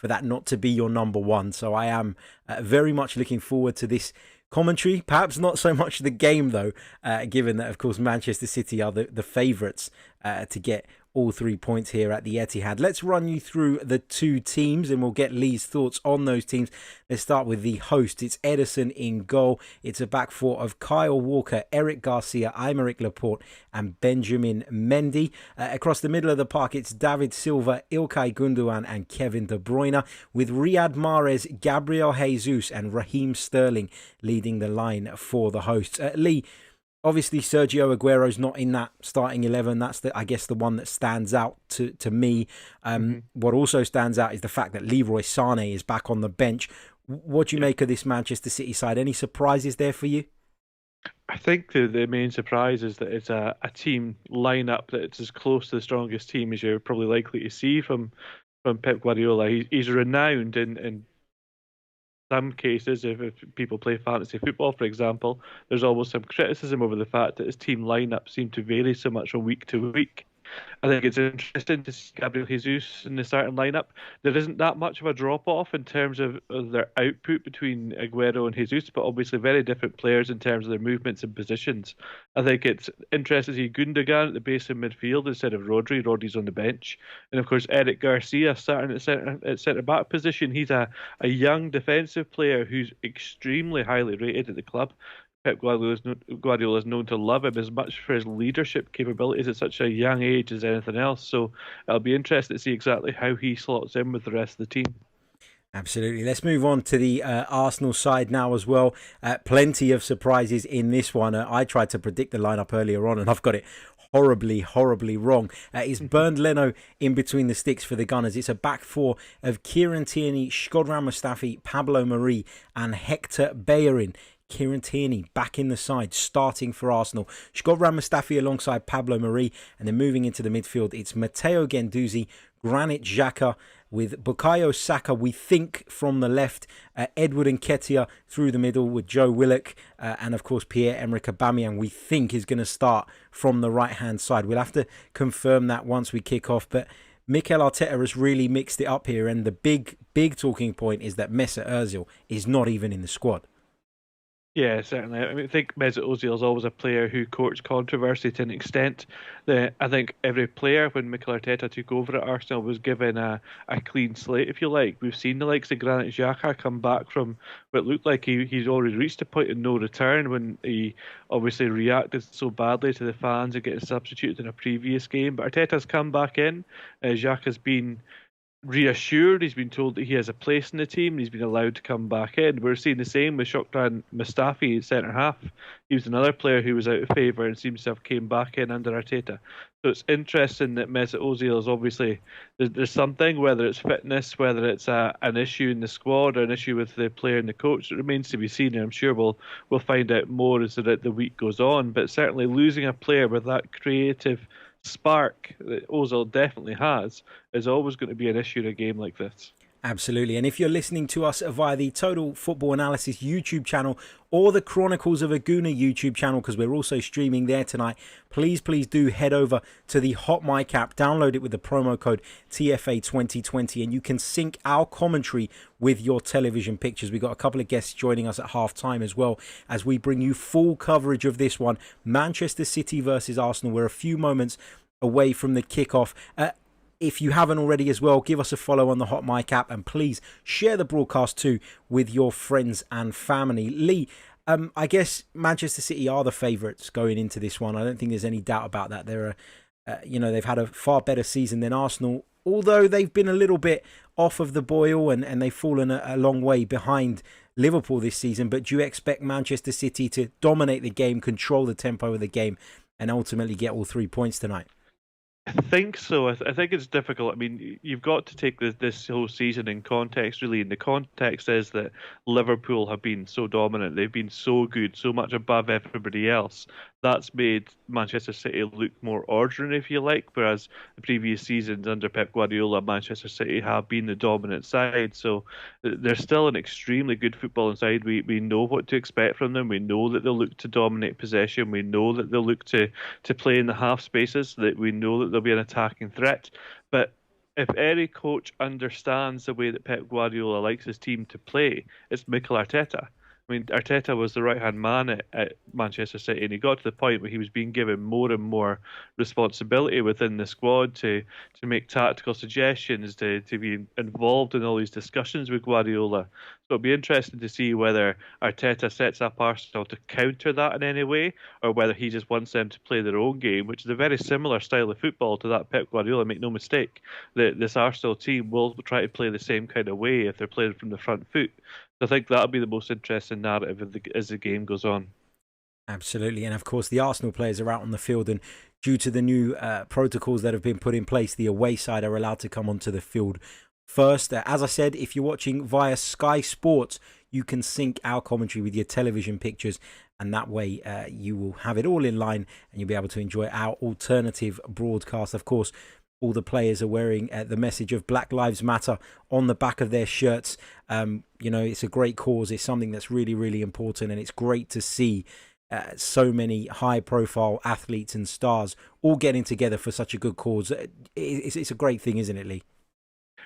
for that not to be your number one. So I am very much looking forward to this commentary. Perhaps not so much the game, though, given that, of course, Manchester City are the favourites to get all 3 points here at the Etihad. Let's run you through the two teams and we'll get Lee's thoughts on those teams. Let's start with the host. It's Ederson in goal. It's a back four of Kyle Walker, Eric Garcia, Aymeric Laporte and Benjamin Mendy. Across the middle of the park, it's David Silva, Ilkay Gundogan and Kevin De Bruyne, with Riyad Mahrez, Gabriel Jesus and Raheem Sterling leading the line for the hosts. Lee, obviously, Sergio Aguero's not in that starting 11. That's, I guess, the one that stands out to me. What also stands out is the fact that Leroy Sané is back on the bench. What do you make of this Manchester City side? Any surprises there for you? I think the main surprise is that it's a team lineup that's as close to the strongest team as you're probably likely to see from Pep Guardiola. He's renowned in some cases, if people play fantasy football, for example, there's always some criticism over the fact that his team lineup seem to vary so much from week to week. I think it's interesting to see Gabriel Jesus in the starting lineup. There isn't that much of a drop-off in terms of their output between Aguero and Jesus, but obviously very different players in terms of their movements and positions. I think it's interesting to see Gundogan at the base of midfield instead of Rodri. Rodri's on the bench. And of course, Eric Garcia starting at centre-back position. He's a young defensive player who's extremely highly rated at the club. Pep Guardiola is known to love him as much for his leadership capabilities at such a young age as anything else. So it'll be interesting to see exactly how he slots in with the rest of the team. Absolutely. Let's move on to the Arsenal side now as well. Plenty of surprises in this one. I tried to predict the lineup earlier on and I've got it horribly wrong. It's Bernd Leno in between the sticks for the Gunners. It's a back four of Kieran Tierney, Shkodran Mustafi, Pablo Mari and Hector Bellerin. Kieran Tierney back in the side, starting for Arsenal. Shkodran Mustafi alongside Pablo Mari. And then moving into the midfield, it's Matteo Guendouzi, Granit Xhaka, with Bukayo Saka, we think, from the left. Edward Nketiah through the middle with Joe Willock. And, of course, Pierre-Emerick Aubameyang, we think, is going to start from the right-hand side. We'll have to confirm that once we kick off. But Mikel Arteta has really mixed it up here. And the big talking point is that Mesut Ozil is not even in the squad. Yeah, certainly. I mean, I think Mesut Ozil is always a player who courts controversy to an extent. I think every player, when Mikel Arteta took over at Arsenal, was given a clean slate, if you like. We've seen the likes of Granit Xhaka come back from what looked like he's already reached a point of no return when he obviously reacted so badly to the fans and getting substituted in a previous game. But Arteta's come back in. Xhaka's been reassured. He's been told that he has a place in the team and he's been allowed to come back in. We're seeing the same with Shkodran Mustafi at centre half. He was another player who was out of favour and seems to have came back in under Arteta. So it's interesting that Mesut Ozil is obviously there's something, whether it's fitness, whether it's an issue in the squad or an issue with the player and the coach. It remains to be seen, and I'm sure we'll find out more as the week goes on. But certainly losing a player with that creative spark that Ozil definitely has is always going to be an issue in a game like this. Absolutely. And if you're listening to us via the Total Football Analysis YouTube channel or the Chronicles of a Gooner YouTube channel, because we're also streaming there tonight, please do head over to the Hot Mic app, download it with the promo code TFA2020, and you can sync our commentary with your television pictures. We've got a couple of guests joining us at half time as well as we bring you full coverage of this one. Manchester City versus Arsenal. We're a few moments away from the kickoff. If you haven't already as well, give us a follow on the Hot Mic app and please share the broadcast too with your friends and family. Lee, I guess Manchester City are the favourites going into this one. I don't think there's any doubt about that. They're, they've had a far better season than Arsenal, although they've been a little bit off of the boil and they've fallen a long way behind Liverpool this season. But do you expect Manchester City to dominate the game, control the tempo of the game and ultimately get all 3 points tonight? I think so. I think it's difficult. I mean, you've got to take this whole season in context, really. And the context is that Liverpool have been so dominant. They've been so good, so much above everybody else. That's made Manchester City look more ordinary, if you like, whereas the previous seasons under Pep Guardiola, Manchester City have been the dominant side. So they're still an extremely good footballing side. We know what to expect from them. We know that they'll look to dominate possession. We know that they'll look to play in the half spaces, that we know that they'll be an attacking threat. But if any coach understands the way that Pep Guardiola likes his team to play, it's Mikel Arteta. I mean, Arteta was the right-hand man at Manchester City, and he got to the point where he was being given more and more responsibility within the squad to make tactical suggestions, to be involved in all these discussions with Guardiola. So it'll be interesting to see whether Arteta sets up Arsenal to counter that in any way, or whether he just wants them to play their own game, which is a very similar style of football to that Pep Guardiola. Make no mistake, that this Arsenal team will try to play the same kind of way if they're playing from the front foot. So I think that'll be the most interesting narrative as the game goes on. Absolutely. And of course, the Arsenal players are out on the field, and due to the new protocols that have been put in place, the away side are allowed to come onto the field first. As I said, if you're watching via Sky Sports, you can sync our commentary with your television pictures, and that way you will have it all in line and you'll be able to enjoy our alternative broadcast. Of course, all the players are wearing the message of Black Lives Matter on the back of their shirts. It's a great cause. It's something that's really, really important, and it's great to see so many high-profile athletes and stars all getting together for such a good cause. It's a great thing, isn't it, Lee?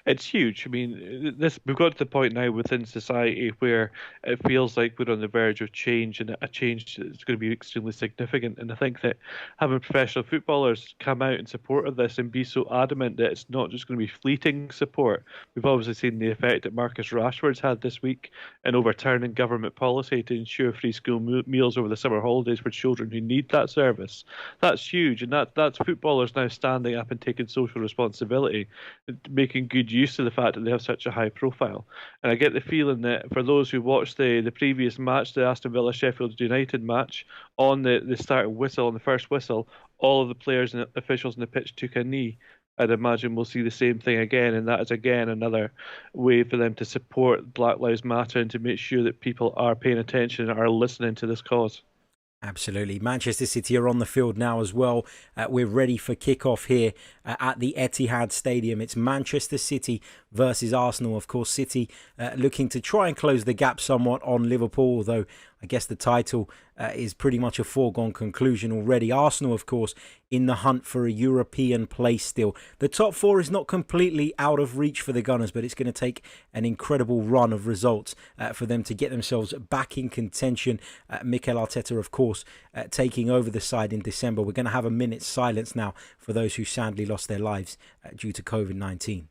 It's huge. I mean, we've got to the point now within society where it feels like we're on the verge of change, and a change that's going to be extremely significant. And I think that having professional footballers come out in support of this and be so adamant that it's not just going to be fleeting support. We've obviously seen the effect that Marcus Rashford's had this week in overturning government policy to ensure free school meals over the summer holidays for children who need that service. That's huge, and that's footballers now standing up and taking social responsibility, making good use of the fact that they have such a high profile. And I get the feeling that for those who watched the previous match, the Aston Villa Sheffield United match, on the start whistle, on the first whistle, all of the players and officials on the pitch took a knee. I'd imagine we'll see the same thing again, and that is again another way for them to support Black Lives Matter and to make sure that people are paying attention and are listening to this cause. Absolutely. Manchester City are on the field now as well. We're ready for kickoff here at the Etihad Stadium. It's Manchester City versus Arsenal. Of course, City looking to try and close the gap somewhat on Liverpool, although I guess the title is pretty much a foregone conclusion already. Arsenal, of course, in the hunt for a European place still. The top four is not completely out of reach for the Gunners, but it's going to take an incredible run of results for them to get themselves back in contention. Mikel Arteta, of course, taking over the side in December. We're going to have a minute's silence now for those who sadly lost their lives due to COVID-19.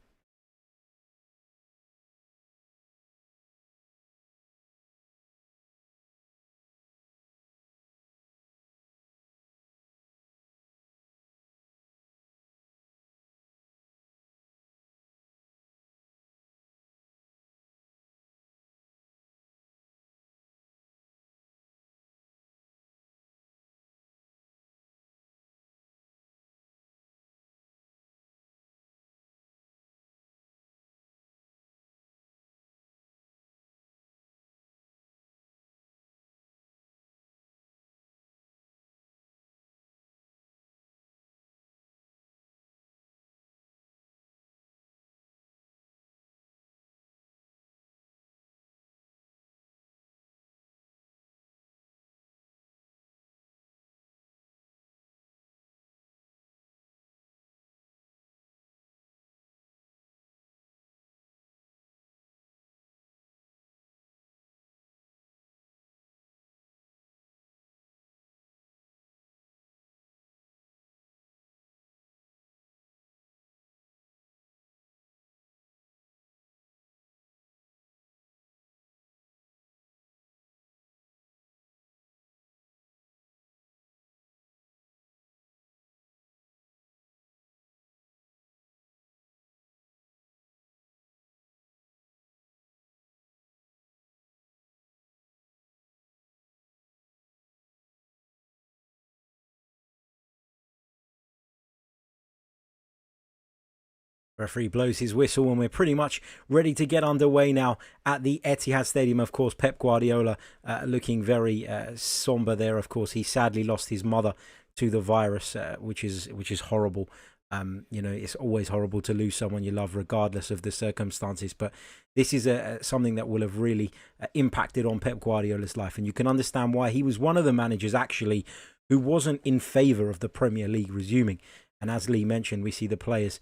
Referee blows his whistle and we're pretty much ready to get underway now at the Etihad Stadium. Of course, Pep Guardiola looking very somber there. Of course, he sadly lost his mother to the virus, which is horrible. It's always horrible to lose someone you love, regardless of the circumstances. But this is something that will have really impacted on Pep Guardiola's life, and you can understand why. He was one of the managers actually who wasn't in favour of the Premier League resuming. And as Lee mentioned, we see the players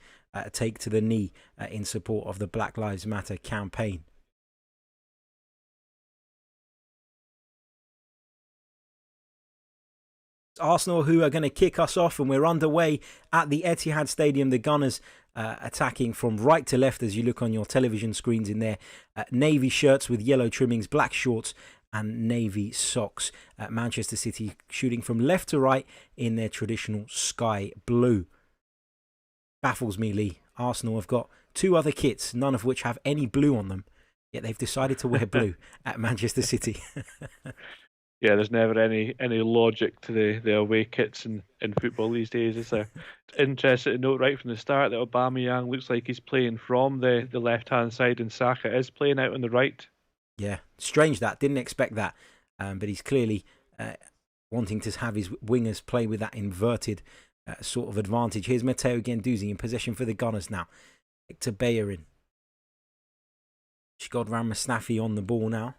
take to the knee in support of the Black Lives Matter campaign. Arsenal who are going to kick us off, and we're underway at the Etihad Stadium. The Gunners attacking from right to left as you look on your television screens in there. Navy shirts with yellow trimmings, black shorts and navy socks. Manchester City shooting from left to right in their traditional sky blue. Baffles me, Lee. Arsenal have got two other kits, none of which have any blue on them, yet they've decided to wear blue at Manchester City. Yeah, there's never any logic to the away kits in football these days, is there? It's interesting to note right from the start that Aubameyang looks like he's playing from the left-hand side and Saka is playing out on the right. Yeah, strange that. Didn't expect that. But he's clearly wanting to have his wingers play with that inverted sort of advantage. Here's Matteo Guendouzi in possession for the Gunners now. Hector Bellerin. Shkodran Mustafi on the ball now.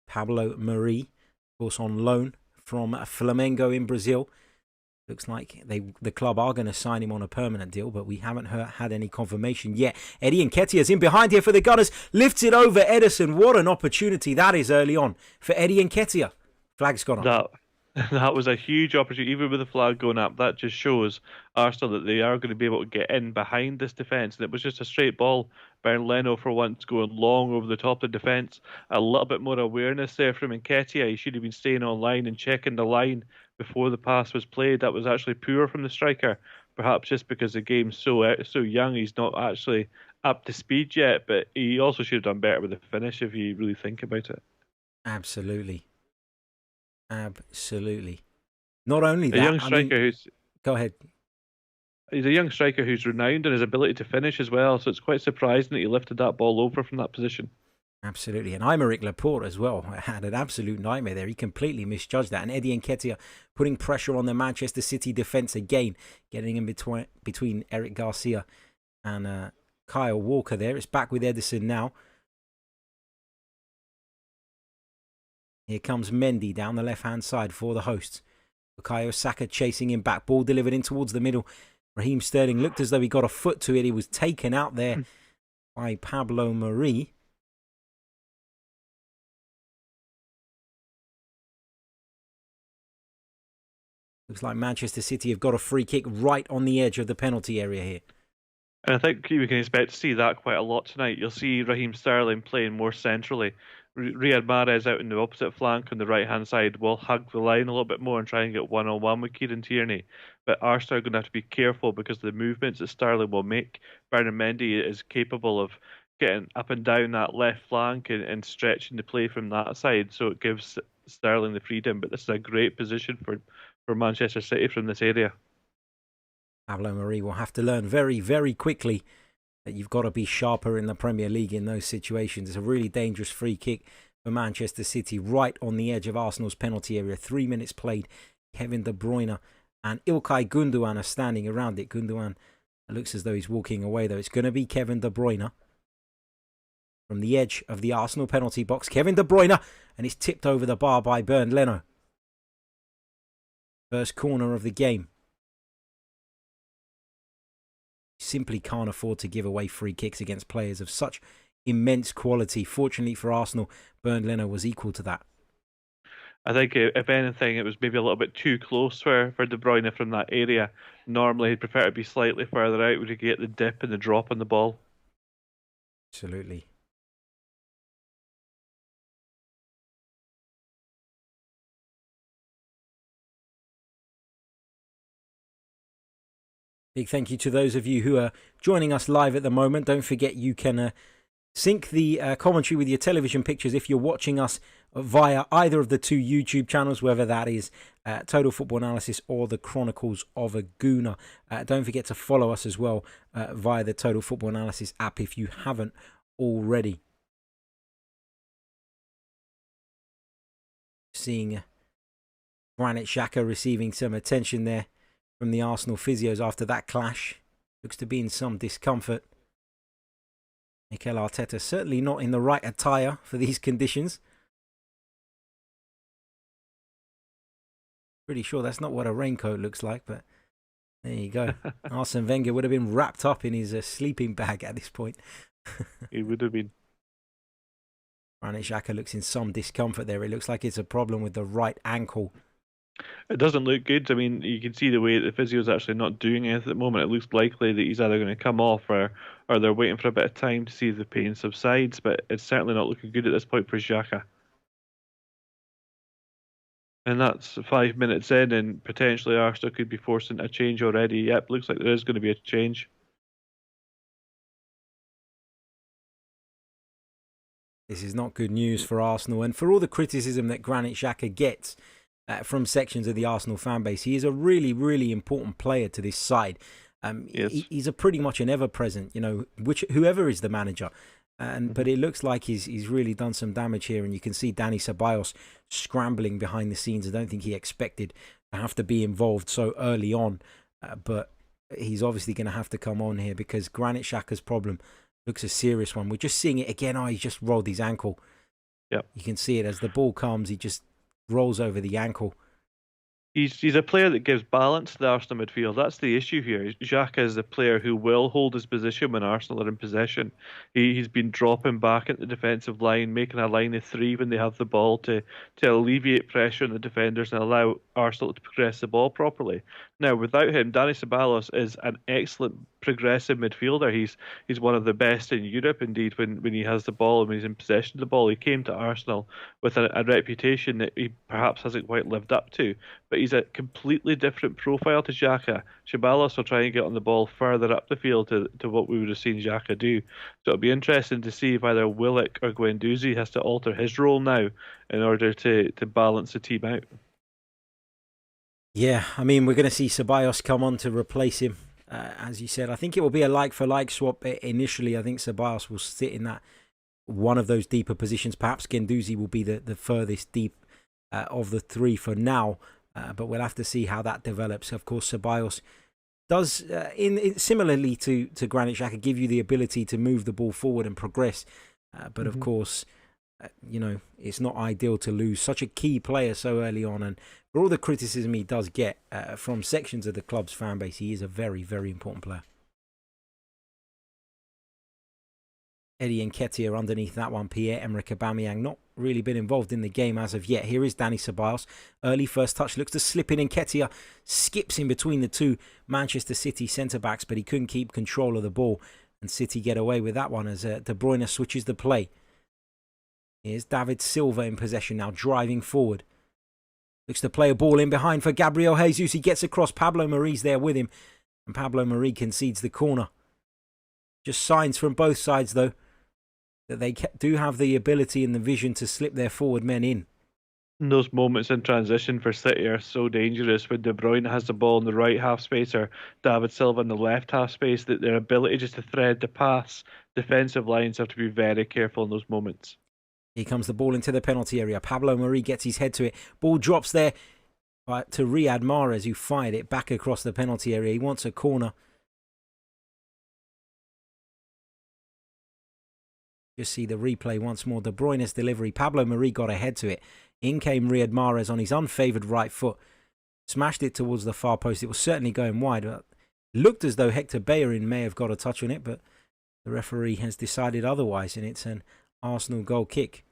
Pablo Mari, of course, on loan from Flamengo in Brazil. Looks like the club are going to sign him on a permanent deal, but we haven't had any confirmation yet. Eddie Nketiah's in behind here for the Gunners. Lifts it over Ederson. What an opportunity that is early on for Eddie Nketiah. Flag's gone up. That was a huge opportunity, even with the flag going up. That just shows Arsenal that they are going to be able to get in behind this defence. And it was just a straight ball. Bernd Leno, for once, going long over the top of the defence. A little bit more awareness there from Nketiah. He should have been staying online and checking the line before the pass was played. That was actually poor from the striker. Perhaps just because the game's so young, he's not actually up to speed yet. But he also should have done better with the finish if you really think about it. Absolutely. Not only that, a young striker go ahead. He's a young striker who's renowned in his ability to finish as well, so it's quite surprising that he lifted that ball over from that position. Absolutely, and Aymeric Laporte as well had an absolute nightmare there. He completely misjudged that, and Eddie Nketiah putting pressure on the Manchester City defence again, getting in between Eric Garcia and Kyle Walker there. It's back with Ederson now. Here comes Mendy down the left-hand side for the hosts. Bukayo Saka chasing him back. Ball delivered in towards the middle. Raheem Sterling looked as though he got a foot to it. He was taken out there by Pablo Mari. Looks like Manchester City have got a free kick right on the edge of the penalty area here. And I think we can expect to see that quite a lot tonight. You'll see Raheem Sterling playing more centrally. Riyad Mahrez out in the opposite flank on the right-hand side will hug the line a little bit more and try and get one-on-one with Kieran Tierney. But Arsenal are going to have to be careful because of the movements that Sterling will make. Bernard Mendy is capable of getting up and down that left flank and stretching the play from that side, so it gives Sterling the freedom. But this is a great position for Manchester City from this area. Pablo Mari will have to learn very, very quickly that you've got to be sharper in the Premier League in those situations. It's a really dangerous free kick for Manchester City right on the edge of Arsenal's penalty area. 3 minutes played. Kevin De Bruyne and Ilkay Gundogan are standing around it. Gundogan looks as though he's walking away, though. It's going to be Kevin De Bruyne from the edge of the Arsenal penalty box. Kevin De Bruyne, and it's tipped over the bar by Bernd Leno. First corner of the game. Simply can't afford to give away free kicks against players of such immense quality. Fortunately for Arsenal, Bernd Leno was equal to that. I think, if anything, it was maybe a little bit too close for De Bruyne from that area. Normally, he'd prefer to be slightly further out where you get the dip and the drop on the ball. Absolutely. Big thank you to those of you who are joining us live at the moment. Don't forget you can sync the commentary with your television pictures if you're watching us via either of the two YouTube channels, whether that is Total Football Analysis or the Chronicles of a Gooner. Don't forget to follow us as well via the Total Football Analysis app if you haven't already. Seeing Granit Xhaka receiving some attention there from the Arsenal physios after that clash. Looks to be in some discomfort. Mikel Arteta certainly not in the right attire for these conditions. Pretty sure that's not what a raincoat looks like, but There you go. Arsene Wenger would have been wrapped up in his sleeping bag at this point. He would have been. Granit Xhaka looks in some discomfort there. It looks like it's a problem with the right ankle. It doesn't look good. I mean, you can see the way the physio's actually not doing anything at the moment. It looks likely that he's either going to come off or they're waiting for a bit of time to see if the pain subsides, but it's certainly not looking good at this point for Xhaka. And that's 5 minutes in, and potentially Arsenal could be forcing a change already. Yep, looks like there is going to be a change. This is not good news for Arsenal, and for all the criticism that Granit Xhaka gets from sections of the Arsenal fan base, he is a really, really important player to this side. Yes. He's a pretty much an ever-present, whoever is the manager. But it looks like he's really done some damage here, and you can see Dani Ceballos scrambling behind the scenes. I don't think he expected to have to be involved so early on, but he's obviously going to have to come on here because Granit Xhaka's problem looks a serious one. We're just seeing it again. Oh, he just rolled his ankle. Yep. You can see it as the ball comes. He just rolls over the ankle. He's a player that gives balance to the Arsenal midfield. That's the issue here. Xhaka is the player who will hold his position when Arsenal are in possession. He's been dropping back at the defensive line, making a line of three when they have the ball to alleviate pressure on the defenders and allow Arsenal to progress the ball properly. Now, without him, Dani Ceballos is an excellent progressive midfielder. He's one of the best in Europe, indeed, when he has the ball and when he's in possession of the ball. He came to Arsenal with a reputation that he perhaps hasn't quite lived up to, but he's a completely different profile to Xhaka. Ceballos will try and get on the ball further up the field to what we would have seen Xhaka do. So it'll be interesting to see if either Willock or Guendouzi has to alter his role now in order to balance the team out. Yeah, I mean, we're going to see Ceballos come on to replace him. As you said, I think it will be a like-for-like swap initially. I think Ceballos will sit in that one of those deeper positions. Perhaps Guendouzi will be the furthest deep of the three for now. But we'll have to see how that develops. Of course, Ceballos does, similarly to Granit Xhaka, give you the ability to move the ball forward and progress. But of course, it's not ideal to lose such a key player so early on. And for all the criticism he does get from sections of the club's fan base, he is a very, very important player. Eddie Nketiah underneath that one. Pierre-Emerick Aubameyang not really been involved in the game as of yet. Here is Dani Ceballos. Early first touch, looks to slip in. Nketiah skips in between the two Manchester City centre-backs, but he couldn't keep control of the ball. And City get away with that one as De Bruyne switches the play. Here's David Silva in possession now, driving forward. Looks to play a ball in behind for Gabriel Jesus. He gets across. Pablo Mari's there with him. And Pablo Mari concedes the corner. Just signs from both sides, though, that they do have the ability and the vision to slip their forward men in. And those moments in transition for City are so dangerous when De Bruyne has the ball in the right half space or David Silva in the left half space, that their ability just to thread the pass, defensive lines have to be very careful in those moments. Here comes the ball into the penalty area. Pablo Mari gets his head to it. Ball drops there to Riyad Mahrez, who fired it back across the penalty area. He wants a corner. Just see the replay once more. De Bruyne's delivery. Pablo Mari got ahead to it. In came Riyad Mahrez on his unfavoured right foot. Smashed it towards the far post. It was certainly going wide. But looked as though Hector Bellerin may have got a touch on it, but the referee has decided otherwise, and it's an Arsenal goal kick.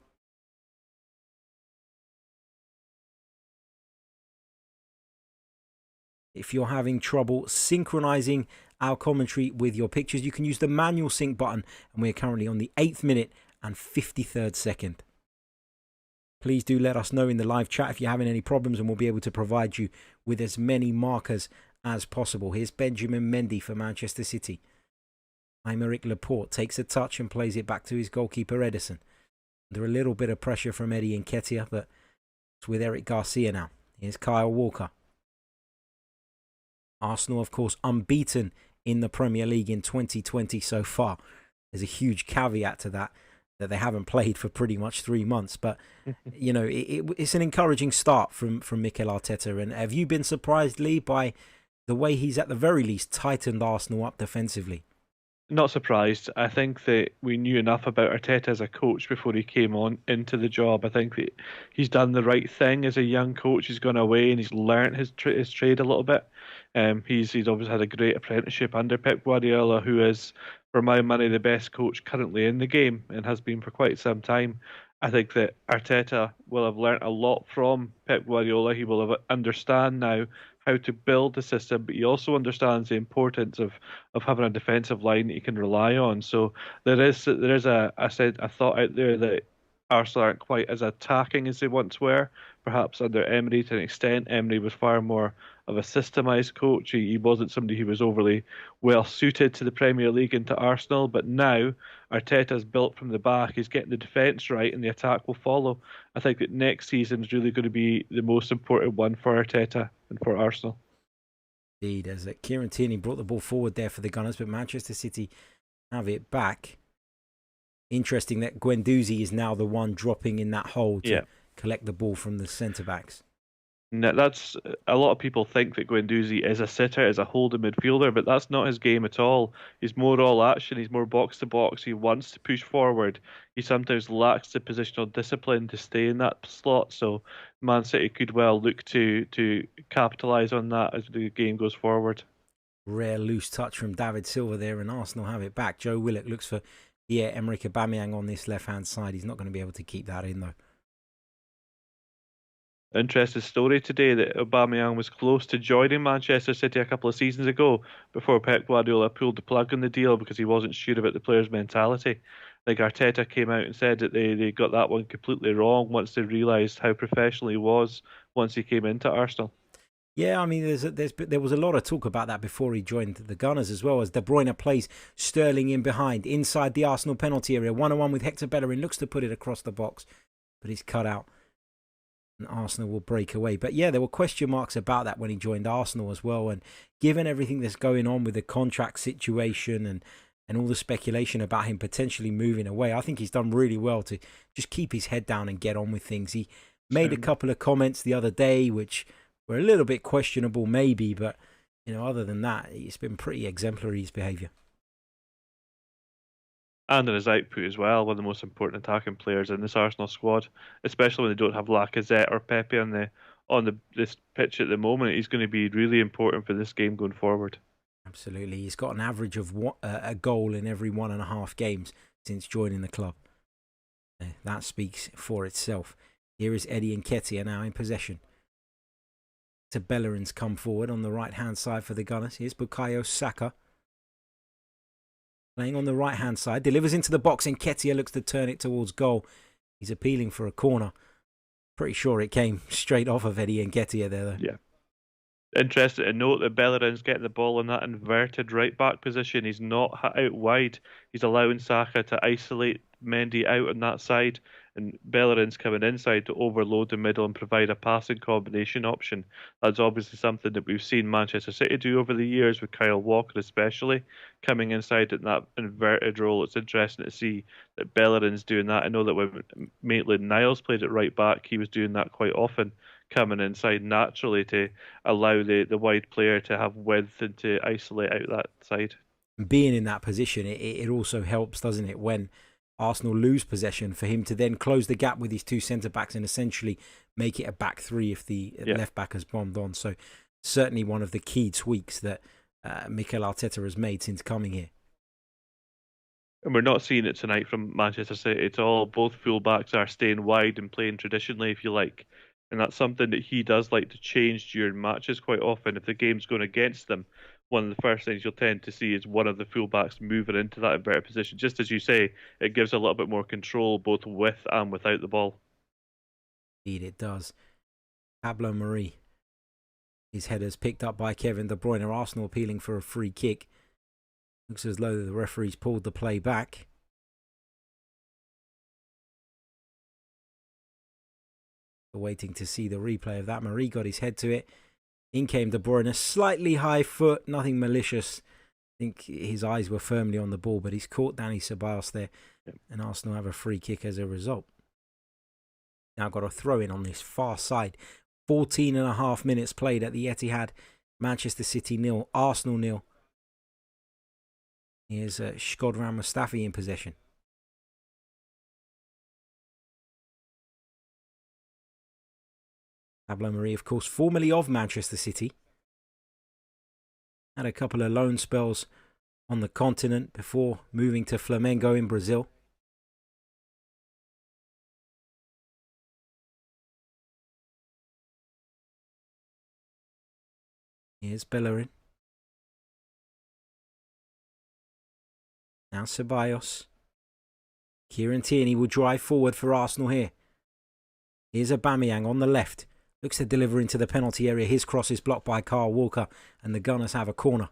If you're having trouble synchronizing our commentary with your pictures, you can use the manual sync button, and we're currently on the 8th minute and 53rd second. Please do let us know in the live chat if you're having any problems, and we'll be able to provide you with as many markers as possible. Here's Benjamin Mendy for Manchester City. Aymeric Laporte takes a touch and plays it back to his goalkeeper Ederson. Under a little bit of pressure from Eddie Nketiah, but it's with Eric Garcia now. Here's Kyle Walker. Arsenal, of course, unbeaten in the Premier League in 2020 so far. There's a huge caveat to that they haven't played for pretty much 3 months. But, it's an encouraging start from Mikel Arteta. And have you been surprised, Lee, by the way he's at the very least tightened Arsenal up defensively? Not surprised. I think that we knew enough about Arteta as a coach before he came on into the job. I think that he's done the right thing as a young coach. He's gone away and he's learnt his trade a little bit. He's obviously had a great apprenticeship under Pep Guardiola, who is, for my money, the best coach currently in the game and has been for quite some time. I think that Arteta will have learnt a lot from Pep Guardiola. He will have understand now how to build the system, but he also understands the importance of having a defensive line that you can rely on. So there is a thought out there that Arsenal aren't quite as attacking as they once were. Perhaps under Emery to an extent, Emery was far more of a systemised coach. He wasn't somebody who was overly well suited to the Premier League and to Arsenal. But now Arteta's built from the back. He's getting the defence right, and the attack will follow. I think that next season is really going to be the most important one for Arteta and for Arsenal. Indeed, as Kieran Tierney brought the ball forward there for the Gunners, but Manchester City have it back. Interesting that Guendouzi is now the one dropping in that hole to collect the ball from the centre-backs. No, that's a lot of people think that Guendouzi is a sitter, is a holding midfielder, but that's not his game at all. He's more all action. He's more box to box. He wants to push forward. He sometimes lacks the positional discipline to stay in that slot. So Man City could well look to capitalise on that as the game goes forward. Rare loose touch from David Silva there, and Arsenal have it back. Joe Willock looks for Emerick Aubameyang on this left-hand side. He's not going to be able to keep that in though. Interesting story today that Aubameyang was close to joining Manchester City a couple of seasons ago before Pep Guardiola pulled the plug on the deal because he wasn't sure about the player's mentality. Like Arteta came out and said that they got that one completely wrong once they realised how professional he was once he came into Arsenal. Yeah, I mean, there was a lot of talk about that before he joined the Gunners as well, as De Bruyne plays Sterling in behind, inside the Arsenal penalty area, 1-on-1 with Hector Bellerin, looks to put it across the box, but he's cut out. And Arsenal will break away. But yeah, there were question marks about that when he joined Arsenal as well. And given everything that's going on with the contract situation and all the speculation about him potentially moving away, I think he's done really well to just keep his head down and get on with things. He made a couple of comments the other day which were a little bit questionable maybe, but other than that, it's been pretty exemplary, his behaviour. And in his output as well, one of the most important attacking players in this Arsenal squad, especially when they don't have Lacazette or Pepe on this pitch at the moment. He's going to be really important for this game going forward. Absolutely, he's got an average of a goal in every 1.5 games since joining the club. That speaks for itself. Here is Eddie Nketiah now in possession. To Bellerin's come forward on the right-hand side for the Gunners. Here's Bukayo Saka. Playing on the right-hand side. Delivers into the box. Nketiah looks to turn it towards goal. He's appealing for a corner. Pretty sure it came straight off of Eddie Nketiah there, though. Yeah. Interesting to note that Bellerin's getting the ball in that inverted right-back position. He's not out wide. He's allowing Saka to isolate Mendy out on that side, and Bellerin's coming inside to overload the middle and provide a passing combination option. That's obviously something that we've seen Manchester City do over the years, with Kyle Walker especially coming inside in that inverted role. It's interesting to see that Bellerin's doing that. I know that when Maitland-Niles played at right back, he was doing that quite often, coming inside naturally to allow the wide player to have width and to isolate out that side. Being in that position, it also helps, doesn't it, when Arsenal lose possession, for him to then close the gap with his two centre-backs and essentially make it a back three if the left-back has bombed on. So certainly one of the key tweaks that Mikel Arteta has made since coming here. And we're not seeing it tonight from Manchester City at all. Both full-backs are staying wide and playing traditionally, if you like. And that's something that he does like to change during matches quite often. If the game's going against them, one of the first things you'll tend to see is one of the fullbacks moving into that inverted position. Just as you say, it gives a little bit more control both with and without the ball. Indeed, it does. Pablo Mari. His header's picked up by Kevin De Bruyne. Arsenal appealing for a free kick. Looks as though the referee's pulled the play back. Waiting to see the replay of that. Mari got his head to it. In came De Bruyne, slightly high foot, nothing malicious. I think his eyes were firmly on the ball, but he's caught Danny Ceballos there, and Arsenal have a free kick as a result. Now got a throw in on this far side. 14.5 minutes played at the Etihad. Manchester City 0, Arsenal 0. Here's Shkodran Mustafi in possession. Pablo Mari, of course, formerly of Manchester City. Had a couple of loan spells on the continent before moving to Flamengo in Brazil. Here's Bellerin. Now Ceballos. Kieran Tierney will drive forward for Arsenal here. Here's Aubameyang on the left. Looks to deliver into the penalty area. His cross is blocked by Kyle Walker, and the Gunners have a corner.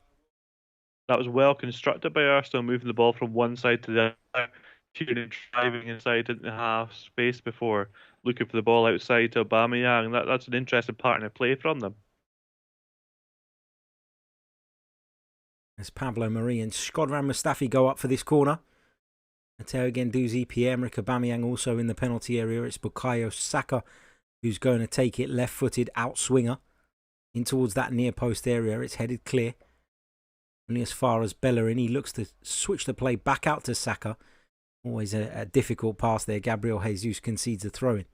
That was well constructed by Arsenal, moving the ball from one side to the other. Tierney driving inside into half space before looking for the ball outside to Aubameyang. That's an interesting partner play from them. As Pablo Mari and Shkodran Mustafi go up for this corner. Matteo Guendouzi, Pierre-Emerick Aubameyang also in the penalty area. It's Bukayo Saka who's going to take it, left-footed outswinger in towards that near post area. It's headed clear. Only as far as Bellerin. He looks to switch the play back out to Saka. Always a difficult pass there. Gabriel Jesus concedes a throw-in.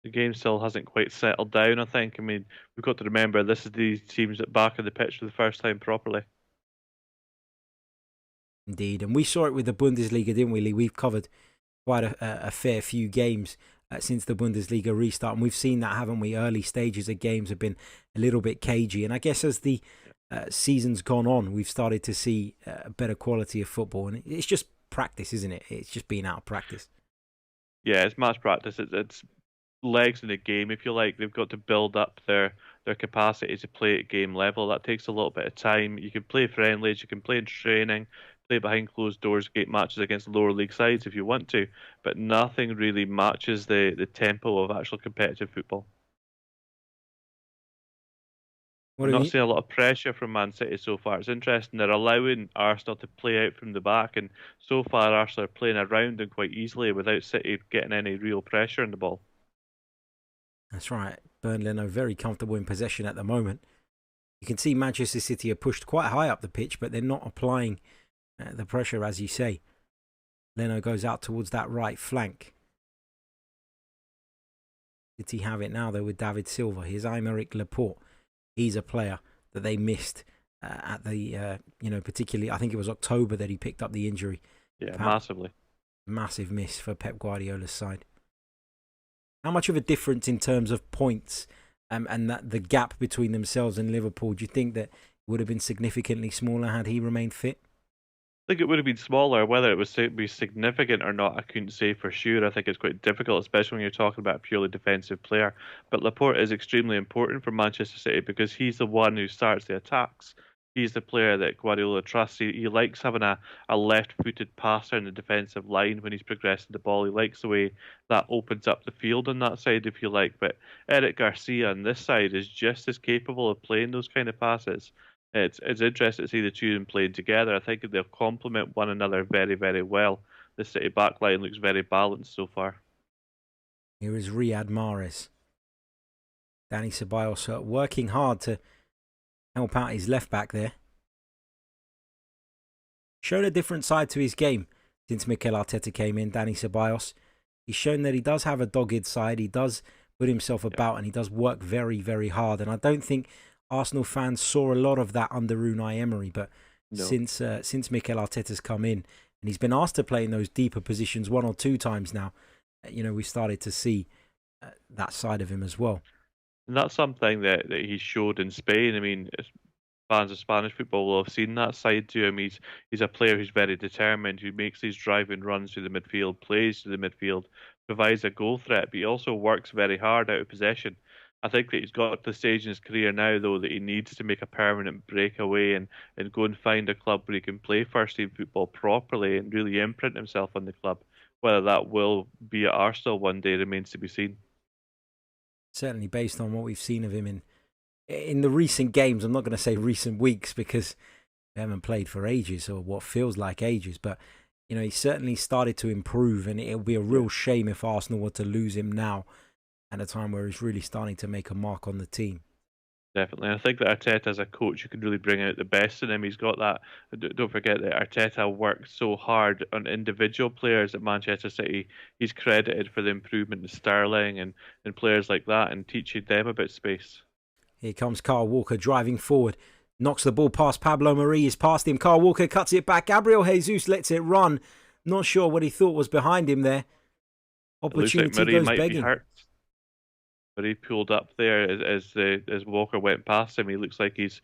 The game still hasn't quite settled down, I think. I mean, we've got to remember this is these teams at back of the pitch for the first time properly. Indeed, and we saw it with the Bundesliga, didn't we, Lee? We've covered quite a fair few games since the Bundesliga restart, and we've seen that, haven't we? Early stages of games have been a little bit cagey, and I guess as the season's gone on, we've started to see a better quality of football, and it's just practice, isn't it? It's just being out of practice. Yeah, it's match practice. It's legs in the game, if you like. They've got to build up their capacity to play at game level. That takes a little bit of time. You can play friendlies, you can play in training, play behind closed doors, get matches against lower league sides if you want to, but nothing really matches the tempo of actual competitive football. We're not seeing a lot of pressure from Man City so far. It's interesting. They're allowing Arsenal to play out from the back, and so far Arsenal are playing around them quite easily without City getting any real pressure on the ball. That's right. Bernd Leno very comfortable in possession at the moment. You can see Manchester City are pushed quite high up the pitch, but they're not applying the pressure, as you say. Leno goes out towards that right flank. City have it now, though, with David Silva. Here's Aymeric Laporte. He's a player that they missed at the, particularly, I think it was October that he picked up the injury. Yeah, massively. Massive miss for Pep Guardiola's side. How much of a difference in terms of points and that the gap between themselves and Liverpool, do you think that would have been significantly smaller had he remained fit? I think it would have been smaller. Whether it would be significant or not, I couldn't say for sure. I think it's quite difficult, especially when you're talking about a purely defensive player. But Laporte is extremely important for Manchester City because he's the one who starts the attacks. He's the player that Guardiola trusts. He likes having a left-footed passer in the defensive line when he's progressing the ball. He likes the way that opens up the field on that side, if you like. But Eric Garcia on this side is just as capable of playing those kind of passes. It's interesting to see the two of them playing together. I think they'll complement one another very, very well. The City backline looks very balanced so far. Here is Riyad Mahrez. Dani Ceballos working hard to help out his left back there. Shown a different side to his game since Mikel Arteta came in, Dani Ceballos. He's shown that he does have a dogged side. He does put himself about and he does work very, very hard. And I don't think Arsenal fans saw a lot of that under Unai Emery. But since Mikel Arteta's come in and he's been asked to play in those deeper positions one or two times now, we've started to see that side of him as well. And that's something that he showed in Spain. I mean, fans of Spanish football will have seen that side to him. He's a player who's very determined, who makes these driving runs through the midfield, plays through the midfield, provides a goal threat, but he also works very hard out of possession. I think that he's got to the stage in his career now, though, that he needs to make a permanent breakaway and go and find a club where he can play first-team football properly and really imprint himself on the club. Whether that will be at Arsenal one day remains to be seen. Certainly based on what we've seen of him in the recent games. I'm not going to say recent weeks because we haven't played for ages or what feels like ages, but he's certainly started to improve, and it'll be a real shame if Arsenal were to lose him now at a time where he's really starting to make a mark on the team. Definitely. I think that Arteta as a coach, you can really bring out the best in him. He's got that. Don't forget that Arteta worked so hard on individual players at Manchester City. He's credited for the improvement in Sterling and players like that and teaching them about space. Here comes Kyle Walker driving forward. Knocks the ball past Pablo Mari. Is past him. Kyle Walker cuts it back. Gabriel Jesus lets it run. Not sure what he thought was behind him there. It looks like Opportunity Murray goes might be begging. hurt. But he pulled up there as Walker went past him. He looks like he's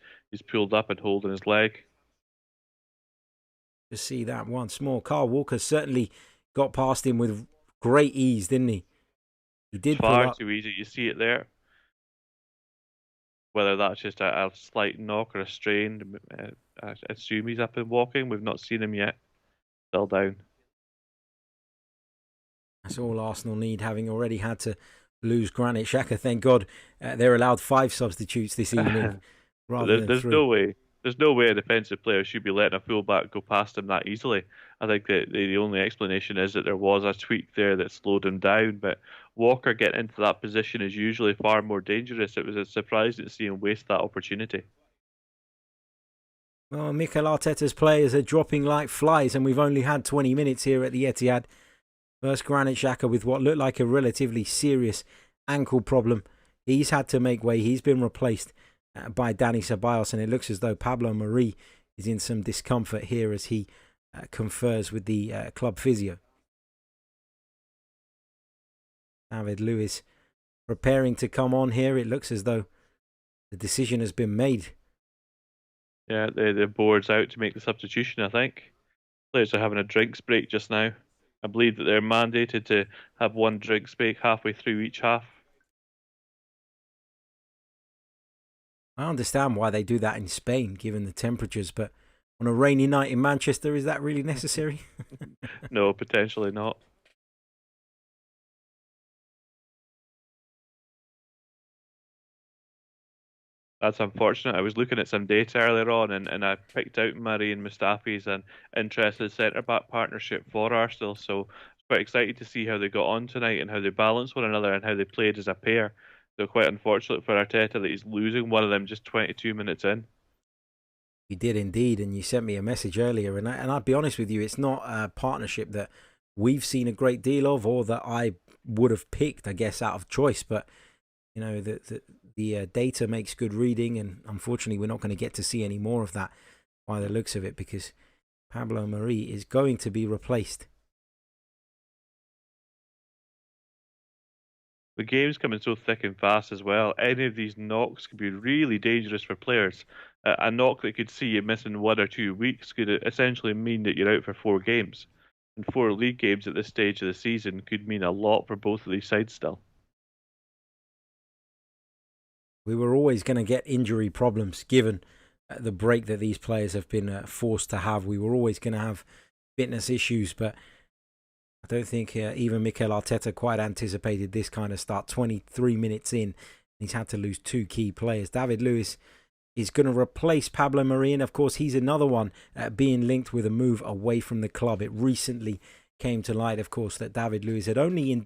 pulled up and holding his leg. To see that once more. Kyle Walker certainly got past him with great ease, didn't he? He It's did pull far up. too easy. You see it there. Whether that's just a slight knock or a strain, I assume he's up and walking. We've not seen him yet. Still down. That's all Arsenal need, having already had to lose Granit Xhaka. Thank God they're allowed 5 substitutes this evening rather than There's 3. no way. There's no way a defensive player should be letting a fullback go past him that easily. I think that the only explanation is that there was a tweak there that slowed him down. But Walker getting into that position is usually far more dangerous. It was a surprise to see him waste that opportunity. Well, Mikel Arteta's players are dropping like flies, and we've only had 20 minutes here at the Etihad. First, Granit Xhaka with what looked like a relatively serious ankle problem. He's had to make way. He's been replaced by Dani Ceballos, and it looks as though Pablo Mari is in some discomfort here as he confers with the club physio. David Luiz preparing to come on here. It looks as though the decision has been made. Yeah, the board's out to make the substitution, I think. Players are having a drinks break just now. I believe that they're mandated to have one drinks break halfway through each half. I understand why they do that in Spain, given the temperatures, but on a rainy night in Manchester, is that really necessary? No, potentially not. That's unfortunate. I was looking at some data earlier on and I picked out Murray and Mustafi as an interested centre back partnership for Arsenal. So I was quite excited to see how they got on tonight and how they balanced one another and how they played as a pair. So quite unfortunate for Arteta that he's losing one of them just 22 minutes in. You did indeed, and you sent me a message earlier, and I'd be honest with you, it's not a partnership that we've seen a great deal of, or that I would have picked, I guess, out of choice. But you know, the data makes good reading, and unfortunately, we're not going to get to see any more of that by the looks of it, because Pablo Mari is going to be replaced. The game's coming so thick and fast as well. Any of these knocks could be really dangerous for players. A knock that could see you missing 1 or 2 weeks could essentially mean that you're out for 4 games. And 4 league games at this stage of the season could mean a lot for both of these sides still. We were always going to get injury problems given the break that these players have been forced to have. We were always going to have fitness issues, but I don't think even Mikel Arteta quite anticipated this kind of start. 23 minutes in, he's had to lose 2 key players. David Luiz is going to replace Pablo Mari, and of course he's another one being linked with a move away from the club. It recently came to light, of course, that David Luiz had only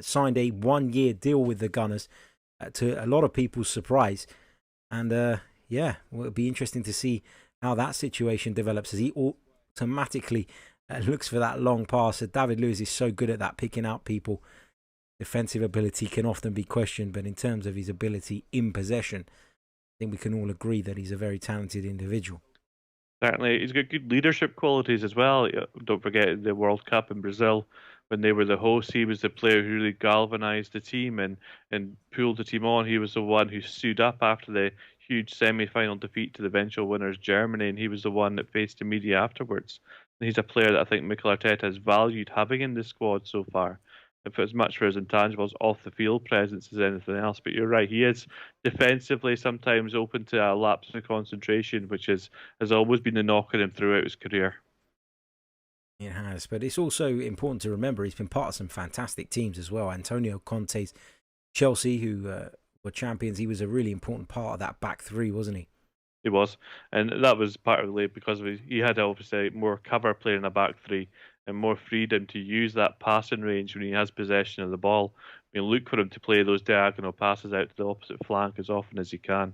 signed a 1-year deal with the Gunners, to a lot of people's surprise. And yeah, well, it'll be interesting to see how that situation develops as he automatically looks for that long pass. David Luiz is so good at that, picking out people. Defensive ability can often be questioned, but in terms of his ability in possession, I think we can all agree that he's a very talented individual. Certainly, he's got good leadership qualities as well. Don't forget the World Cup in Brazil when they were the hosts. He was the player who really galvanised the team and pulled the team on. He was the one who stood up after the huge semi-final defeat to the eventual winners Germany, and he was the one that faced the media afterwards. And he's a player that I think Mikel Arteta has valued having in the squad so far. If as much for his intangibles off the field presence as anything else. But you're right, he is defensively sometimes open to a lapse of concentration, which has always been the knock on him throughout his career. It has, but it's also important to remember he's been part of some fantastic teams as well. Antonio Conte's Chelsea, who were champions, he was a really important part of that back three, wasn't he? He was, and that was partly because he had obviously more cover play in the back three and more freedom to use that passing range when he has possession of the ball. I mean, look for him to play those diagonal passes out to the opposite flank as often as he can.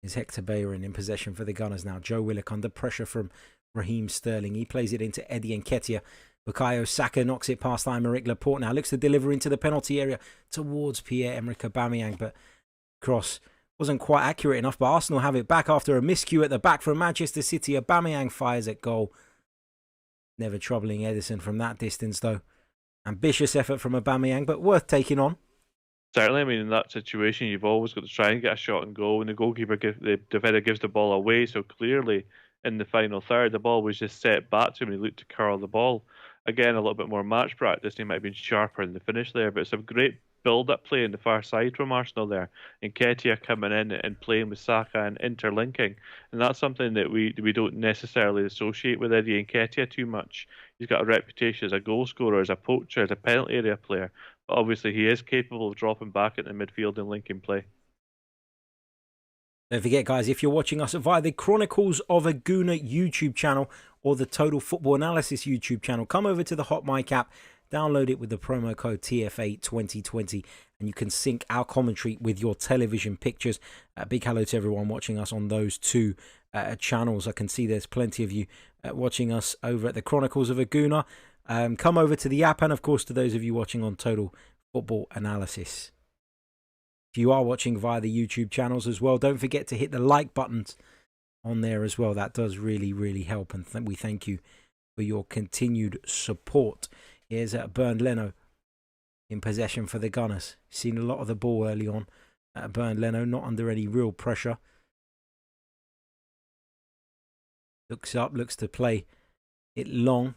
Is Hector Bellerin in possession for the Gunners now. Joe Willock under pressure from Raheem Sterling. He plays it into Eddie Nketiah. Bukayo Saka knocks it past Aymeric Laporte now. Looks to deliver into the penalty area towards Pierre-Emerick Aubameyang, but cross wasn't quite accurate enough. But Arsenal have it back after a miscue at the back from Manchester City. Aubameyang fires at goal. Never troubling Ederson from that distance, though. Ambitious effort from Aubameyang, but worth taking on. Certainly, I mean, in that situation, you've always got to try and get a shot and goal. And the defender gives the ball away. So clearly, in the final third, the ball was just set back to him. He looked to curl the ball. Again, a little bit more match practice. He might have been sharper in the finish there, but it's a great build-up play on the far side from Arsenal there. And Nketiah coming in and playing with Saka and interlinking. And that's something that we don't necessarily associate with Eddie Nketiah too much. He's got a reputation as a goal scorer, as a poacher, as a penalty area player. But obviously, he is capable of dropping back at the midfield and linking play. Don't forget, guys, if you're watching us via the Chronicles of a Gooner YouTube channel or the Total Football Analysis YouTube channel, come over to the Hot Mic app, download it with the promo code TFA2020, and you can sync our commentary with your television pictures. A big hello to everyone watching us on those two channels. I can see there's plenty of you watching us over at the Chronicles of a Gooner. Come over to the app, and of course to those of you watching on Total Football Analysis. If you are watching via the YouTube channels as well, don't forget to hit the like buttons on there as well. That does really, really help, and we thank you for your continued support. Here's Bernd Leno in possession for the Gunners. Seen a lot of the ball early on. Bernd Leno not under any real pressure. Looks up, looks to play it long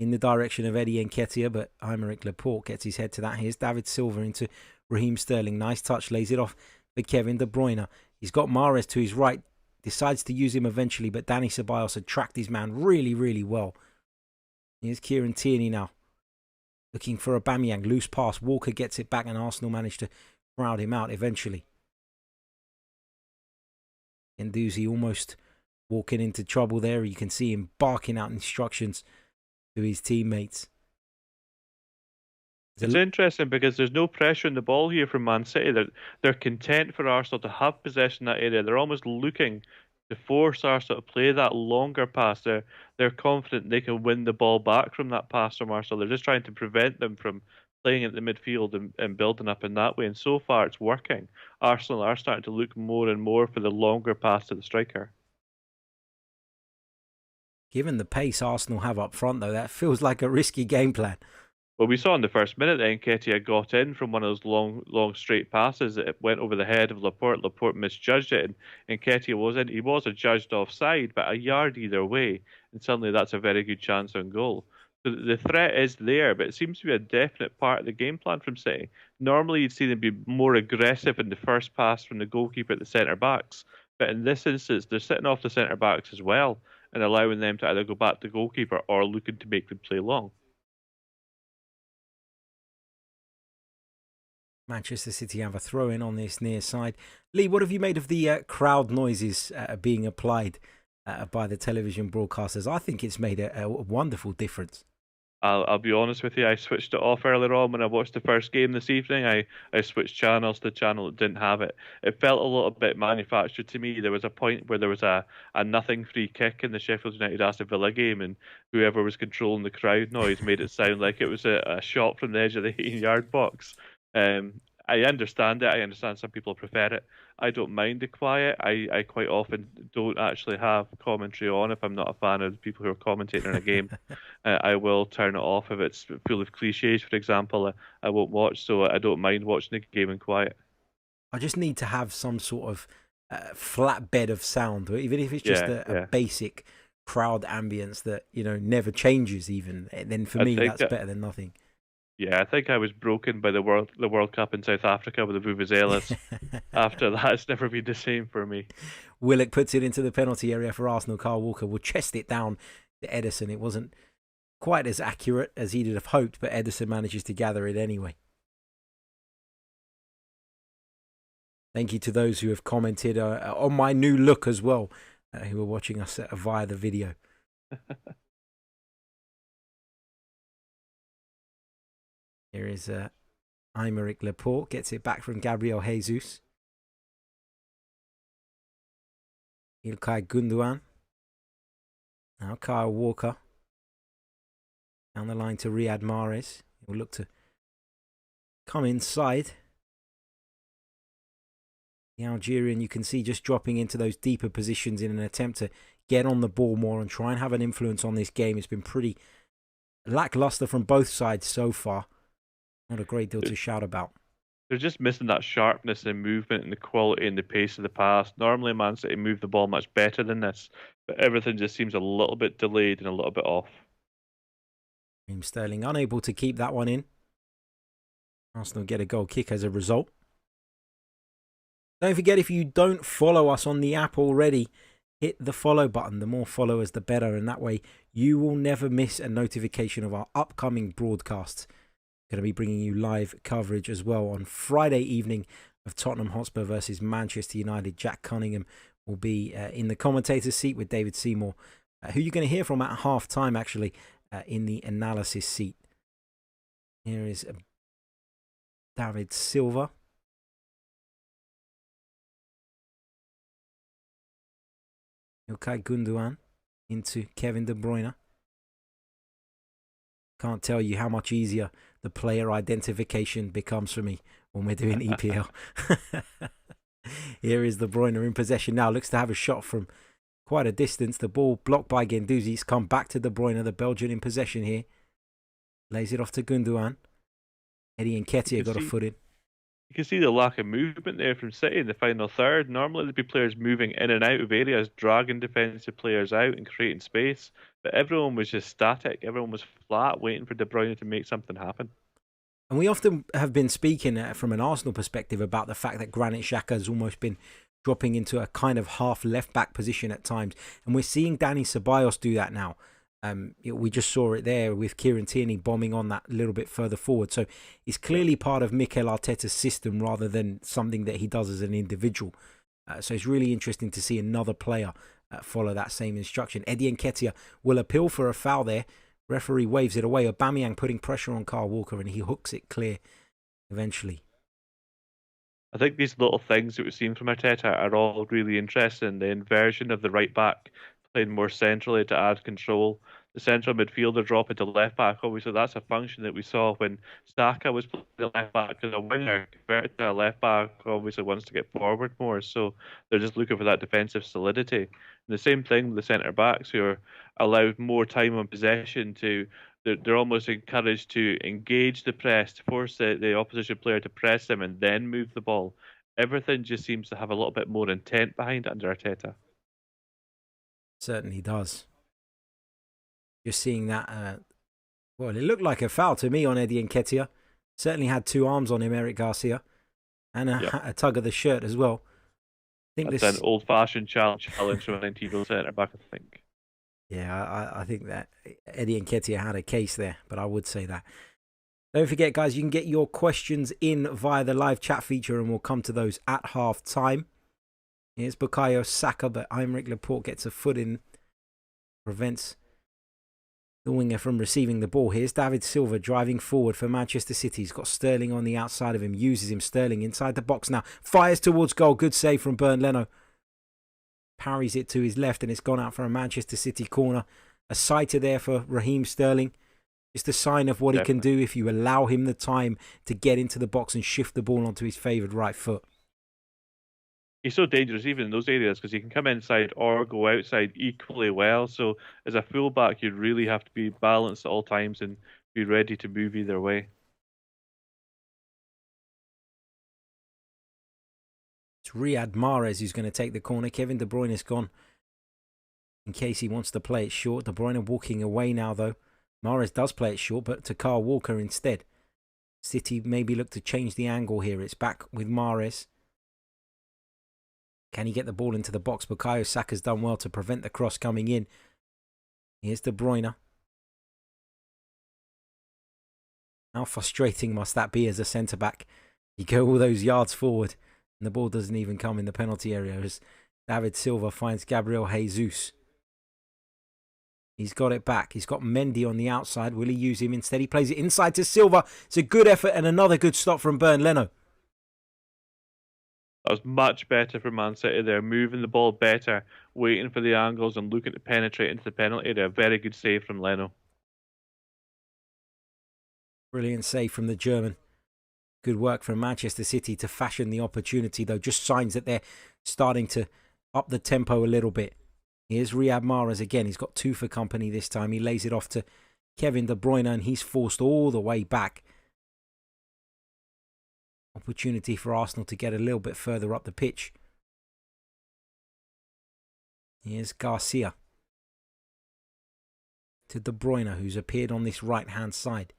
in the direction of Eddie Nketiah, but Aymeric Laporte gets his head to that. Here's David Silva into Raheem Sterling. Nice touch, lays it off for Kevin De Bruyne. He's got Mahrez to his right, decides to use him eventually, but Dani Ceballos had tracked his man really, really well. Here's Kieran Tierney now, looking for Aubameyang. Loose pass, Walker gets it back, and Arsenal managed to crowd him out eventually. Guendouzi almost walking into trouble there. You can see him barking out instructions to his teammates. It's interesting because there's no pressure on the ball here from Man City. They're content for Arsenal to have possession in that area. They're almost looking to force Arsenal to play that longer pass. They're confident they can win the ball back from that pass from Arsenal. They're just trying to prevent them from playing at the midfield and building up in that way. And so far, it's working. Arsenal are starting to look more and more for the longer pass to the striker. Given the pace Arsenal have up front, though, that feels like a risky game plan. Well, we saw in the first minute that Nketiah got in from one of those long straight passes. It went over the head of Laporte. Laporte misjudged it, and Nketiah was in. He was adjudged offside, but a yard either way, and suddenly that's a very good chance on goal. So the threat is there, but it seems to be a definite part of the game plan from City. Normally, you'd see them be more aggressive in the first pass from the goalkeeper at the centre backs, but in this instance, they're sitting off the centre backs as well and allowing them to either go back to the goalkeeper or looking to make them play long. Manchester City have a throw-in on this near side. Lee, what have you made of the crowd noises being applied by the television broadcasters? I think it's made a wonderful difference. I'll be honest with you, I switched it off earlier on when I watched the first game this evening. I switched channels to the channel that didn't have it. It felt a little bit manufactured to me. There was a point where there was a nothing free kick in the Sheffield United Aston Villa game, and whoever was controlling the crowd noise made it sound like it was a shot from the edge of the 18-yard box. I understand it. I understand some people prefer it. I don't mind the quiet. I quite often don't actually have commentary on if I'm not a fan of the people who are commentating in a game. I will turn it off if it's full of cliches, for example. I won't watch, so I don't mind watching the game in quiet. I just need to have some sort of flat bed of sound, even if it's just a basic crowd ambience that never changes. Even then, for me, that's better than nothing. Yeah, I think I was broken by the World Cup in South Africa with the vuvuzelas. After that, it's never been the same for me. Willock puts it into the penalty area for Arsenal. Kyle Walker will chest it down to Ederson. It wasn't quite as accurate as he'd have hoped, but Ederson manages to gather it anyway. Thank you to those who have commented on my new look as well, who are watching us via the video. Here is Aymeric Laporte, gets it back from Gabriel Jesus. Ilkay Gundogan. Now Kyle Walker. Down the line to Riyad Mahrez. He'll look to come inside. The Algerian, you can see, just dropping into those deeper positions in an attempt to get on the ball more and try and have an influence on this game. It's been pretty lackluster from both sides so far. Not a great deal to shout about. They're just missing that sharpness and movement and the quality and the pace of the pass. Normally, Man City move the ball much better than this, but everything just seems a little bit delayed and a little bit off. Raheem Sterling unable to keep that one in. Arsenal get a goal kick as a result. Don't forget, if you don't follow us on the app already, hit the follow button. The more followers, the better. And that way, you will never miss a notification of our upcoming broadcasts. Going to be bringing you live coverage as well on Friday evening of Tottenham Hotspur versus Manchester United. Jack Cunningham will be in the commentator's seat with David Symeou, who you're going to hear from at half time, actually, in the analysis seat. Here is David Silva. Ilkay Gundogan into Kevin De Bruyne. Can't tell you how much easier the player identification becomes for me when we're doing EPL. Here is De Bruyne in possession now. Looks to have a shot from quite a distance. The ball blocked by Guendouzi. It's come back to De Bruyne, the Belgian in possession here. Lays it off to Gundogan. Eddie Nketiah got a foot in. You can see the lack of movement there from City in the final third. Normally there'd be players moving in and out of areas, dragging defensive players out and creating space. But everyone was just static. Everyone was flat, waiting for De Bruyne to make something happen. And we often have been speaking from an Arsenal perspective about the fact that Granit Xhaka has almost been dropping into a kind of half left-back position at times. And we're seeing Dani Ceballos do that now. We just saw it there with Kieran Tierney bombing on that little bit further forward. So it's clearly part of Mikel Arteta's system rather than something that he does as an individual. So it's really interesting to see another player follow that same instruction. Eddie Nketiah will appeal for a foul there. Referee waves it away. Aubameyang putting pressure on Kyle Walker and he hooks it clear eventually. I think these little things that we've seen from Arteta are all really interesting. The inversion of the right back, playing more centrally to add control. The central midfielder dropping to left back. Obviously, that's a function that we saw when Saka was playing the left back as a winger, converted to a left back. Obviously, wants to get forward more, so they're just looking for that defensive solidity. And the same thing with the centre backs, who are allowed more time on possession. They're almost encouraged to engage the press, to force the opposition player to press them and then move the ball. Everything just seems to have a little bit more intent behind it under Arteta. Certainly does. Just seeing that, well, it looked like a foul to me on Eddie Nketiah. Certainly had two arms on him, Eric Garcia, and a tug of the shirt as well. I think that's an old-fashioned challenge from an 19-year-old centre-back, I think. Yeah, I think that Eddie Nketiah had a case there, but I would say that. Don't forget, guys, you can get your questions in via the live chat feature, and we'll come to those at half-time. Here's Bukayo Saka, but Aymeric Laporte gets a foot in, prevents the winger from receiving the ball. Here's David Silva driving forward for Manchester City. He's got Sterling on the outside of him, uses him. Sterling inside the box now, fires towards goal. Good save from Bernd Leno. Parries it to his left and it's gone out for a Manchester City corner. A sighter there for Raheem Sterling. Just a sign of what he can do if you allow him the time to get into the box and shift the ball onto his favoured right foot. He's so dangerous even in those areas because he can come inside or go outside equally well. So as a fullback, you really have to be balanced at all times and be ready to move either way. It's Riyad Mahrez who's going to take the corner. Kevin De Bruyne is gone in case he wants to play it short. De Bruyne walking away now though. Mahrez does play it short, but to Kyle Walker instead. City maybe look to change the angle here. It's back with Mahrez. Can he get the ball into the box? Bukayo Saka's done well to prevent the cross coming in. Here's De Bruyne. How frustrating must that be as a centre-back? You go all those yards forward and the ball doesn't even come in the penalty area as David Silva finds Gabriel Jesus. He's got it back. He's got Mendy on the outside. Will he use him instead? He plays it inside to Silva. It's a good effort and another good stop from Bernd Leno. That was much better for Man City there, moving the ball better, waiting for the angles and looking to penetrate into the penalty area. Very good save from Leno. Brilliant save from the German. Good work from Manchester City to fashion the opportunity, though. Just signs that they're starting to up the tempo a little bit. Here's Riyad Mahrez again. He's got 2 for company this time. He lays it off to Kevin De Bruyne, and he's forced all the way back. Opportunity for Arsenal to get a little bit further up the pitch. Here's Garcia to De Bruyne, who's appeared on this right-hand side.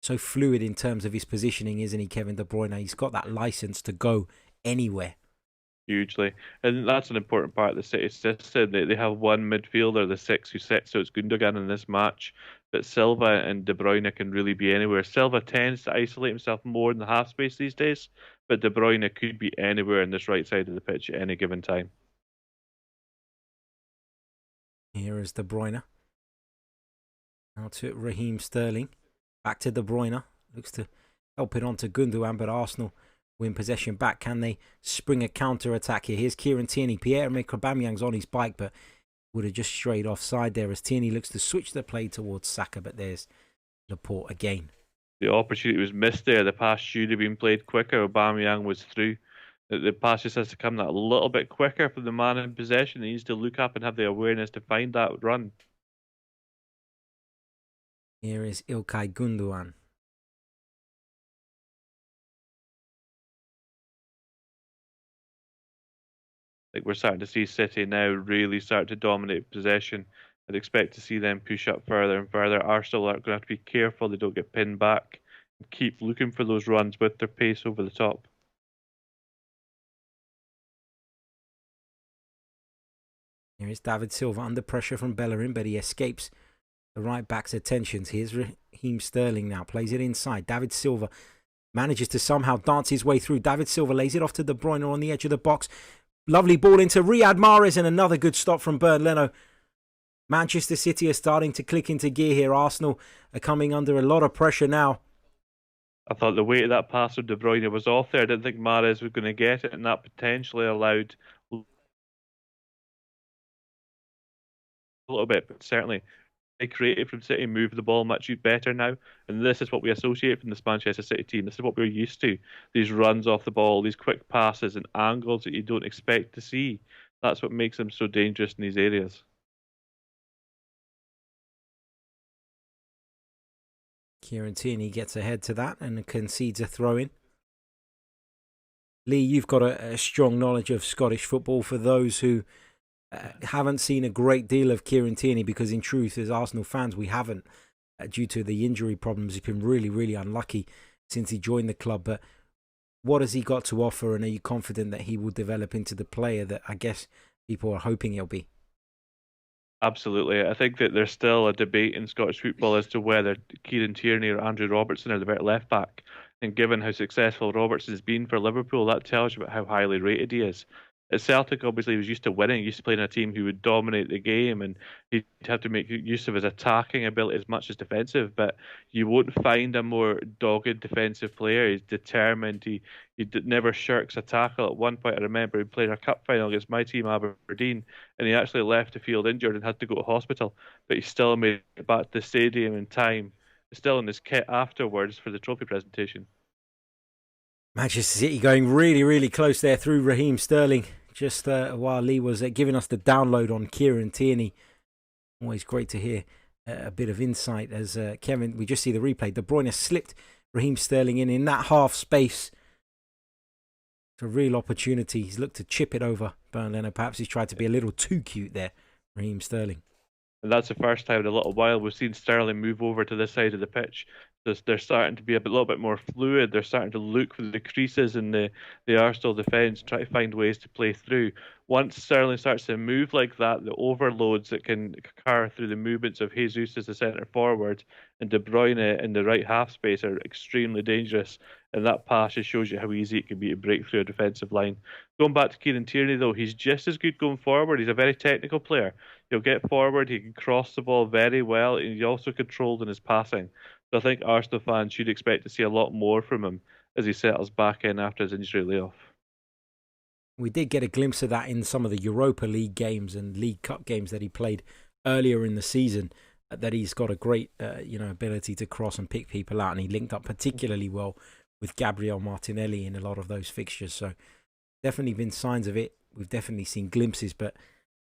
So fluid in terms of his positioning, isn't he, Kevin De Bruyne? He's got that license to go anywhere. Hugely. And that's an important part of the City system. They have one midfielder, the 6 who sits, so it's Gundogan in this match. But Silva and De Bruyne can really be anywhere. Silva tends to isolate himself more in the half space these days, but De Bruyne could be anywhere in this right side of the pitch at any given time. Here is De Bruyne. Now to Raheem Sterling. Back to De Bruyne. Looks to help it on to Gundogan, but Arsenal win possession back. Can they spring a counter-attack here? Here's Kieran Tierney. Pierre-Emerick Aubameyang's on his bike, but would have just strayed offside there as Tierney looks to switch the play towards Saka, but there's Laporte again. The opportunity was missed there. The pass should have been played quicker. Aubameyang was through. The pass just has to come that little bit quicker for the man in possession. He needs to look up and have the awareness to find that run. Here is İlkay Gundogan. Like we're starting to see City now really start to dominate possession. I'd expect to see them push up further and further. Arsenal are going to have to be careful they don't get pinned back and keep looking for those runs with their pace over the top. Here is David Silva under pressure from Bellerin, but he escapes the right back's attentions. Here's Raheem Sterling now, plays it inside. David Silva manages to somehow dance his way through. David Silva lays it off to De Bruyne on the edge of the box. Lovely ball into Riyad Mahrez, and another good stop from Bernd Leno. Manchester City are starting to click into gear here. Arsenal are coming under a lot of pressure now. I thought the weight of that pass of De Bruyne was off there. I didn't think Mahrez was going to get it, and that potentially allowed a little bit, but certainly they created from City, move the ball much better now, and this is what we associate from this Manchester City team. This is what we're used to. These runs off the ball, these quick passes and angles that you don't expect to see. That's what makes them so dangerous in these areas. Kieran Tierney gets ahead to that and concedes a throw-in. Lee, you've got a strong knowledge of Scottish football. For those who haven't seen a great deal of Kieran Tierney, because in truth, as Arsenal fans, we haven't, due to the injury problems. He's been really, really unlucky since he joined the club. But what has he got to offer, and are you confident that he will develop into the player that I guess people are hoping he'll be? Absolutely. I think that there's still a debate in Scottish football as to whether Kieran Tierney or Andrew Robertson are the better left back. And given how successful Robertson has been for Liverpool, that tells you about how highly rated he is. At Celtic, obviously, he was used to winning, used to playing a team who would dominate the game, and he'd have to make use of his attacking ability as much as defensive. But you won't find a more dogged defensive player. He's determined. He never shirks a tackle. At one point, I remember he played a cup final against my team, Aberdeen, and he actually left the field injured and had to go to hospital. But he still made it back to the stadium in time, still in his kit afterwards for the trophy presentation. Manchester City going really, really close there through Raheem Sterling. Just while Lee was giving us the download on Kieran Tierney. Always great to hear a bit of insight as Kevin, we just see the replay. De Bruyne slipped Raheem Sterling in that half space. It's a real opportunity. He's looked to chip it over Bernd Leno. Perhaps he's tried to be a little too cute there, Raheem Sterling. And that's the first time in a little while we've seen Sterling move over to this side of the pitch. They're starting to be a little bit more fluid. They're starting to look for the creases in the Arsenal defence, try to find ways to play through. Once Sterling starts to move like that, the overloads that can occur through the movements of Jesus as the centre forward and De Bruyne in the right half space are extremely dangerous. And that pass just shows you how easy it can be to break through a defensive line. Going back to Kieran Tierney, though, he's just as good going forward. He's a very technical player. He'll get forward, he can cross the ball very well, and he's also controlled in his passing. So I think Arsenal fans should expect to see a lot more from him as he settles back in after his injury layoff. We did get a glimpse of that in some of the Europa League games and League Cup games that he played earlier in the season, that he's got a great ability to cross and pick people out, and he linked up particularly well with Gabriel Martinelli in a lot of those fixtures. So definitely been signs of it. We've definitely seen glimpses, but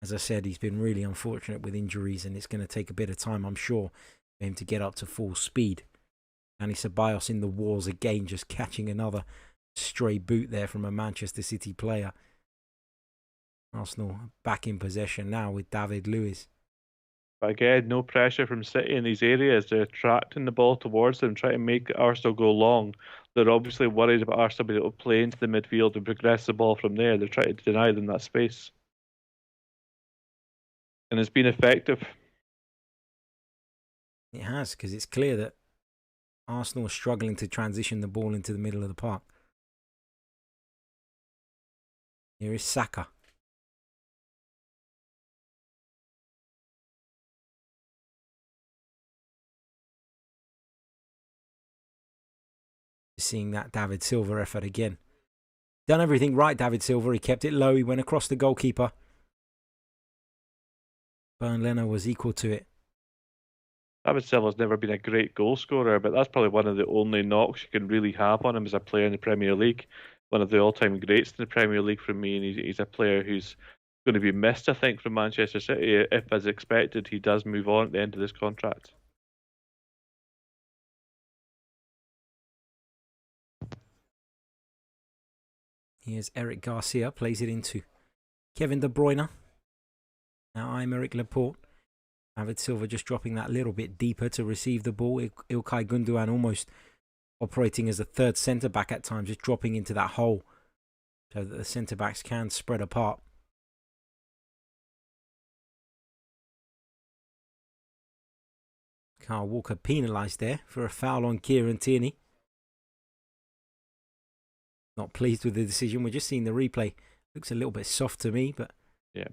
as I said, he's been really unfortunate with injuries, and it's going to take a bit of time, I'm sure, for him to get up to full speed. And Ceballos in the walls again, just catching another stray boot there from a Manchester City player. Arsenal back in possession now with David Luiz. But again, no pressure from City in these areas. They're attracting the ball towards them, trying to make Arsenal go long. They're obviously worried about Arsenal being able to play into the midfield and progress the ball from there. They're trying to deny them that space. And it's been effective. It has, because it's clear that Arsenal are struggling to transition the ball into the middle of the park. Here is Saka. Seeing that David Silva effort again. Done everything right, David Silva. He kept it low. He went across the goalkeeper. Bernd Leno was equal to it. David Silva's never been a great goal scorer, but that's probably one of the only knocks you can really have on him as a player in the Premier League. One of the all-time greats in the Premier League for me, and he's a player who's going to be missed, I think, from Manchester City. If, as expected, he does move on at the end of this contract. Here's Eric Garcia, plays it into Kevin De Bruyne. Now Aymeric Laporte. David Silva just dropping that little bit deeper to receive the ball. Ilkay Gundogan almost operating as a third centre-back at times, just dropping into that hole so that the centre-backs can spread apart. Kyle Walker penalised there for a foul on Kieran Tierney. Not pleased with the decision. We're just seeing the replay. Looks a little bit soft to me, but... Yeah,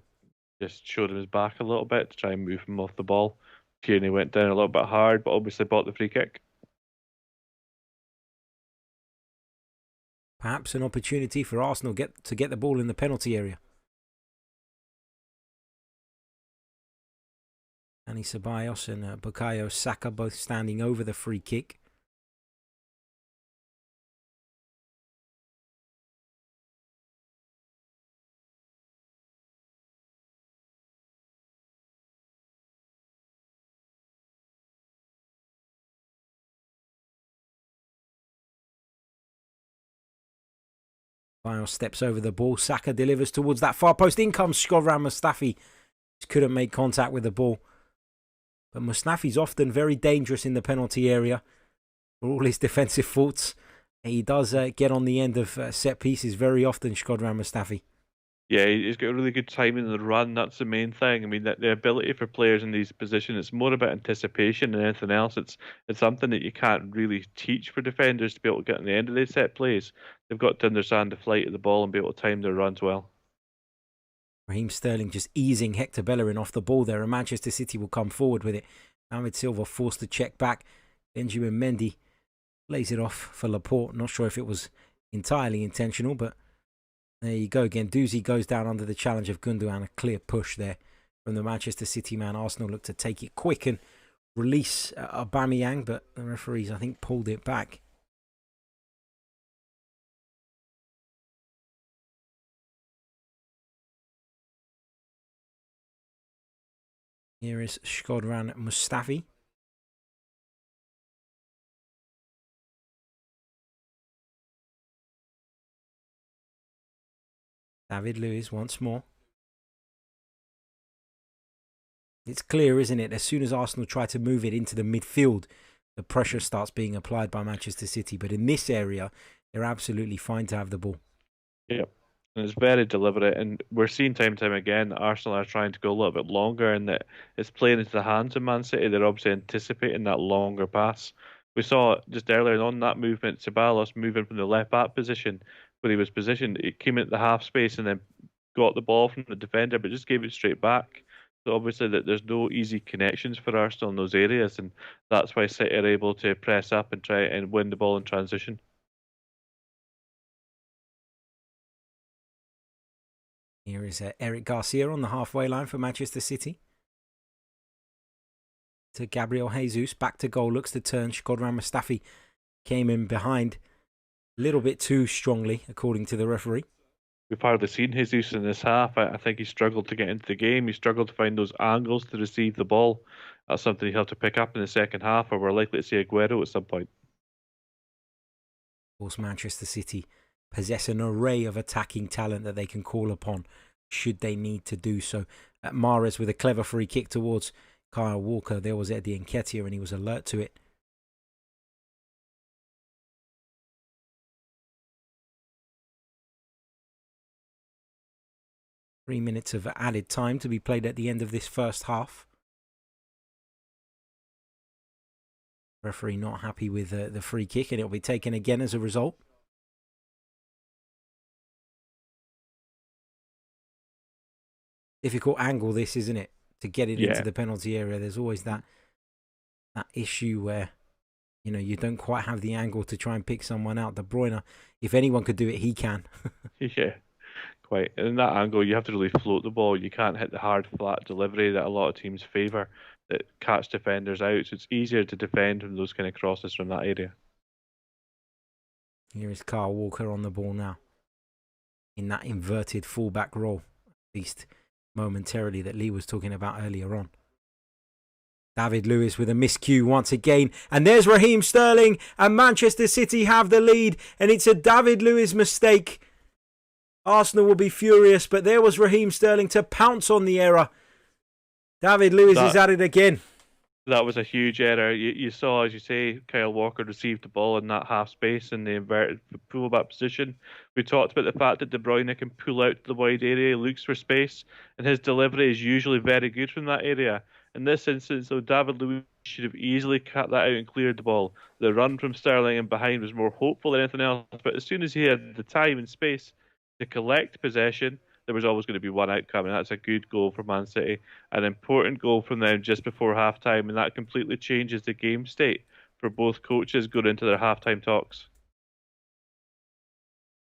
just showed him his back a little bit to try and move him off the ball. Tierney went down a little bit hard, but obviously bought the free kick. Perhaps an opportunity for Arsenal to get the ball in the penalty area. Dani Ceballos and Bukayo Saka both standing over the free kick. Ceballos steps over the ball. Saka delivers towards that far post. In comes Shkodran Mustafi. Just couldn't make contact with the ball. But Mustafi's often very dangerous in the penalty area for all his defensive faults. He does get on the end of set pieces very often, Shkodran Mustafi. Yeah, he's got a really good timing in the run. That's the main thing. I mean, the ability for players in these positions, it's more about anticipation than anything else. It's something that you can't really teach for defenders to be able to get on the end of their set plays. They've got to understand the flight of the ball and be able to time their runs well. Raheem Sterling just easing Hector Bellerin off the ball there, and Manchester City will come forward with it. David Silva forced to check back. Benjamin Mendy lays it off for Laporte. Not sure if it was entirely intentional, but there you go again. Doozy goes down under the challenge of Gundogan. A clear push there from the Manchester City man. Arsenal look to take it quick and release Aubameyang, but the referees, I think, pulled it back. Here is Shkodran Mustafi. David Luiz once more. It's clear, isn't it? As soon as Arsenal try to move it into the midfield, the pressure starts being applied by Manchester City. But in this area, they're absolutely fine to have the ball. Yep. And it's very deliberate, and we're seeing time and time again that Arsenal are trying to go a little bit longer, and that it's playing into the hands of Man City. They're obviously anticipating that longer pass. We saw just earlier on that movement, Ceballos moving from the left back position where he was positioned. He came into the half space and then got the ball from the defender, but just gave it straight back. So obviously that there's no easy connections for Arsenal in those areas, and that's why City are able to press up and try and win the ball in transition. Here is Eric Garcia on the halfway line for Manchester City. To Gabriel Jesus, back to goal, looks to turn. Shkodran Mustafi came in behind a little bit too strongly, according to the referee. We've hardly seen Jesus in this half. I think he struggled to get into the game. He struggled to find those angles to receive the ball. That's something he'll have to pick up in the second half, or we're likely to see Aguero at some point. Of course, Manchester City possess an array of attacking talent that they can call upon should they need to do so. Mahrez with a clever free kick towards Kyle Walker. There was Eddie Nketiah and he was alert to it. Three minutes of added time to be played at the end of this first half. Referee not happy with the free kick, and it'll be taken again as a result. Difficult angle this, isn't it? To get it into the penalty area. There's always that issue where, you know, you don't quite have the angle to try and pick someone out. De Bruyne, if anyone could do it, he can. Yeah, quite. And in that angle, you have to really float the ball. You can't hit the hard, flat delivery that a lot of teams favour that catch defenders out. So it's easier to defend from those kind of crosses from that area. Here is Kyle Walker on the ball now. In that inverted fullback role, at least momentarily, that Lee was talking about earlier on. David Luiz with a miscue once again. And there's Raheem Sterling, and Manchester City have the lead. And it's a David Luiz mistake. Arsenal will be furious, but there was Raheem Sterling to pounce on the error. David Luiz is at it again. That was a huge error. You saw, as you say, Kyle Walker received the ball in that half space in the inverted pull-back position. We talked about the fact that De Bruyne can pull out to the wide area, looks for space, and his delivery is usually very good from that area. In this instance, though, David Luiz should have easily cut that out and cleared the ball. The run from Sterling and behind was more hopeful than anything else, but as soon as he had the time and space to collect possession, there was always going to be one outcome, and that's a good goal for Man City. An important goal from them just before halftime, and that completely changes the game state for both coaches going into their halftime talks.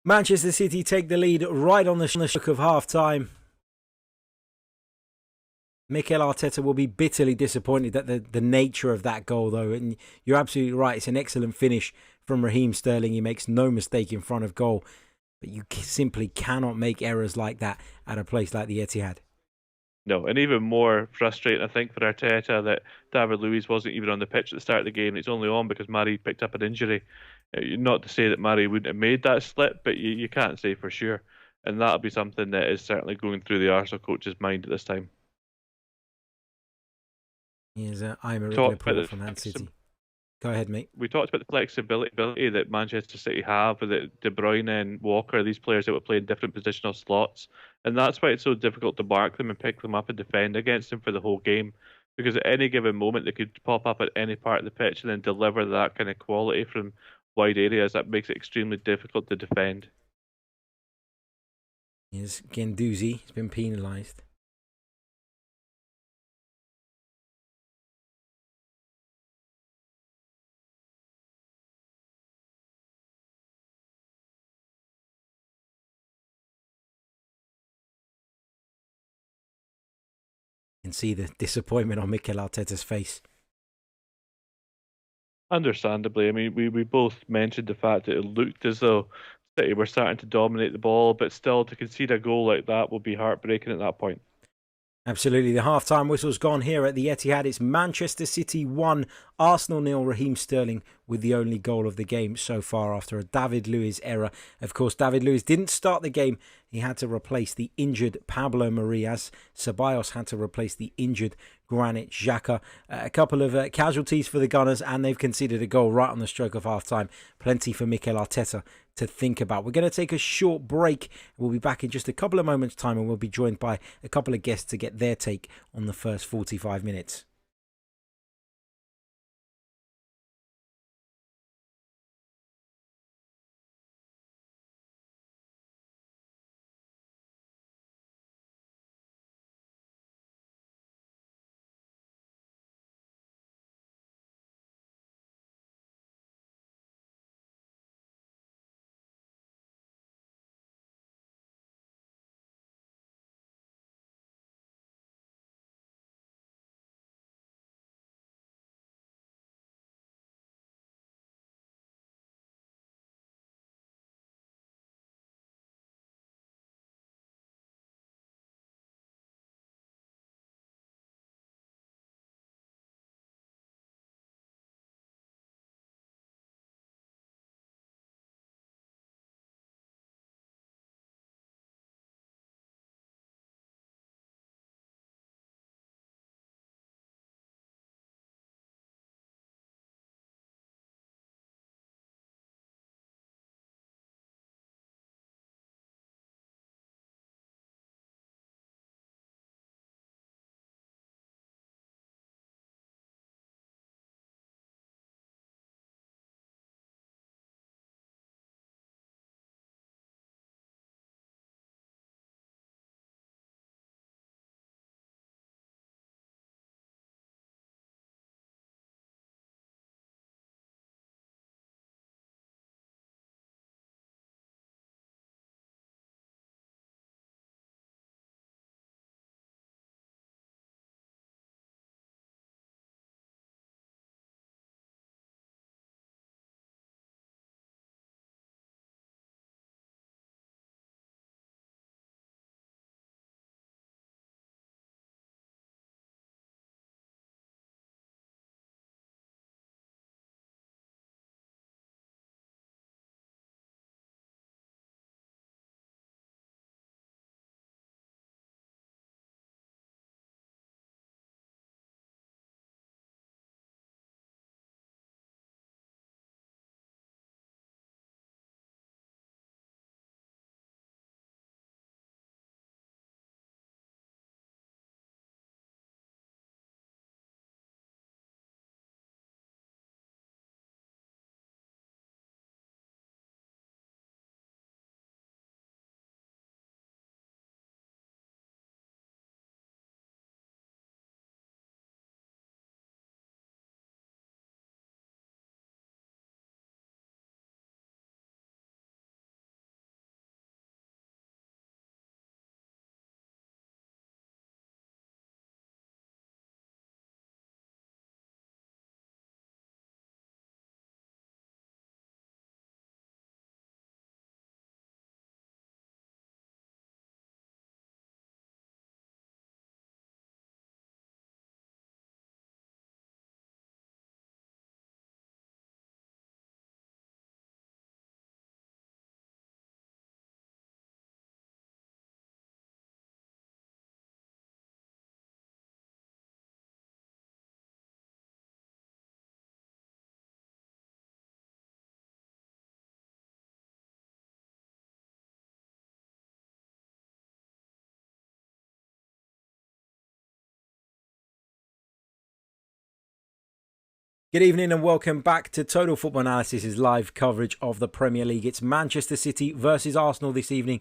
Manchester City take the lead right on the stroke of halftime. Mikel Arteta will be bitterly disappointed at the nature of that goal, though. And you're absolutely right. It's an excellent finish from Raheem Sterling. He makes no mistake in front of goal. But you simply cannot make errors like that at a place like the Etihad. No, and even more frustrating, I think, for Arteta that David Luiz wasn't even on the pitch at the start of the game. It's only on because Mari picked up an injury. Not to say that Mari wouldn't have made that slip, but you can't say for sure. And that'll be something that is certainly going through the Arsenal coach's mind at this time. Here's Aymeric Laporte from Man City. Go ahead, mate. We talked about the flexibility that Manchester City have with De Bruyne and Walker, these players that would play in different positional slots. And that's why it's so difficult to mark them and pick them up and defend against them for the whole game. Because at any given moment, they could pop up at any part of the pitch and then deliver that kind of quality from wide areas. That makes it extremely difficult to defend. Here's Guendouzi. He's been penalised. You can see the disappointment on Mikel Arteta's face. Understandably, I mean, we both mentioned the fact that it looked as though City were starting to dominate the ball, but still to concede a goal like that will be heartbreaking at that point. Absolutely. The half-time whistle's gone here at the Etihad. It's Manchester City 1, Arsenal 0. Raheem Sterling with the only goal of the game so far after a David Luiz error. Of course, David Luiz didn't start the game. He had to replace the injured Pablo Mari, as Ceballos had to replace the injured Granit Xhaka. A couple of casualties for the Gunners, and they've conceded a goal right on the stroke of half-time. Plenty for Mikel Arteta to think about. We're going to take a short break. We'll be back in just a couple of moments' time, and we'll be joined by a couple of guests to get their take on the first 45 minutes. Good evening and welcome back to Total Football Analysis's live coverage of the Premier League. It's Manchester City versus Arsenal this evening.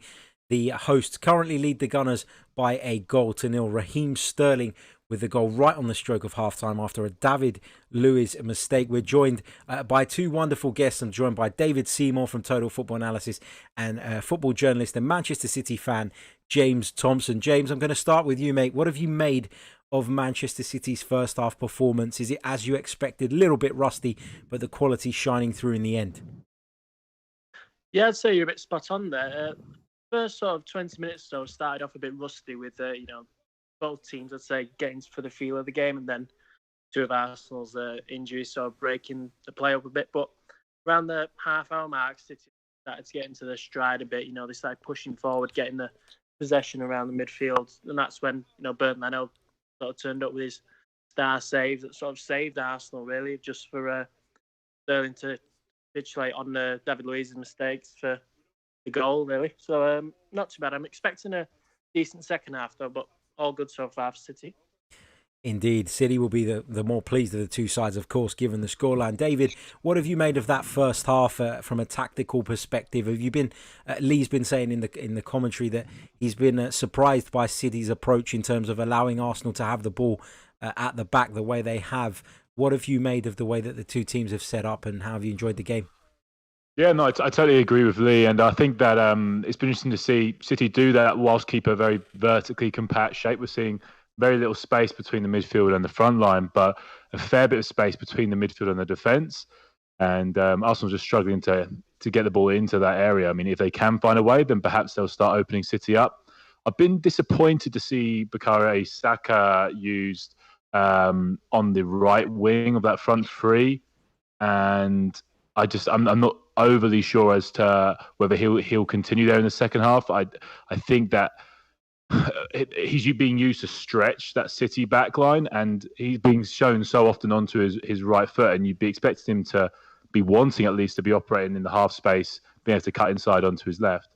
The hosts currently lead the Gunners by a 1-0. Raheem Sterling with the goal right on the stroke of half-time after a David Luiz mistake. We're joined by two wonderful guests. I'm joined by David Symeou from Total Football Analysis and football journalist and Manchester City fan, James Thompson. James, I'm going to start with you, mate. What have you made of Manchester City's first half performance? Is it as you expected, a little bit rusty, but the quality shining through in the end? Yeah, I'd say you're a bit spot on there. First sort of 20 minutes or so started off a bit rusty with, both teams, I'd say, getting for the feel of the game, and then two of Arsenal's injuries sort of breaking the play up a bit. But around the half-hour mark, City started to get into the stride a bit. They started pushing forward, getting the possession around the midfield, and that's when, Bernd Leno sort of turned up with his star save that sort of saved Arsenal, really, just for Sterling to capitulate on David Luiz's mistakes for the goal, really. So not too bad. I'm expecting a decent second half, though, but all good so far for City. Indeed, City will be the more pleased of the two sides, of course, given the scoreline. David, what have you made of that first half from a tactical perspective? Have you been? Lee's been saying in the commentary that he's been surprised by City's approach in terms of allowing Arsenal to have the ball at the back the way they have. What have you made of the way that the two teams have set up, and how have you enjoyed the game? Yeah, no, I totally agree with Lee, and I think that it's been interesting to see City do that whilst keep a very vertically compact shape. We're seeing very little space between the midfield and the front line, but a fair bit of space between the midfield and the defence. And Arsenal's just struggling to get the ball into that area. I mean, if they can find a way, then perhaps they'll start opening City up. I've been disappointed to see Bukayo Saka used on the right wing of that front three, and I'm not overly sure as to whether he'll continue there in the second half. I think that he's being used to stretch that City backline, and he's being shown so often onto his right foot, and you'd be expecting him to be wanting at least to be operating in the half space, being able to cut inside onto his left.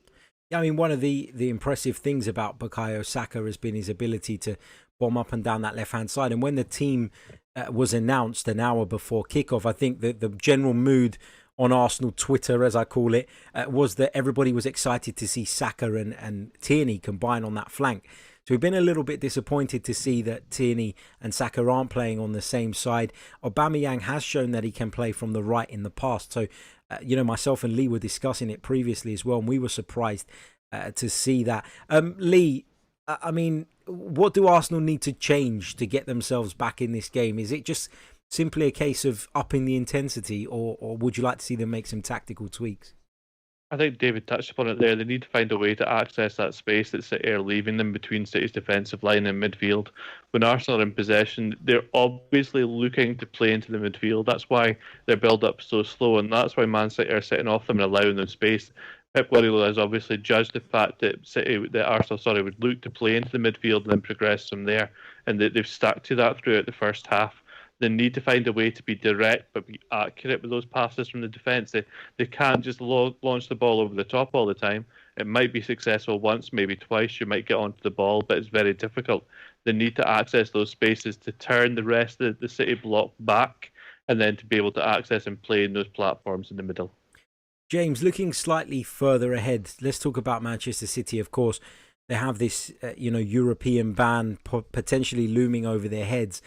Yeah, I mean, one of the impressive things about Bukayo Saka has been his ability to bomb up and down that left-hand side. And when the team was announced an hour before kickoff, I think that the general mood on Arsenal Twitter, as I call it, was that everybody was excited to see Saka and Tierney combine on that flank. So we've been a little bit disappointed to see that Tierney and Saka aren't playing on the same side. Aubameyang has shown that he can play from the right in the past. So, myself and Lee were discussing it previously as well, and we were surprised to see that. Lee, I mean, what do Arsenal need to change to get themselves back in this game? Is it just simply a case of upping the intensity, or would you like to see them make some tactical tweaks? I think David touched upon it there. They need to find a way to access that space that City are leaving them between City's defensive line and midfield. When Arsenal are in possession, they're obviously looking to play into the midfield. That's why their build-up's so slow, and that's why Man City are sitting off them and allowing them space. Pep Guardiola has obviously judged the fact that Arsenal would look to play into the midfield and then progress from there, and they've stuck to that throughout the first half. They need to find a way to be direct but be accurate with those passes from the defence. They can't just launch the ball over the top all the time. It might be successful once, maybe twice. You might get onto the ball, but it's very difficult. They need to access those spaces to turn the rest of the City block back, and then to be able to access and play in those platforms in the middle. James, looking slightly further ahead, let's talk about Manchester City, of course. They have this, European ban potentially looming over their heads.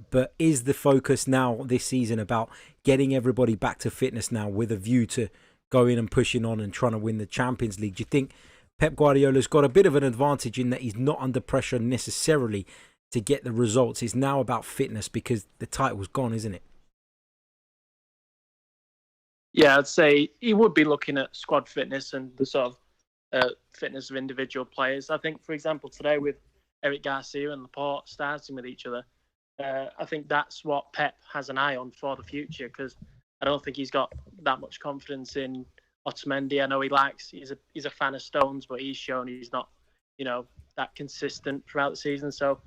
But is the focus now this season about getting everybody back to fitness now with a view to going and pushing on and trying to win the Champions League? Do you think Pep Guardiola's got a bit of an advantage in that he's not under pressure necessarily to get the results? It's now about fitness because the title's gone, isn't it? Yeah, I'd say he would be looking at squad fitness and the sort of fitness of individual players. I think, for example, today with Eric Garcia and Laporte starting with each other, I think that's what Pep has an eye on for the future, because I don't think he's got that much confidence in Otamendi. I know he's a fan of Stones, but he's shown he's not, that consistent throughout the season. So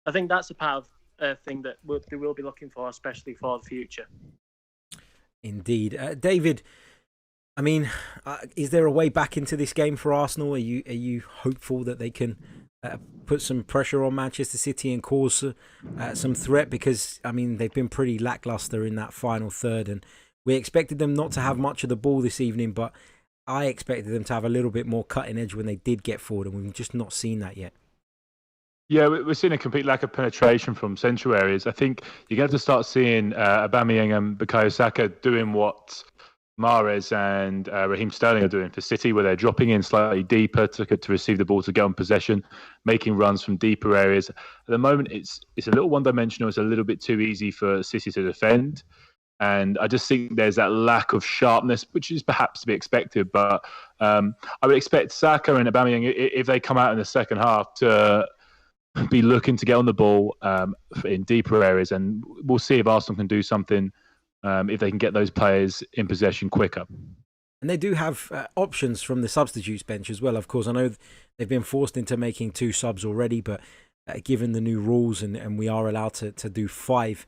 I think that's a part of thing that they will be looking for, especially for the future. Indeed. David, I mean, is there a way back into this game for Arsenal? Are you hopeful that they can put some pressure on Manchester City and cause some threat, because I mean they've been pretty lackluster in that final third, and we expected them not to have much of the ball this evening, but I expected them to have a little bit more cutting edge when they did get forward, and we've just not seen that yet. Yeah, we're seeing a complete lack of penetration from central areas. I think you're going to start seeing Aubameyang and Bukayo Saka doing what Mahrez and Raheem Sterling are doing for City, where they're dropping in slightly deeper to receive the ball, to get on possession, making runs from deeper areas. At the moment, it's a little one-dimensional. It's a little bit too easy for City to defend. And I just think there's that lack of sharpness, which is perhaps to be expected. But I would expect Saka and Aubameyang, if they come out in the second half, to be looking to get on the ball in deeper areas, and we'll see if Arsenal can do something if they can get those players in possession quicker. And they do have options from the substitutes bench as well. Of course, I know they've been forced into making 2 subs already, but given the new rules and we are allowed to do 5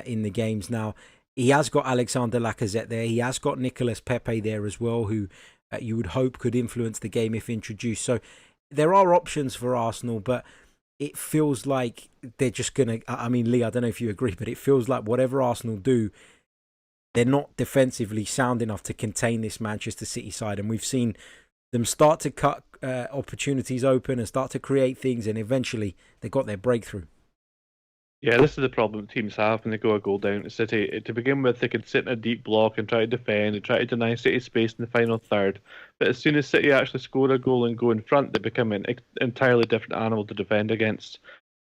in the games now, he has got Alexander Lacazette there. He has got Nicolas Pepe there as well, who you would hope could influence the game if introduced. So there are options for Arsenal, but it feels like they're just going to... I mean, Lee, I don't know if you agree, but it feels like whatever Arsenal do, they're not defensively sound enough to contain this Manchester City side. And we've seen them start to cut opportunities open and start to create things, and eventually they got their breakthrough. Yeah, this is the problem teams have when they go a goal down to City. To begin with, they could sit in a deep block and try to defend and try to deny City space in the final third. But as soon as City actually score a goal and go in front, they become an entirely different animal to defend against.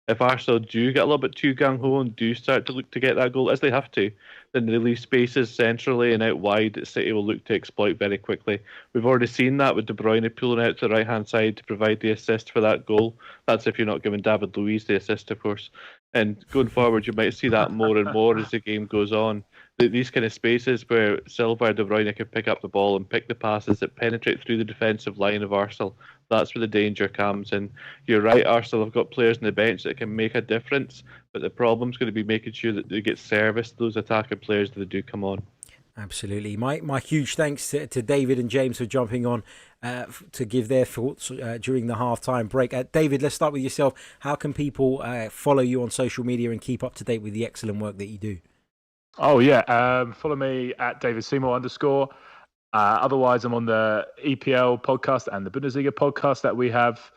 If Arsenal do get a little bit too gung-ho and do start to look to get that goal, as they have to, then they leave spaces centrally and out wide that City will look to exploit very quickly. We've already seen that with De Bruyne pulling out to the right-hand side to provide the assist for that goal. That's if you're not giving David Luiz the assist, of course. And going forward, you might see that more and more as the game goes on. These kind of spaces where Silva or De Bruyne can pick up the ball and pick the passes that penetrate through the defensive line of Arsenal, that's where the danger comes. And you're right, Arsenal have got players on the bench that can make a difference, but the problem's going to be making sure that they get serviced, those attacking players that do come on. Absolutely. My huge thanks to David and James for jumping on to give their thoughts during the halftime break. David, let's start with yourself. How can people follow you on social media and keep up to date with the excellent work that you do? Oh, yeah. Follow me at @DavidSeymour_. Otherwise, I'm on the EPL podcast and the Bundesliga podcast that we have.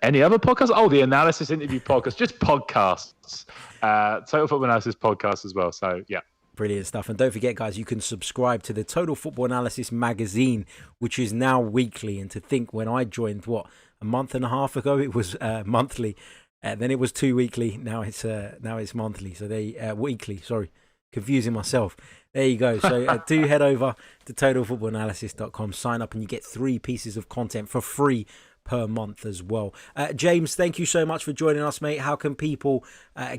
Any other podcasts? Oh, the Analysis Interview podcast. Just podcasts. Total Football Analysis podcast as well. So, yeah. Brilliant stuff. And don't forget, guys, you can subscribe to the Total Football Analysis magazine, which is now weekly. And to think, when I joined, a month and a half ago, it was monthly. Then it was 2 weekly. Now it's monthly. So weekly. Sorry, confusing myself. There you go. So do head over to totalfootballanalysis.com, sign up, and you get 3 pieces of content for free per month as well. James, thank you so much for joining us, mate. How can people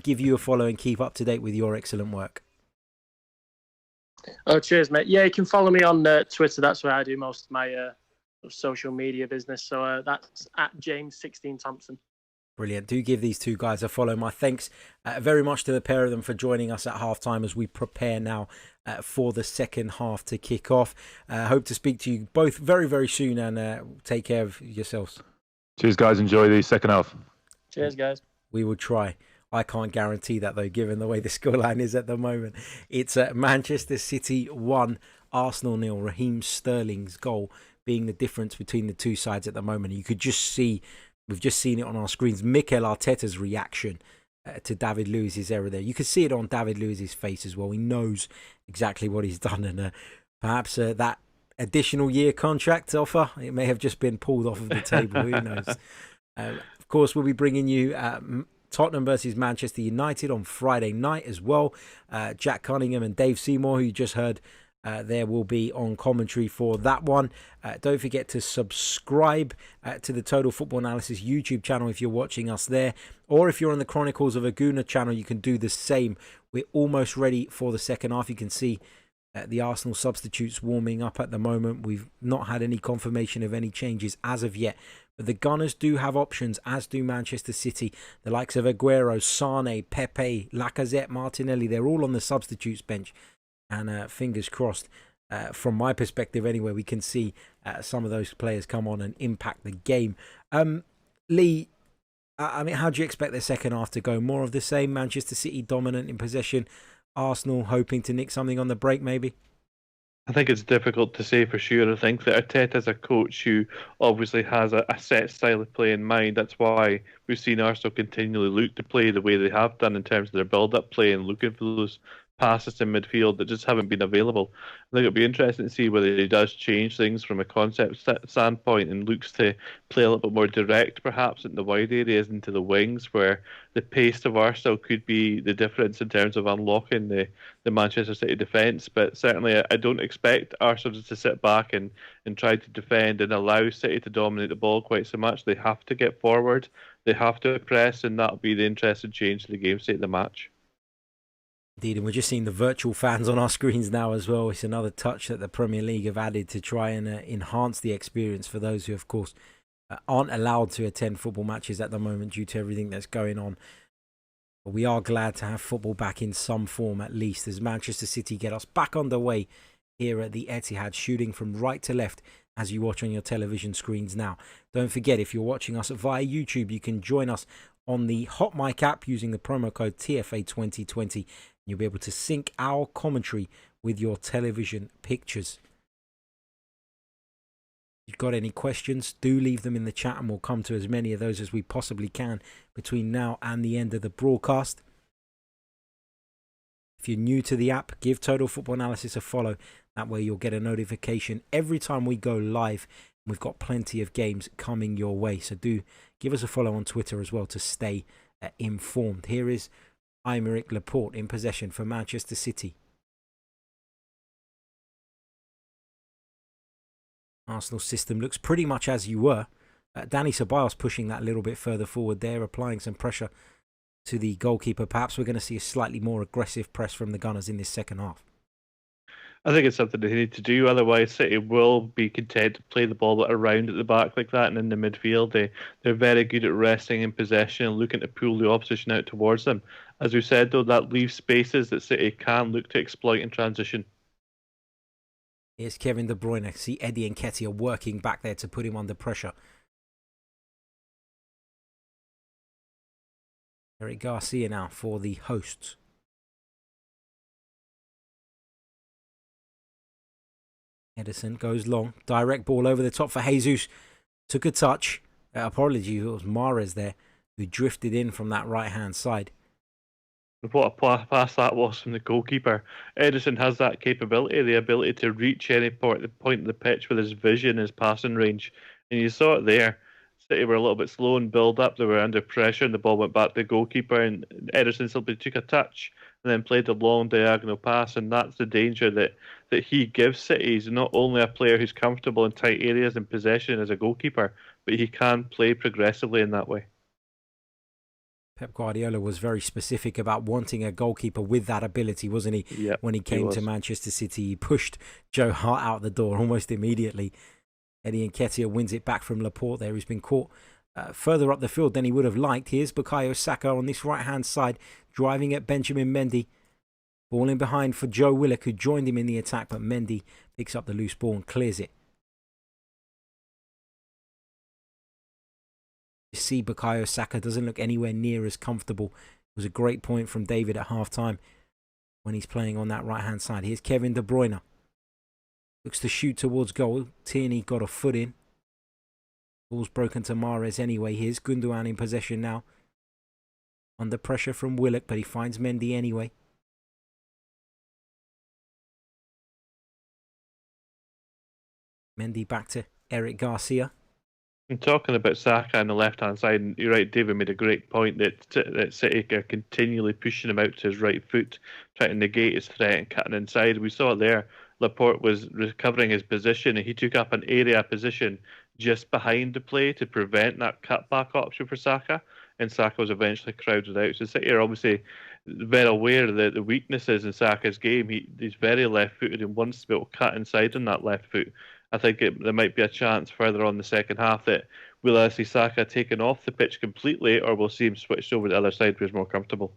give you a follow and keep up to date with your excellent work? Oh, cheers, mate. Yeah, you can follow me on Twitter. That's where I do most of my social media business. So that's at James16Thompson. Brilliant. Do give these 2 guys a follow. My thanks very much to the pair of them for joining us at halftime as we prepare now for the second half to kick off. Hope to speak to you both very, very soon, and take care of yourselves. Cheers, guys. Enjoy the second half. Cheers, guys. We will try. I can't guarantee that, though, given the way the scoreline is at the moment. It's Manchester City 1, Arsenal 0. Raheem Sterling's goal being the difference between the 2 sides at the moment. You could just see, we've just seen it on our screens, Mikel Arteta's reaction to David Luiz's error there. You could see it on David Luiz's face as well. He knows exactly what he's done, and perhaps that additional year contract offer, it may have just been pulled off of the table. Who knows? Of course, we'll be bringing you Tottenham versus Manchester United on Friday night as well. Jack Cunningham and Dave Seymour, who you just heard there, will be on commentary for that one. Don't forget to subscribe to the Total Football Analysis YouTube channel if you're watching us there. Or if you're on the Chronicles of Aguna channel, you can do the same. We're almost ready for the second half. You can see the Arsenal substitutes warming up at the moment. We've not had any confirmation of any changes as of yet. But the Gunners do have options, as do Manchester City. The likes of Aguero, Sane, Pepe, Lacazette, Martinelli, they're all on the substitutes bench. And fingers crossed, from my perspective anyway, we can see some of those players come on and impact the game. Lee, I mean, how do you expect the second half to go? More of the same, Manchester City dominant in possession, Arsenal hoping to nick something on the break maybe? I think it's difficult to say for sure. I think that Arteta's a coach who obviously has a set style of play in mind. That's why we've seen Arsenal continually look to play the way they have done in terms of their build-up play and looking for those passes in midfield that just haven't been available. I think it'll be interesting to see whether he does change things from a concept standpoint and looks to play a little bit more direct, perhaps in the wide areas into the wings, where the pace of Arsenal could be the difference in terms of unlocking the Manchester City defence. But certainly, I don't expect Arsenal just to sit back and try to defend and allow City to dominate the ball quite so much. They have to get forward, they have to press, and that'll be the interesting change to the game state of the match. Indeed, and we're just seeing the virtual fans on our screens now as well. It's another touch that the Premier League have added to try and enhance the experience for those who, of course, aren't allowed to attend football matches at the moment due to everything that's going on. But we are glad to have football back in some form, at least, as Manchester City get us back underway here at the Etihad, shooting from right to left as you watch on your television screens now. Don't forget, if you're watching us via YouTube, you can join us on the Hot Mic app using the promo code TFA2020. You'll be able to sync our commentary with your television pictures. If you've got any questions, do leave them in the chat and we'll come to as many of those as we possibly can between now and the end of the broadcast. If you're new to the app, give Total Football Analysis a follow. That way you'll get a notification every time we go live. We've got plenty of games coming your way. So do give us a follow on Twitter as well to stay informed. Here is Aymeric Laporte in possession for Manchester City. Arsenal's system looks pretty much as you were. Dani Ceballos pushing that a little bit further forward there, applying some pressure to the goalkeeper. Perhaps we're going to see a slightly more aggressive press from the Gunners in this second half. I think it's something they need to do. Otherwise, City will be content to play the ball around at the back like that and in the midfield. They're very good at resting in possession and looking to pull the opposition out towards them. As we said, though, that leaves spaces that City can look to exploit in transition. Here's Kevin De Bruyne. See Eddie Nketiah working back there to put him under pressure. Eric Garcia now for the hosts. Ederson goes long. Direct ball over the top for Jesus. Took a touch. Apologies, it was Mahrez there who drifted in from that right-hand side. What a pass that was from the goalkeeper. Ederson has that capability, the ability to reach any point of the pitch with his vision, his passing range. And you saw it there. City were a little bit slow in build-up. They were under pressure and the ball went back to the goalkeeper and Ederson simply took a touch and then played a long diagonal pass. And that's the danger that he gives City. He's not only a player who's comfortable in tight areas and possession as a goalkeeper, but he can play progressively in that way. Pep Guardiola was very specific about wanting a goalkeeper with that ability, wasn't he? Yep, when he came to Manchester City, he pushed Joe Hart out the door almost immediately. Eddie Nketiah wins it back from Laporte there, who's been caught further up the field than he would have liked. Here's Bukayo Saka on this right-hand side, driving at Benjamin Mendy. Ball in behind for Joe Willock, who joined him in the attack, but Mendy picks up the loose ball and clears it. You see Bukayo Saka doesn't look anywhere near as comfortable. It was a great point from David at half-time when he's playing on that right-hand side. Here's Kevin De Bruyne. Looks to shoot towards goal. Tierney got a foot in. Ball's broken to Mahrez anyway. Here's Gundogan in possession now. Under pressure from Willock, but he finds Mendy anyway. Mendy back to Eric Garcia. And talking about Saka on the left-hand side, and you're right, David made a great point that City are continually pushing him out to his right foot, trying to negate his threat and cutting inside. We saw it there. Laporte was recovering his position and he took up an area position just behind the play to prevent that cutback option for Saka, and Saka was eventually crowded out. So City are obviously very aware of the weaknesses in Saka's game. He's very left-footed and wants to be able to cut inside on that left foot. I think there might be a chance further on the second half that we'll either see Saka taken off the pitch completely or we'll see him switched over to the other side where he's more comfortable.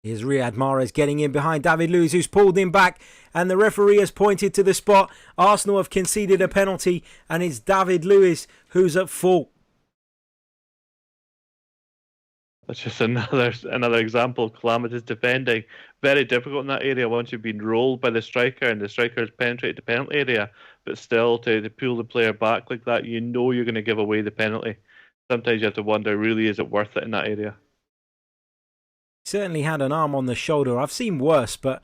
Here's Riyad Mahrez getting in behind David Luiz, who's pulled him back, and the referee has pointed to the spot. Arsenal have conceded a penalty, and it's David Luiz who's at fault. That's just another example of calamitous defending. Very difficult in that area once you've been rolled by the striker and the striker has penetrated the penalty area, but still to pull the player back like that, you know you're going to give away the penalty. Sometimes you have to wonder, really, is it worth it in that area? Certainly had an arm on the shoulder. I've seen worse, but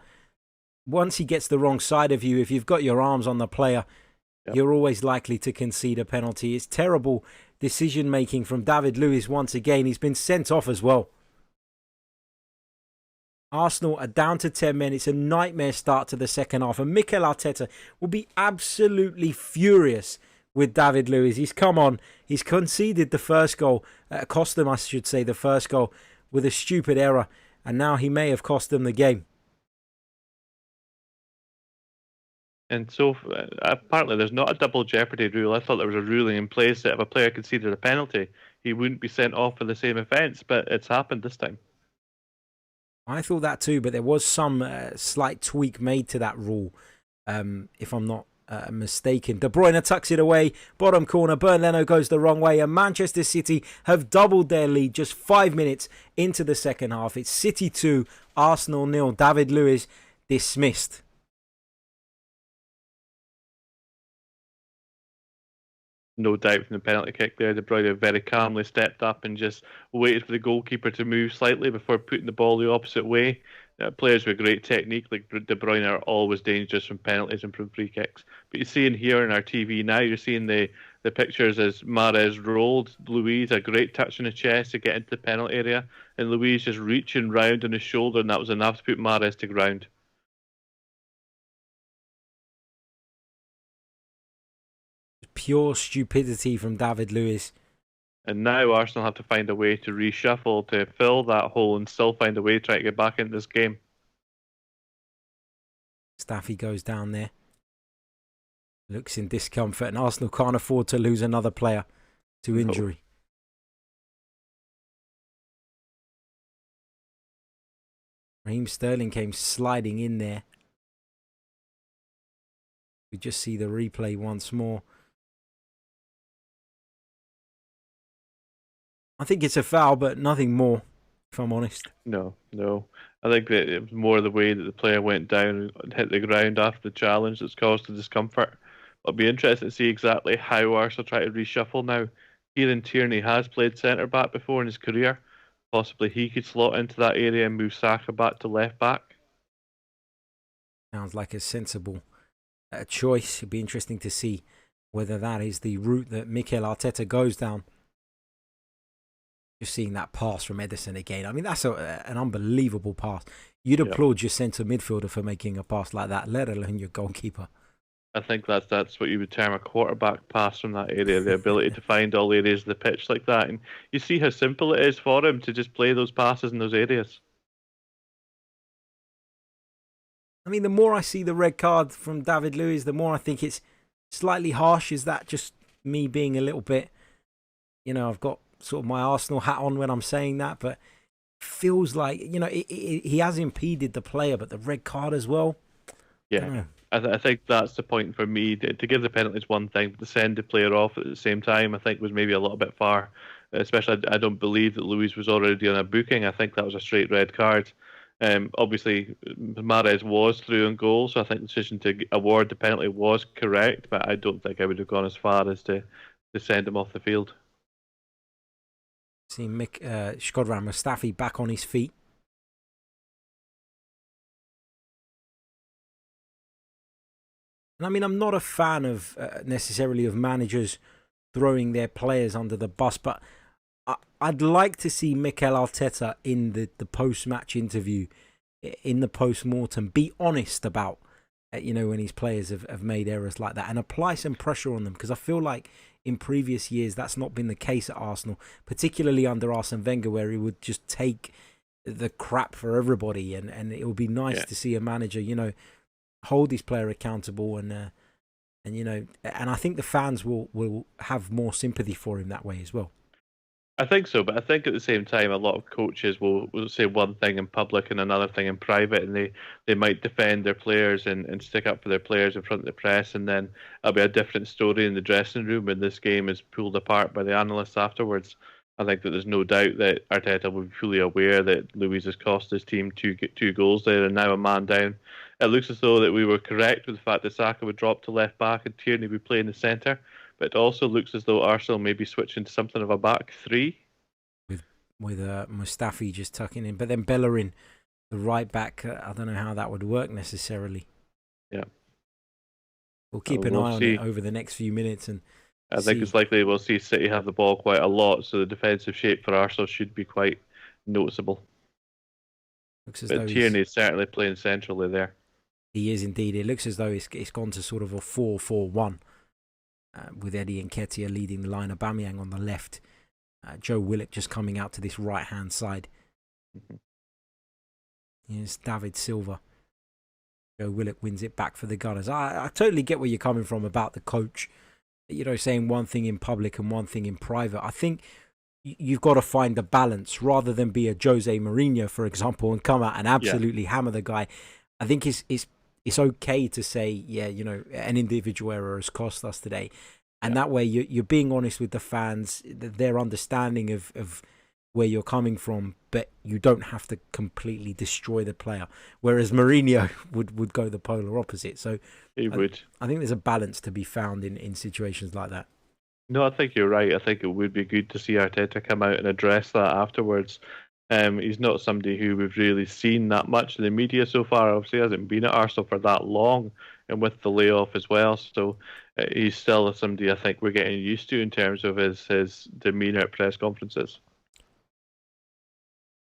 once he gets the wrong side of you, if you've got your arms on the player, you're always likely to concede a penalty. It's terrible decision making from David Luiz once again. He's been sent off as well. Arsenal are down to 10 men. It's a nightmare start to the second half. And Mikel Arteta will be absolutely furious with David Luiz. He's come on. He's conceded the first goal. Cost them, I should say, the first goal with a stupid error. And now he may have cost them the game. And so apparently there's not a double jeopardy rule. I thought there was a ruling in place that if a player conceded a penalty, he wouldn't be sent off for the same offence, but it's happened this time. I thought that too, but there was some slight tweak made to that rule, if I'm not mistaken. De Bruyne tucks it away, bottom corner, Bernd Leno goes the wrong way, and Manchester City have doubled their lead just 5 minutes into the second half. It's City 2, Arsenal 0. David Luiz dismissed. No doubt from the penalty kick there, De Bruyne very calmly stepped up and just waited for the goalkeeper to move slightly before putting the ball the opposite way. Players with great technique like De Bruyne are always dangerous from penalties and from free kicks. But you're seeing here on our TV now, you're seeing the pictures as Mahrez rolled. Luiz, a great touch on the chest to get into the penalty area, and Luiz just reaching round on his shoulder, and that was enough to put Mahrez to ground. Pure stupidity from David Luiz. And now Arsenal have to find a way to reshuffle to fill that hole and still find a way to try to get back into this game. Staffy goes down there. Looks in discomfort, and Arsenal can't afford to lose another player to injury. Raheem Sterling came sliding in there. We just see the replay once more. I think it's a foul, but nothing more, if I'm honest. No. I think that it was more the way that the player went down and hit the ground after the challenge that's caused the discomfort. It'll be interesting to see exactly how Arsenal try to reshuffle now. Kieran Tierney has played centre-back before in his career. Possibly he could slot into that area and move Saka back to left-back. Sounds like a sensible choice. It'll be interesting to see whether that is the route that Mikel Arteta goes down. Just seeing that pass from Ederson again. I mean, that's an unbelievable pass. You'd applaud your centre midfielder for making a pass like that, let alone your goalkeeper. I think that's what you would term a quarterback pass from that area, the ability to find all areas of the pitch like that. And you see how simple it is for him to just play those passes in those areas. I mean, the more I see the red card from David Luiz, the more I think it's slightly harsh. Is that just me being a little bit, I've got sort of my Arsenal hat on when I'm saying that, but feels like, he has impeded the player, but the red card as well. Yeah, I think that's the point for me. To give the penalty is one thing, but to send the player off at the same time, I think was maybe a little bit far. Especially, I don't believe that Luiz was already on a booking. I think that was a straight red card. Obviously, Mahrez was through on goal, so I think the decision to award the penalty was correct, but I don't think I would have gone as far as to send him off the field. See Shkodran Mustafi back on his feet. And I mean, I'm not a fan of necessarily of managers throwing their players under the bus, but I'd like to see Mikel Arteta in the post-match interview, in the post-mortem, be honest about, when his players have made errors like that and apply some pressure on them, because I feel like in previous years that's not been the case at Arsenal, particularly under Arsene Wenger, where he would just take the crap for everybody, and it would be nice to see a manager, hold his player accountable, and I think the fans will have more sympathy for him that way as well. I think so, but I think at the same time, a lot of coaches will say one thing in public and another thing in private, and they might defend their players and stick up for their players in front of the press, and then it'll be a different story in the dressing room when this game is pulled apart by the analysts afterwards. I think that there's no doubt that Arteta will be fully aware that Luiz has cost his team two goals there, and now a man down. It looks as though that we were correct with the fact that Saka would drop to left back and Tierney would play in the centre, but it also looks as though Arsenal may be switching to something of a back three. With Mustafi just tucking in, but then Bellerin, the right back, I don't know how that would work necessarily. Yeah. We'll keep an eye on it over the next few minutes. And I think it's likely we'll see City have the ball quite a lot, so the defensive shape for Arsenal should be quite noticeable. But Tierney is certainly playing centrally there. He is indeed. It looks as though it's gone to sort of a 4-4-1 with Eddie Nketiah leading the line, Aubameyang on the left, Joe Willock just coming out to this right-hand side. Here's David Silva. Joe Willock wins it back for the Gunners. I totally get where you're coming from about the coach, saying one thing in public and one thing in private. I think you've got to find a balance rather than be a Jose Mourinho, for example, and come out and absolutely hammer the guy. I think it's okay to say, an individual error has cost us today. And that way you're being honest with the fans, their understanding of where you're coming from, but you don't have to completely destroy the player. Whereas Mourinho would go the polar opposite. So he would. I think there's a balance to be found in situations like that. No, I think you're right. I think it would be good to see Arteta come out and address that afterwards. He's not somebody who we've really seen that much in the media so far. Obviously, he hasn't been at Arsenal for that long, and with the layoff as well. So he's still somebody I think we're getting used to in terms of his demeanour at press conferences.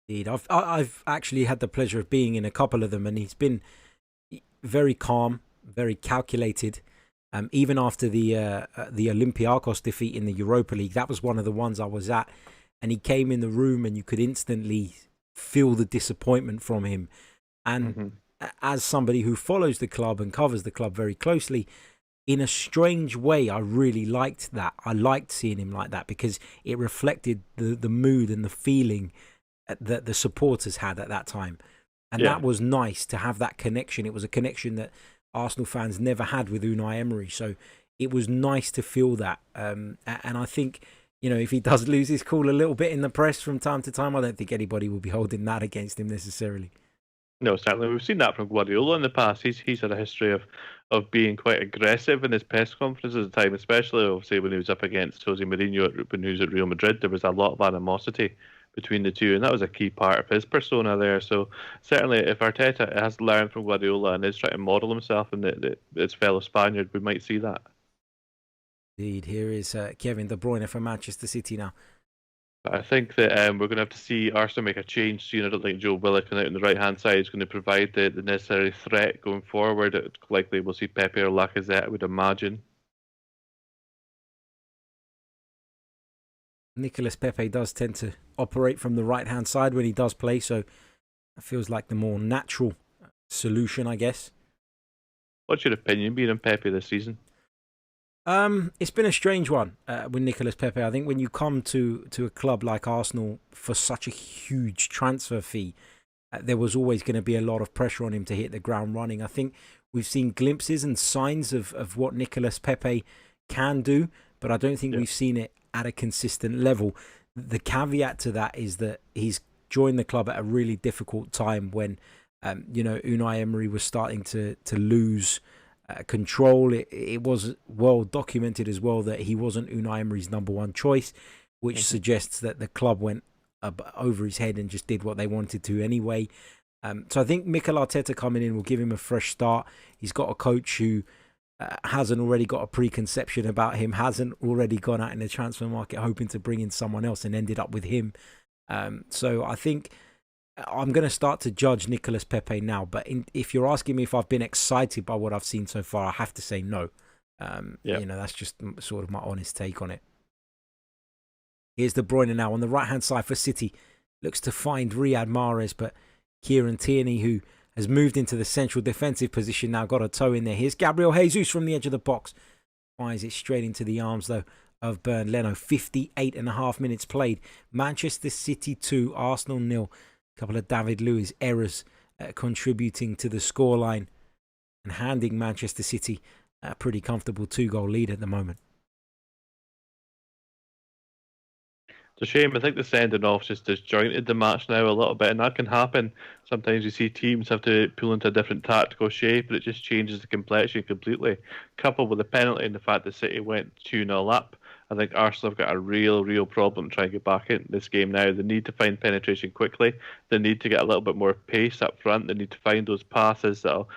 Indeed, I've actually had the pleasure of being in a couple of them, and he's been very calm, very calculated. Even after the Olympiacos defeat in the Europa League, that was one of the ones I was at, and he came in the room and you could instantly feel the disappointment from him. And as somebody who follows the club and covers the club very closely, in a strange way, I really liked that. I liked seeing him like that because it reflected the mood and the feeling that the supporters had at that time. And that was nice to have that connection. It was a connection that Arsenal fans never had with Unai Emery. So it was nice to feel that. And I think, if he does lose his cool a little bit in the press from time to time, I don't think anybody will be holding that against him necessarily. No, certainly. We've seen that from Guardiola in the past. He's had a history of being quite aggressive in his press conferences at the time, especially obviously when he was up against Jose Mourinho when he was at Real Madrid. There was a lot of animosity between the two, and that was a key part of his persona there. So certainly if Arteta has learned from Guardiola and is trying to model himself in his fellow Spaniard, we might see that. Indeed. Here is Kevin De Bruyne for Manchester City now. I think that we're going to have to see Arsenal make a change soon. I don't think Joe Willock on the right-hand side is going to provide the necessary threat going forward. It's likely we'll see Pepe or Lacazette, I would imagine. Nicolas Pepe does tend to operate from the right-hand side when he does play, so it feels like the more natural solution, I guess. What's your opinion being on Pepe this season? It's been a strange one with Nicolas Pepe. I think when you come to a club like Arsenal for such a huge transfer fee, there was always going to be a lot of pressure on him to hit the ground running. I think we've seen glimpses and signs of what Nicolas Pepe can do, but I don't think we've seen it at a consistent level. The caveat to that is that he's joined the club at a really difficult time when, Unai Emery was starting to lose control. It was well documented as well that he wasn't Unai Emery's number one choice, which suggests that the club went over his head and just did what they wanted to anyway. So I think Mikel Arteta coming in will give him a fresh start. He's got a coach who hasn't already got a preconception about him, hasn't already gone out in the transfer market hoping to bring in someone else and ended up with him. So I think I'm going to start to judge Nicolas Pepe now. But if you're asking me if I've been excited by what I've seen so far, I have to say no. That's just sort of my honest take on it. Here's De Bruyne now on the right-hand side for City. Looks to find Riyad Mahrez, but Kieran Tierney, who has moved into the central defensive position now, got a toe in there. Here's Gabriel Jesus from the edge of the box. Fires it straight into the arms, though, of Bernd Leno. 58.5 minutes played. Manchester City 2, Arsenal 0. A couple of David Luiz errors contributing to the scoreline and handing Manchester City a pretty comfortable 2-goal lead at the moment. It's a shame. I think the sending off just disjointed the match now a little bit, and that can happen. Sometimes you see teams have to pull into a different tactical shape, and it just changes the complexion completely. Coupled with the penalty and the fact that City went 2-0 up, I think Arsenal have got a real problem trying to get back in this game now. They need to find penetration quickly. They need to get a little bit more pace up front. They need to find those passes that'll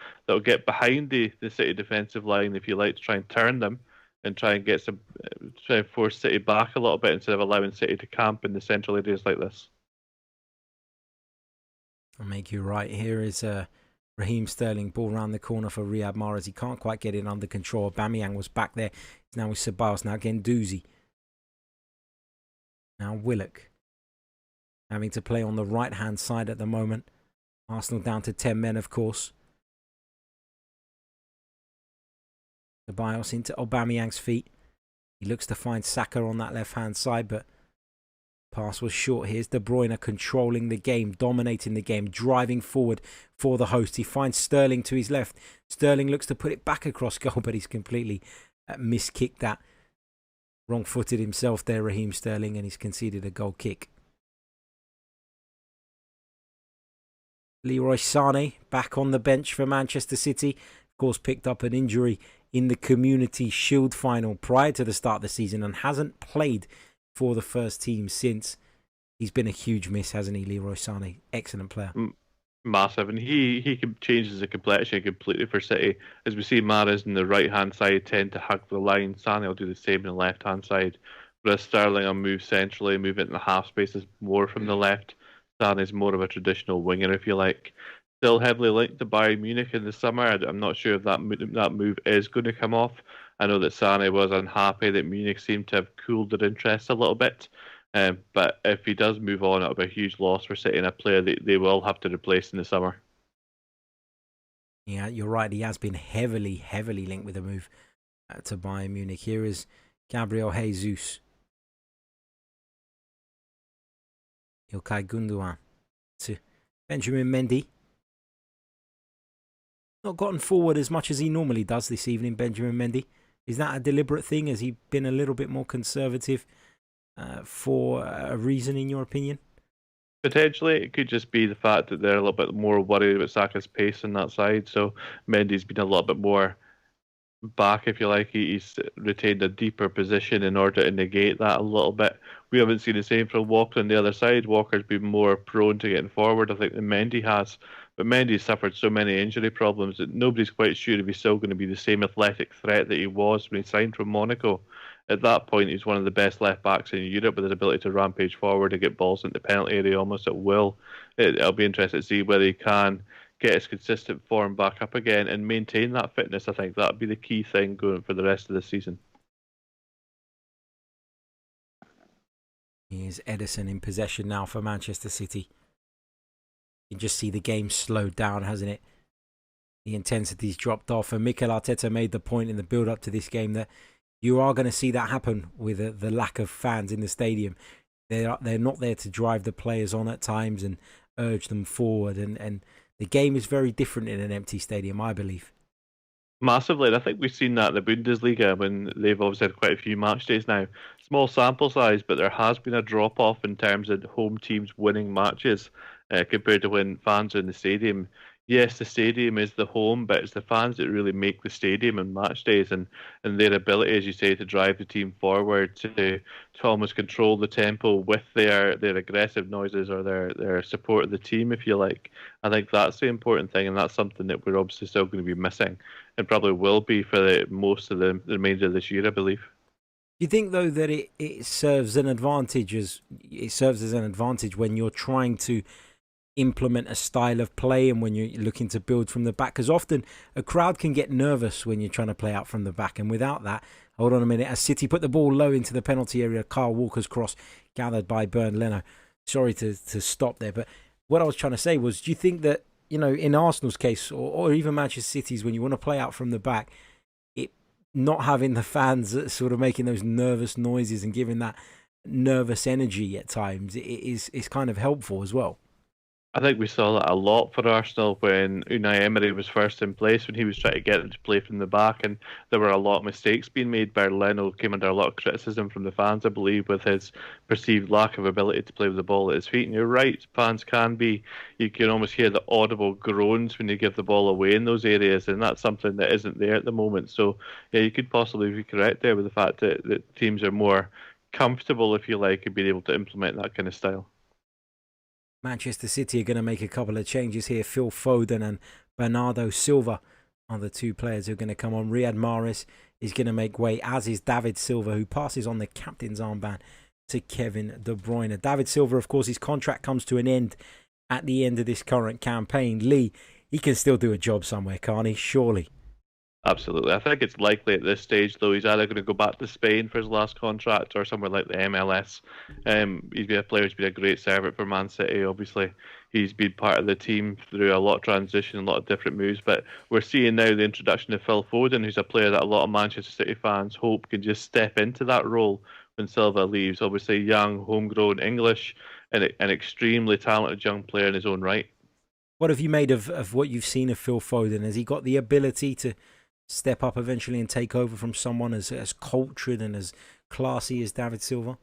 get behind the City defensive line, if you like, to try and turn them and try and try and force City back a little bit instead of allowing City to camp in the central areas like this. I'll make you right. Here is Raheem Sterling, ball round the corner for Riyad Mahrez. He can't quite get it under control. Aubameyang was back there. He's now with Ceballos. Now Guendouzi. Now Willock. Having to play on the right-hand side at the moment. Arsenal down to 10 men, of course. Ceballos into Aubameyang's feet. He looks to find Saka on that left-hand side, but pass was short. Here's De Bruyne controlling the game, dominating the game, driving forward for the host. He finds Sterling to his left. Sterling looks to put it back across goal, but he's completely miskicked that. Wrong-footed himself there, Raheem Sterling, and he's conceded a goal kick. Leroy Sané back on the bench for Manchester City. Of course, picked up an injury in the Community Shield final prior to the start of the season and hasn't played for the first team since. He's been a huge miss, hasn't he, Leroy Sané? Excellent player. Massive, and he changes the complexion completely for City. As we see, Mahrez on the right-hand side tend to hug the line. Sané will do the same on the left-hand side. Whereas Sterling will move centrally, move it in the half spaces more from the left. Sané's more of a traditional winger, if you like. Still heavily linked to Bayern Munich in the summer. I'm not sure if that move is going to come off. I know that Sané was unhappy that Munich seemed to have cooled their interest a little bit. But if he does move on, it'll be a huge loss for City and a player that they will have to replace in the summer. Yeah, you're right. He has been heavily linked with a move to Bayern Munich. Here is Gabriel Jesus. Ilkay Gundogan to Benjamin Mendy. Not gotten forward as much as he normally does this evening, Benjamin Mendy. Is that a deliberate thing? Has he been a little bit more conservative for a reason, in your opinion? Potentially, it could just be the fact that they're a little bit more worried about Saka's pace on that side. So Mendy's been a little bit more back, if you like. He's retained a deeper position in order to negate that a little bit. We haven't seen the same from Walker on the other side. Walker's been more prone to getting forward, I think, than Mendy has. But Mendy's suffered so many injury problems that nobody's quite sure if he's still going to be the same athletic threat that he was when he signed from Monaco. At that point, he's one of the best left-backs in Europe with his ability to rampage forward and get balls into the penalty area almost at will. It'll be interesting to see whether he can get his consistent form back up again and maintain that fitness. I think that'll be the key thing going for the rest of the season. Here's Ederson in possession now for Manchester City. You can just see the game slowed down, hasn't it? The intensity's dropped off, and Mikel Arteta made the point in the build-up to this game that you are going to see that happen with the lack of fans in the stadium. They're not there to drive the players on at times and urge them forward, and the game is very different in an empty stadium, I believe. Massively, and I think we've seen that in the Bundesliga when they've obviously had quite a few match days now. Small sample size, but there has been a drop-off in terms of home teams winning matches compared to when fans are in the stadium. Yes, the stadium is the home, but it's the fans that really make the stadium on match days, and their ability, as you say, to drive the team forward, to almost control the tempo with their aggressive noises or their support of the team, if you like. I think that's the important thing, and that's something that we're obviously still going to be missing, and probably will be for most of the remainder of this year, I believe. Do you think, though, that it serves an advantage as an advantage when you're trying to implement a style of play and when you're looking to build from the back? Because often a crowd can get nervous when you're trying to play out from the back, and without that, hold on a minute, as City put the ball low into the penalty area, Kyle Walker's cross gathered by Bernd Leno. Sorry to stop there, but what I was trying to say was, do you think that, you know, in Arsenal's case or even Manchester City's, when you want to play out from the back, it not having the fans sort of making those nervous noises and giving that nervous energy at times is kind of helpful as well? I think we saw that a lot for Arsenal when Unai Emery was first in place, when he was trying to get them to play from the back, and there were a lot of mistakes being made. Leno came under a lot of criticism from the fans, I believe, with his perceived lack of ability to play with the ball at his feet. And you're right, fans can be, you can almost hear the audible groans when you give the ball away in those areas, and that's something that isn't there at the moment. So, yeah, you could possibly be correct there with the fact that teams are more comfortable, if you like, in being able to implement that kind of style. Manchester City are going to make a couple of changes here. Phil Foden and Bernardo Silva are the two players who are going to come on. Riyad Mahrez is going to make way, as is David Silva, who passes on the captain's armband to Kevin De Bruyne. David Silva, of course, his contract comes to an end at the end of this current campaign. Lee, he can still do a job somewhere, can't he? Surely. Absolutely. I think it's likely at this stage, though, he's either going to go back to Spain for his last contract or somewhere like the MLS. He's been a player who's been a great servant for Man City, obviously. He's been part of the team through a lot of transition, a lot of different moves. But we're seeing now the introduction of Phil Foden, who's a player that a lot of Manchester City fans hope can just step into that role when Silva leaves. Obviously, young, homegrown English, and an extremely talented young player in his own right. What have you made of what you've seen of Phil Foden? Has he got the ability to step up eventually and take over from someone as cultured and as classy as David Silva?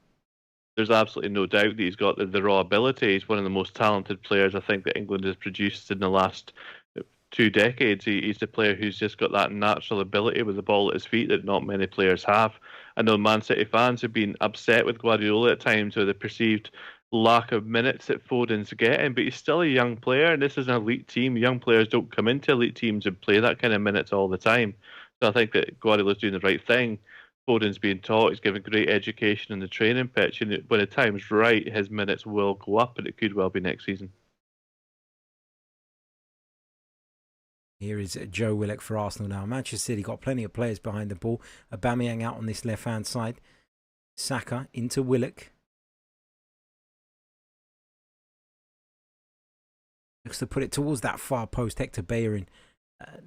There's absolutely no doubt that he's got the raw ability. He's one of the most talented players I think that England has produced in the last 2 decades. He's the player who's just got that natural ability with the ball at his feet that not many players have. I know Man City fans have been upset with Guardiola at times with the perceived lack of minutes that Foden's getting, but he's still a young player, and this is an elite team. Young players don't come into elite teams and play that kind of minutes all the time. So I think that Guardiola's doing the right thing. Foden's being taught, he's given great education in the training pitch, and when the time's right, his minutes will go up, and it could well be next season. Here is Joe Willock for Arsenal now. Manchester City got plenty of players behind the ball. Aubameyang out on this left-hand side. Saka into Willock. Looks to put it towards that far post. Hector Bellerin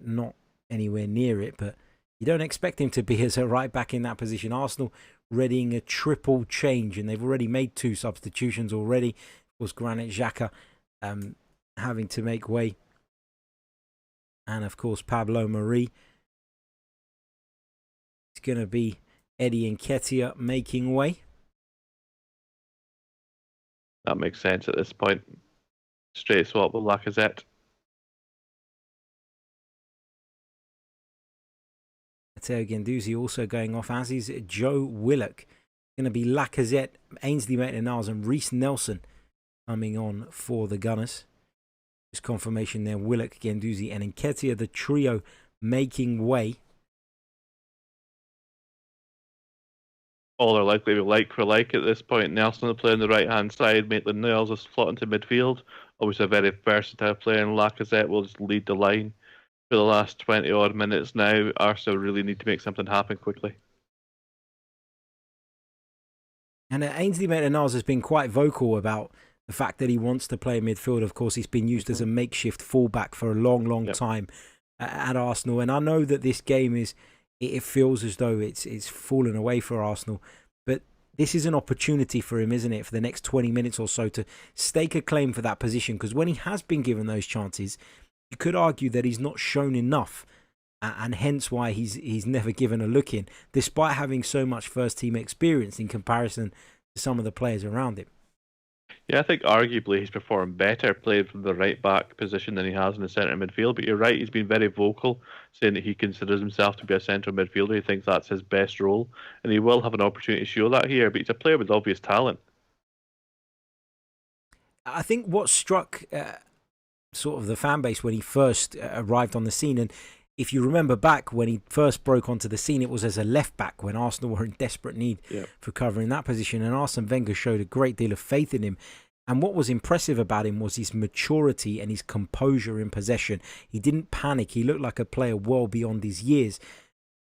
not anywhere near it, but you don't expect him to be as a right back in that position. Arsenal readying a triple change, and they've already made 2 substitutions already. Of course, Granit Xhaka having to make way. And of course, Pablo Mari. It's going to be Eddie Nketiah making way. That makes sense at this point. Straight swap with Lacazette. Matteo Guendouzi also going off, as is Joe Willock. Going to be Lacazette, Ainsley Maitland-Niles and Reece Nelson coming on for the Gunners. Just confirmation there, Willock, Guendouzi and Nketiah, the trio making way. All are likely to be like for like at this point. Nelson will play on the right-hand side. Maitland-Niles is slot into midfield. Obviously a very versatile player, and Lacazette will just lead the line for the last 20-odd minutes now. Arsenal really need to make something happen quickly. And Ainsley Maitland-Niles has been quite vocal about the fact that he wants to play midfield. Of course, he's been used as a makeshift fullback for a long time at Arsenal. And I know that this game it feels as though it's fallen away for Arsenal. But this is an opportunity for him, isn't it, for the next 20 minutes or so to stake a claim for that position. Because when he has been given those chances, you could argue that he's not shown enough. And hence why he's never given a look in, despite having so much first-team experience in comparison to some of the players around him. Yeah, I think arguably he's performed better playing from the right-back position than he has in the centre midfield. But you're right, he's been very vocal, saying that he considers himself to be a central midfielder. He thinks that's his best role, and he will have an opportunity to show that here. But he's a player with obvious talent. I think what struck sort of the fan base when he first arrived on the scene, and if you remember back when he first broke onto the scene, it was as a left back when Arsenal were in desperate need for covering that position, and Arsene Wenger showed a great deal of faith in him. And what was impressive about him was his maturity and his composure in possession. He didn't panic. He looked like a player well beyond his years.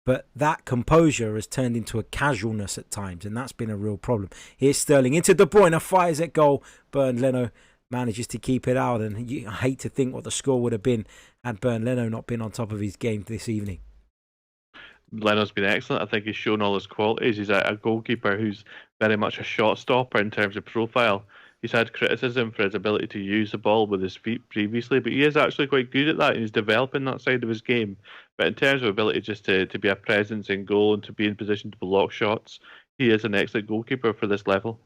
But that composure has turned into a casualness at times, and that's been a real problem. Here's Sterling into De Bruyne, fires at goal. Bernd Leno manages to keep it out, and I hate to think what the score would have been had Bernd Leno not been on top of his game this evening. Leno's been excellent. I think he's shown all his qualities. He's a goalkeeper who's very much a shot stopper in terms of profile. He's had criticism for his ability to use the ball with his feet previously, but he is actually quite good at that, and he's developing that side of his game. But in terms of ability just to be a presence in goal and to be in position to block shots, he is an excellent goalkeeper for this level.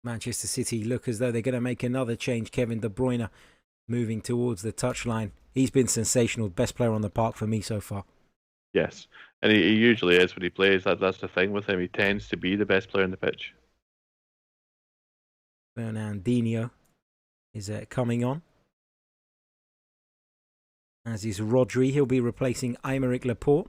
Manchester City look as though they're going to make another change. Kevin De Bruyne moving towards the touchline. He's been sensational. Best player on the park for me so far. Yes, and he usually is when he plays. That's the thing with him. He tends to be the best player on the pitch. Fernandinho is coming on. As is Rodri. He'll be replacing Aymeric Laporte.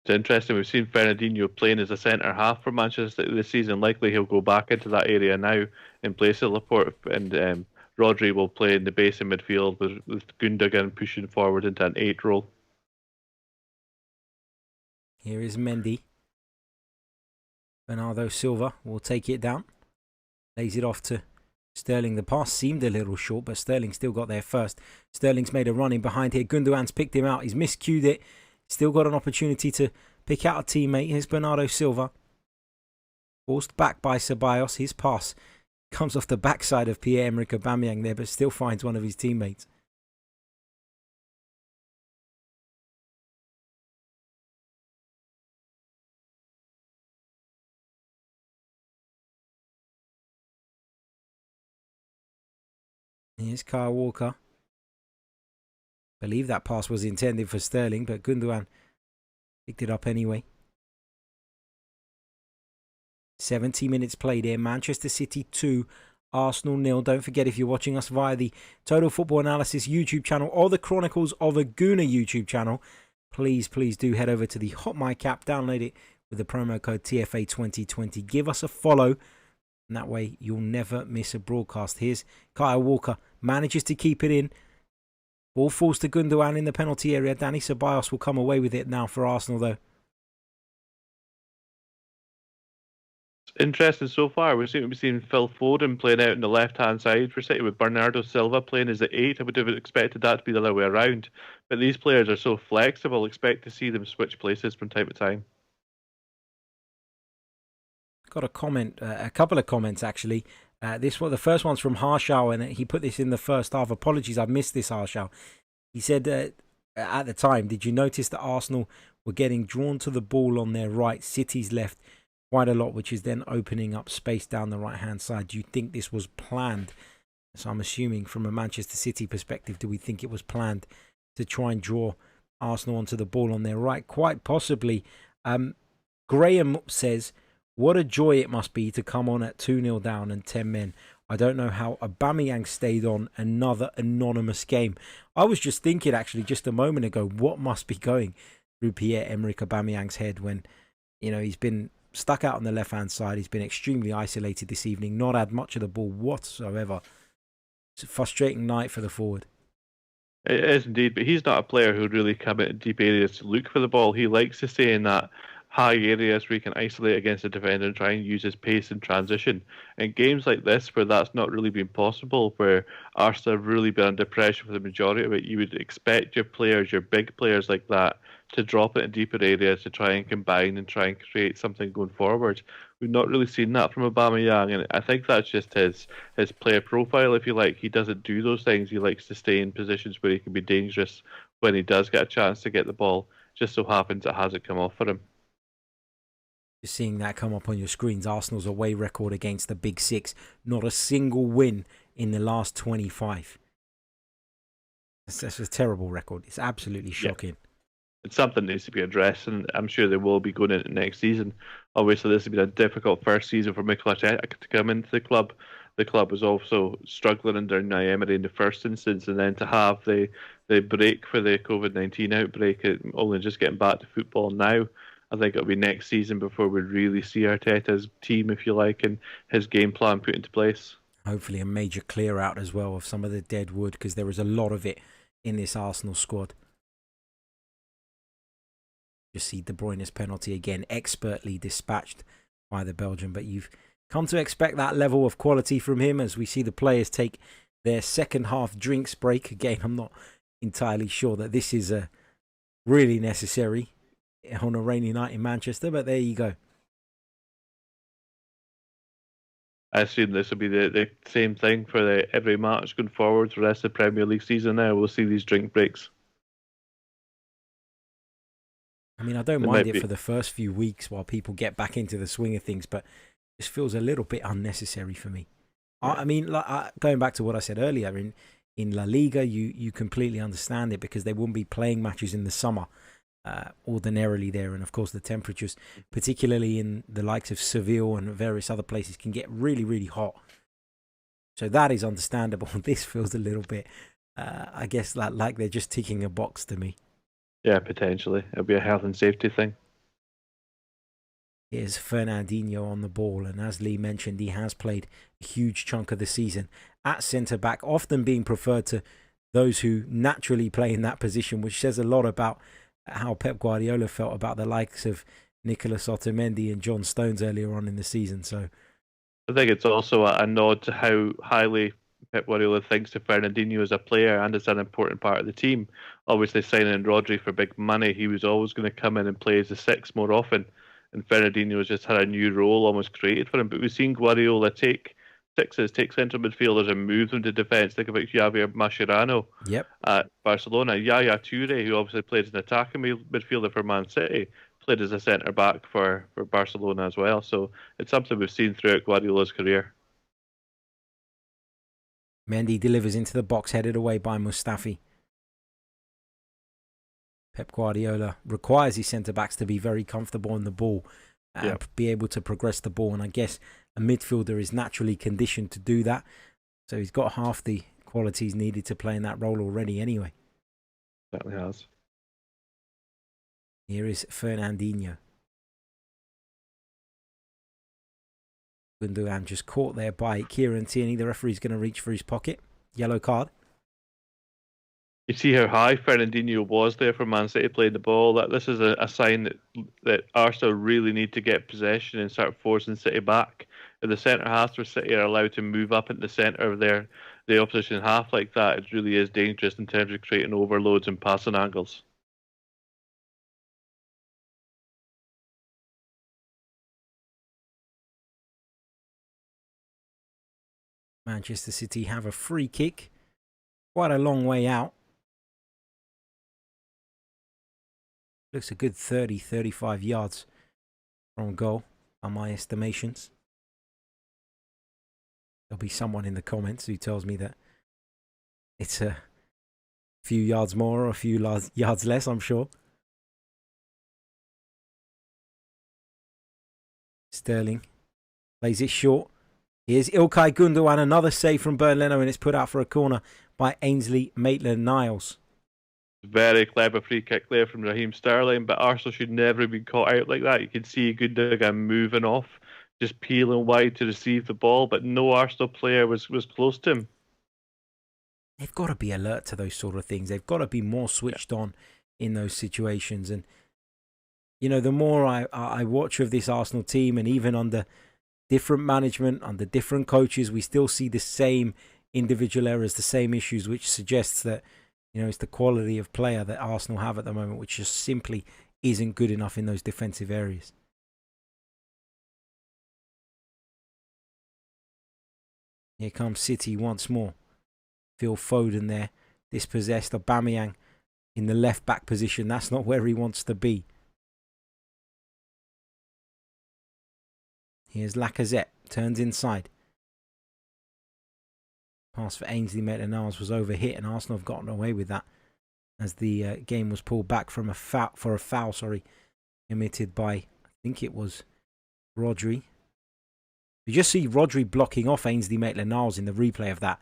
It's interesting. We've seen Fernandinho playing as a centre half for Manchester this season. Likely he'll go back into that area now in place of Laporte, and Rodri will play in the base of midfield with Gundogan pushing forward into an 8 role. Here is Mendy. Bernardo Silva will take it down. Lays it off to Sterling. The pass seemed a little short, but Sterling still got there first. Sterling's made a run in behind here. Gundogan's picked him out. He's miscued it. Still got an opportunity to pick out a teammate. Here's Bernardo Silva. Forced back by Ceballos. His pass comes off the backside of Pierre-Emerick Aubameyang there, but still finds one of his teammates. Here's Kyle Walker. I believe that pass was intended for Sterling, but Gundogan picked it up anyway. 70 minutes played here. Manchester City 2, Arsenal 0. Don't forget, if you're watching us via the Total Football Analysis YouTube channel or the Chronicles of a Gooner YouTube channel, please do head over to the Hot Mic app. Download it with the promo code TFA2020. Give us a follow, and that way you'll never miss a broadcast. Here's Kyle Walker. Manages to keep it in. Ball falls to Gundogan in the penalty area. Dani Ceballos will come away with it now for Arsenal, though. Interesting so far. We've seen Phil Foden playing out on the left-hand side for City with Bernardo Silva playing as the 8. I would have expected that to be the other way around. But these players are so flexible. Expect to see them switch places from time to time. Got a comment, a couple of comments actually. The first one's from Harshal, and he put this in the first half. Apologies, I missed this, Harshal. He said at the time, did you notice that Arsenal were getting drawn to the ball on their right, City's left quite a lot, which is then opening up space down the right-hand side? Do you think this was planned? So I'm assuming from a Manchester City perspective, do we think it was planned to try and draw Arsenal onto the ball on their right? Quite possibly. Graham says, what a joy it must be to come on at 2-0 down and 10 men. I don't know how Aubameyang stayed on another anonymous game. I was just thinking actually just a moment ago, what must be going through Pierre-Emerick Aubameyang's head when, he's been stuck out on the left-hand side. He's been extremely isolated this evening, not had much of the ball whatsoever. It's a frustrating night for the forward. It is indeed, but he's not a player who would really come into deep areas to look for the ball. He likes to stay in that high areas where he can isolate against the defender and try and use his pace in transition. In games like this, where that's not really been possible, where Arsenal have really been under pressure for the majority of it, you would expect your players, your big players like that, to drop it in deeper areas to try and combine and try and create something going forward. We've not really seen that from Aubameyang, and I think that's just his player profile, if you like. He doesn't do those things. He likes to stay in positions where he can be dangerous when he does get a chance to get the ball. Just so happens it hasn't come off for him. Just seeing that come up on your screens, Arsenal's away record against the Big Six. Not a single win in the last 25. That's a terrible record. It's absolutely shocking. Yeah. It's something that needs to be addressed, and I'm sure they will be going into next season. Obviously, this has been a difficult first season for Mikel Arteta to come into the club. The club was also struggling under Unai Emery in the first instance, and then to have the break for the COVID-19 outbreak, only just getting back to football now. I think it'll be next season before we really see Arteta's team, if you like, and his game plan put into place. Hopefully a major clear out as well of some of the dead wood, because there is a lot of it in this Arsenal squad. Just see De Bruyne's penalty again, expertly dispatched by the Belgian, but you've come to expect that level of quality from him as we see the players take their second half drinks break. Again, I'm not entirely sure that this is really necessary on a rainy night in Manchester, but there you go. I assume this will be the same thing for every match going forward for the rest of the Premier League season now. We'll see these drink breaks. I mean, I don't There mind might it be. for the first few weeks while people get back into the swing of things, but this feels a little bit unnecessary for me. Yeah. I mean, going back to what I said earlier, in La Liga, you completely understand it because they wouldn't be playing matches in the summer ordinarily there. And of course, the temperatures, particularly in the likes of Seville and various other places, can get really, really hot. So that is understandable. This feels a little bit, I guess, like they're just ticking a box to me. Yeah, potentially. It'll be a health and safety thing. Here's Fernandinho on the ball, and as Lee mentioned, he has played a huge chunk of the season at centre-back, often being preferred to those who naturally play in that position, which says a lot about how Pep Guardiola felt about the likes of Nicolas Otamendi and John Stones earlier on in the season. So I think it's also a nod to how highly Pep Guardiola thinks of Fernandinho as a player and as an important part of the team. Obviously, signing Rodri for big money, he was always going to come in and play as a six more often. And Fernandinho has just had a new role almost created for him. But we've seen Guardiola take sixes, take central midfielders and move them to defence. Think about Javier Mascherano yep, at Barcelona. Yaya Toure, who obviously played as an attacking midfielder for Man City, played as a centre back for Barcelona as well. So it's something we've seen throughout Guardiola's career. Mendy delivers into the box, headed away by Mustafi. Pep Guardiola requires his centre-backs to be very comfortable on the ball and be able to progress the ball. And I guess a midfielder is naturally conditioned to do that. So he's got half the qualities needed to play in that role already anyway. Certainly has. Here is Fernandinho. Gundogan just caught there by Kieran Tierney. The referee's going to reach for his pocket. Yellow card. You see how high Fernandinho was there for Man City playing the ball. That this is a sign that Arsenal really need to get possession and start forcing City back. If the centre halves for City are allowed to move up into the centre of the opposition half like that, it really is dangerous in terms of creating overloads and passing angles. Manchester City have a free kick. Quite a long way out. Looks a good 30, 35 yards from goal, on my estimations. There'll be someone in the comments who tells me that it's a few yards more or a few yards less, I'm sure. Sterling plays it short. Here's Ilkay Gundogan, another save from Bernd Leno, and it's put out for a corner by Ainsley Maitland-Niles. Very clever free kick there from Raheem Sterling, but Arsenal should never have been caught out like that. You can see Gundogan moving off, just peeling wide to receive the ball, but no Arsenal player was close to him. They've got to be alert to those sort of things. They've got to be more switched on in those situations. And, you know, the more I watch of this Arsenal team, and even under different management, under different coaches, we still see the same individual errors, the same issues, which suggests that, you know, it's the quality of player that Arsenal have at the moment, which just simply isn't good enough in those defensive areas. Here comes City once more. Phil Foden there, dispossessed. Aubameyang in the left back position. That's not where he wants to be. Here's Lacazette, turns inside. Pass for Ainsley Maitland-Niles was overhit, and Arsenal have gotten away with that as the game was pulled back from a foul, committed by, I think it was Rodri. You just see Rodri blocking off Ainsley Maitland-Niles in the replay of that.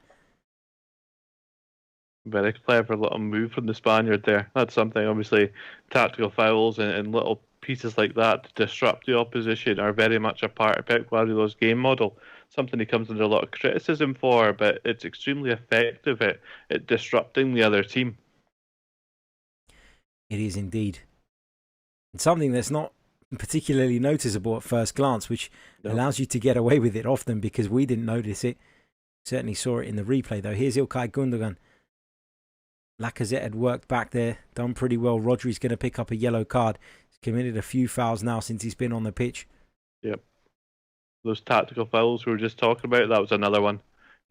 Very clever little move from the Spaniard there. That's something, obviously, tactical fouls and little pieces like that to disrupt the opposition are very much a part of Pep Guardiola's game model. Something he comes under a lot of criticism for, but it's extremely effective at disrupting the other team. It is indeed. And something that's not particularly noticeable at first glance, which allows you to get away with it often because we didn't notice it. Certainly saw it in the replay, though. Here's Ilkay Gundogan. Lacazette had worked back there, done pretty well. Rodri's going to pick up a yellow card. He's committed a few fouls now since he's been on the pitch. Yep. those tactical fouls we were just talking about, that was another one.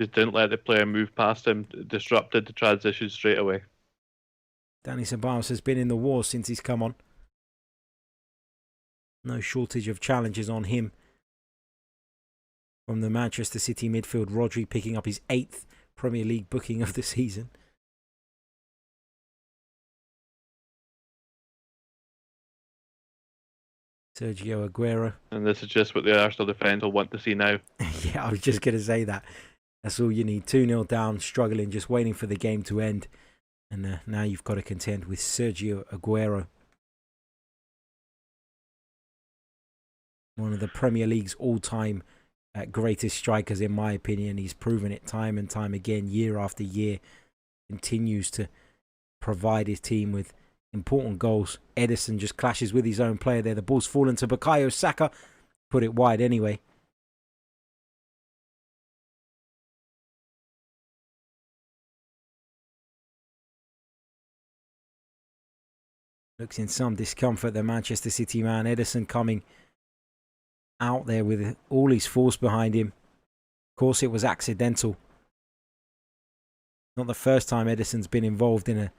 Just didn't let the player move past him, disrupted the transition straight away. Danny Ceballos has been in the war since he's come on. No shortage of challenges on him. From the Manchester City midfield, Rodri picking up his 8th Premier League booking of the season. Sergio Aguero. And this is just what the Arsenal defence will want to see now. Yeah, I was just going to say that. That's all you need. 2-0 down, struggling, just waiting for the game to end. And now you've got to contend with Sergio Aguero. One of the Premier League's all-time greatest strikers, in my opinion. He's proven it time and time again, year after year. Continues to provide his team with important goals. Ederson just clashes with his own player there. The ball's fallen to Bukayo Saka. Put it wide anyway. Looks in some discomfort, the Manchester City man. Ederson coming out there with all his force behind him. Of course, it was accidental. Not the first time Ederson's been involved in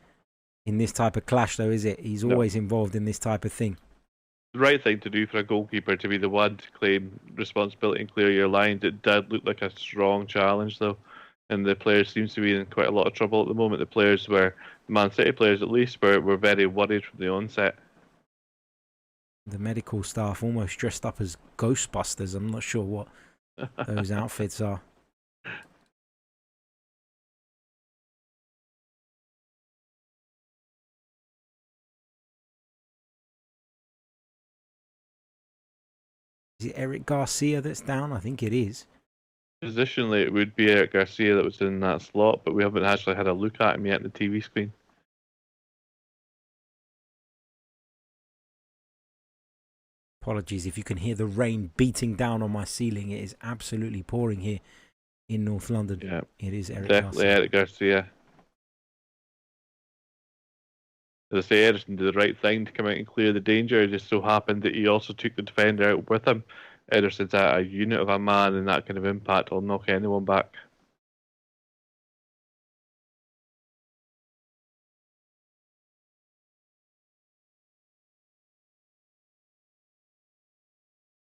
this type of clash, though, is it? He's always involved in this type of thing. The right thing to do for a goalkeeper to be the one to claim responsibility and clear your lines. It did look like a strong challenge, though, and the players seems to be in quite a lot of trouble at the moment. The players were, the Man City players at least, were very worried from the onset. The medical staff almost dressed up as Ghostbusters. I'm not sure what those outfits are. Is it Eric Garcia that's down? I think it is. Positionally, it would be Eric Garcia that was in that slot, but we haven't actually had a look at him yet on the TV screen. Apologies if you can hear the rain beating down on my ceiling. It is absolutely pouring here in North London. Yeah, it is Eric definitely Garcia. Eric Garcia. As I say, Ederson did the right thing to come out and clear the danger. It just so happened that he also took the defender out with him. Ederson's a unit of a man, and that kind of impact will knock anyone back.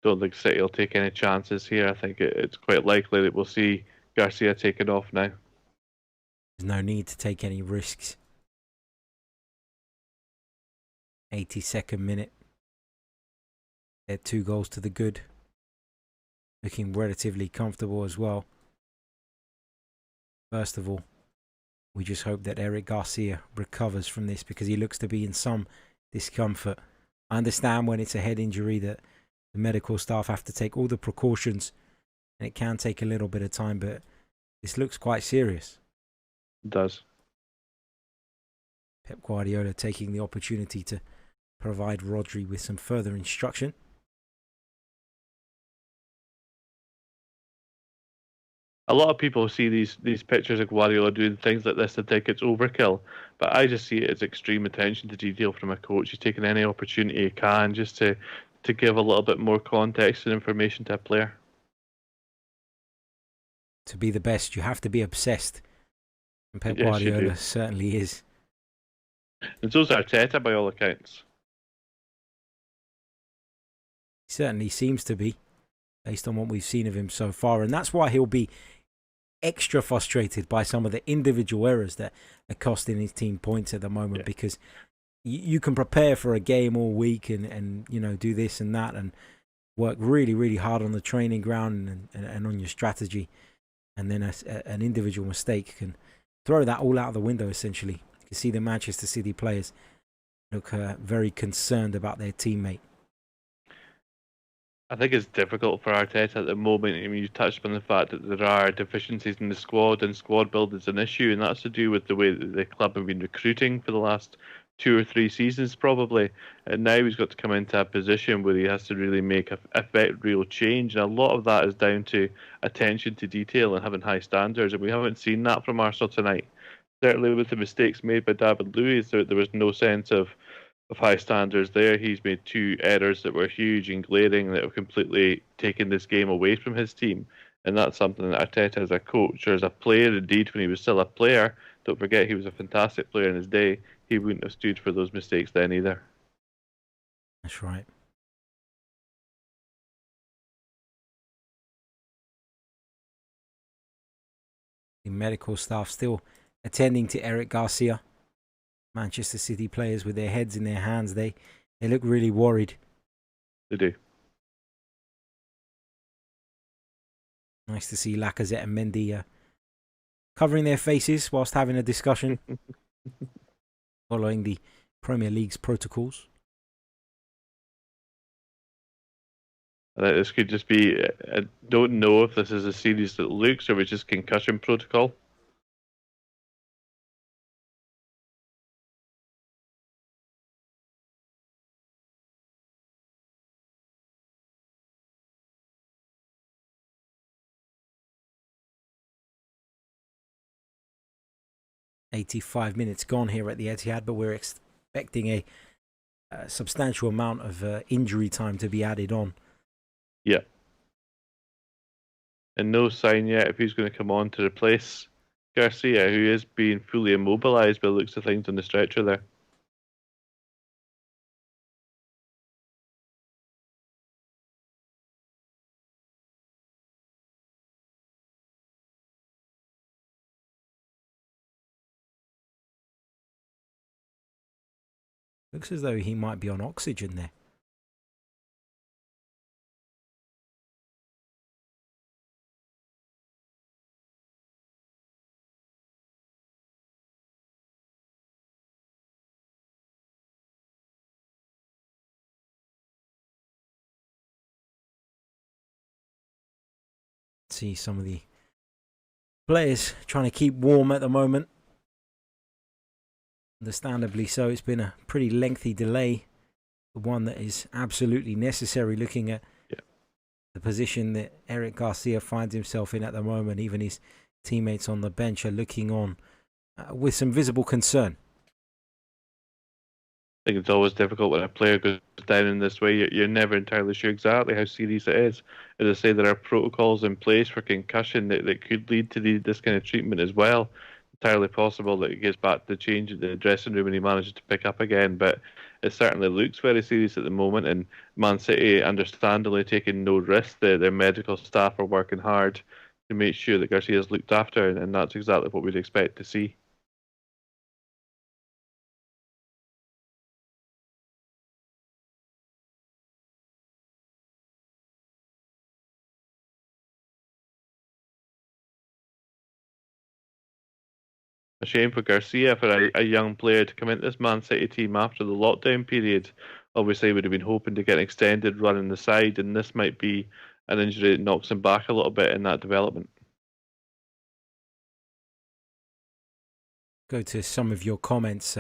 Don't think City will take any chances here. I think it's quite likely that we'll see Garcia taken off now. There's no need to take any risks. 82nd minute. They're 2 goals to the good. Looking relatively comfortable as well. First of all, we just hope that Eric Garcia recovers from this, because he looks to be in some discomfort. I understand when it's a head injury that the medical staff have to take all the precautions, and it can take a little bit of time, but this looks quite serious. It does. Pep Guardiola taking the opportunity to provide Rodri with some further instruction. A lot of people see these pictures of Guardiola doing things like this and think it's overkill, but I just see it as extreme attention to detail from a coach. He's taking any opportunity he can just to give a little bit more context and information to a player. To be the best, you have to be obsessed. And Pep Guardiola certainly is. And so's Arteta, by all accounts. He certainly seems to be, based on what we've seen of him so far. And that's why he'll be extra frustrated by some of the individual errors that are costing his team points at the moment, because you can prepare for a game all week and you know, do this and that and work really, really hard on the training ground and on your strategy. And then an individual mistake can throw that all out the window, essentially. You can see the Manchester City players look very concerned about their teammate. I think it's difficult for Arteta at the moment. I mean, you touched upon the fact that there are deficiencies in the squad, and squad build is an issue, and that's to do with the way that the club have been recruiting for the last 2 or 3 seasons, probably. And now he's got to come into a position where he has to really make affect real change, and a lot of that is down to attention to detail and having high standards, and we haven't seen that from Arsenal tonight. Certainly with the mistakes made by David Luiz, there was no sense of of high standards there. He's made 2 errors that were huge and glaring that have completely taken this game away from his team. And that's something that Arteta, as a coach or as a player, indeed, when he was still a player, don't forget he was a fantastic player in his day, he wouldn't have stood for those mistakes then either. That's right. The medical staff still attending to Eric Garcia. Manchester City players with their heads in their hands. They look really worried. They do. Nice to see Lacazette and Mendy covering their faces whilst having a discussion following the Premier League's protocols. This could just be, I don't know if this is a series that looks or it's just concussion protocol. "85 minutes gone here at the Etihad, but we're expecting a substantial amount of injury time to be added on." Yeah. And no sign yet if he's going to come on to replace Garcia, who is being fully immobilised by the looks of things on the stretcher there. Looks as though he might be on oxygen there. See some of the players trying to keep warm at the moment. Understandably so. It's been a pretty lengthy delay, one that is absolutely necessary looking at the position that Eric Garcia finds himself in at the moment. Even his teammates on the bench are looking on with some visible concern. I think it's always difficult when a player goes down in this way. You're never entirely sure exactly how serious it is. As I say, there are protocols in place for concussion that could lead to this kind of treatment as well. Entirely possible that he gets back to change in the dressing room and he manages to pick up again. But it certainly looks very serious at the moment. And Man City, understandably, taking no risk. Their medical staff are working hard to make sure that Garcia is looked after, and that's exactly what we'd expect to see. A shame for Garcia for a young player to come into this Man City team after the lockdown period. Obviously, would have been hoping to get an extended run in the side, and this might be an injury that knocks him back a little bit in that development. Go to some of your comments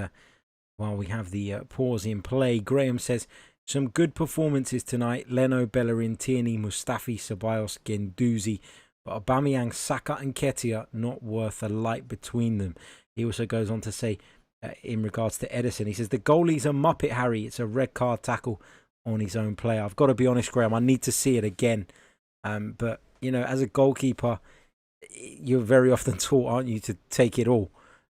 while we have the pause in play. Graham says, "Some good performances tonight. Leno, Bellerin, Tierney, Mustafi, Ceballos, Guendouzi. But Aubameyang, Saka and Ketia, not worth a light between them." He also goes on to say, in regards to Edison, he says, "The goalie's a muppet, Harry. It's a red card tackle on his own player." I've got to be honest, Graham, I need to see it again. But, you know, as a goalkeeper, you're very often taught, aren't you, to take it all.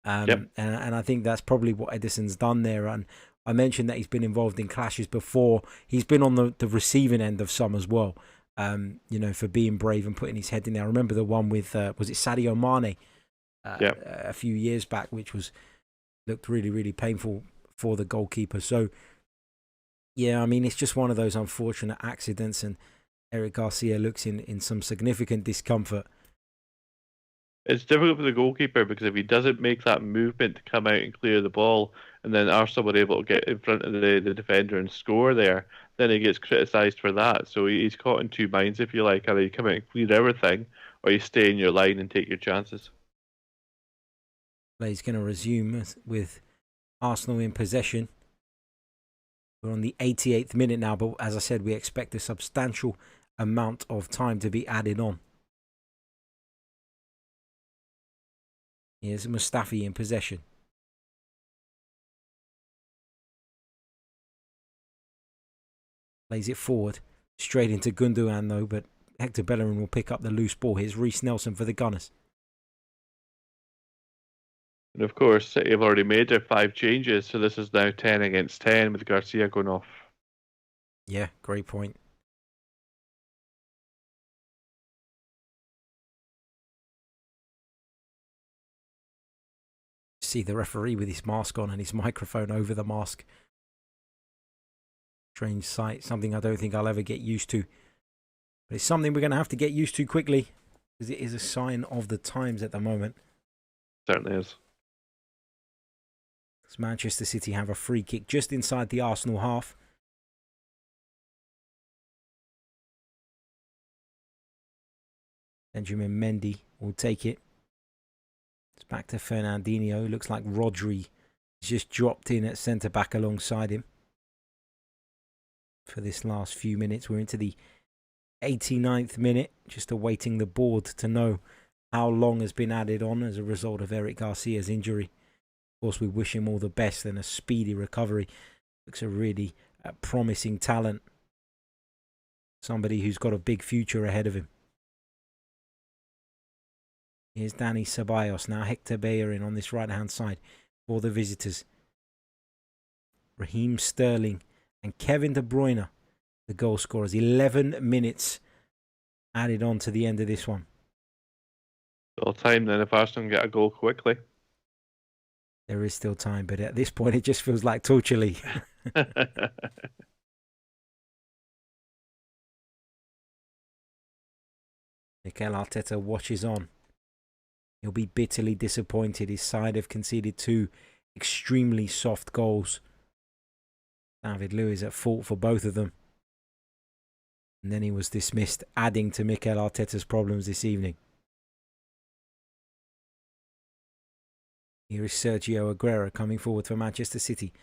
And I think that's probably what Edison's done there. And I mentioned that he's been involved in clashes before. He's been on the receiving end of some as well. You know, for being brave and putting his head in there. I remember the one with was it Sadio Mane a few years back, which looked really, really painful for the goalkeeper. So yeah, I mean, it's just one of those unfortunate accidents, and Eric Garcia looks in some significant discomfort. It's difficult for the goalkeeper because if he doesn't make that movement to come out and clear the ball, and then Arsenal were able to get in front of the defender and score there, then he gets criticised for that. So he's caught in two minds, if you like. Either you come out and clear everything, or you stay in your line and take your chances. He's going to resume with Arsenal in possession. We're on the 88th minute now, but as I said, we expect a substantial amount of time to be added on. Here's Mustafi in possession. Plays it forward. Straight into Gundogan though, but Hector Bellerin will pick up the loose ball. Here's Reece Nelson for the Gunners. And of course, City have already made their 5 changes, so this is now 10 against 10 with Garcia going off. Yeah, great point. See the referee with his mask on and his microphone over the mask. Strange sight, something I don't think I'll ever get used to. But it's something we're going to have to get used to quickly, because it is a sign of the times at the moment. Certainly is. As Manchester City have a free kick just inside the Arsenal half. Benjamin Mendy will take it. It's back to Fernandinho. Looks like Rodri has just dropped in at centre-back alongside him. For this last few minutes, we're into the 89th minute, just awaiting the board to know how long has been added on as a result of Eric Garcia's injury. Of course, we wish him all the best and a speedy recovery. Looks a really promising talent. Somebody who's got a big future ahead of him. Here's Dani Ceballos, now Hector Bellerin on this right-hand side for the visitors. Raheem Sterling and Kevin De Bruyne, the goal scorers. 11 minutes added on to the end of this one. All time then if Arsenal can get a goal quickly. There is still time, but at this point it just feels like torture league. Mikel Arteta watches on. He'll be bitterly disappointed. His side have conceded 2 extremely soft goals. David Luiz at fault for both of them. And then he was dismissed, adding to Mikel Arteta's problems this evening. Here is Sergio Aguero coming forward for Manchester City.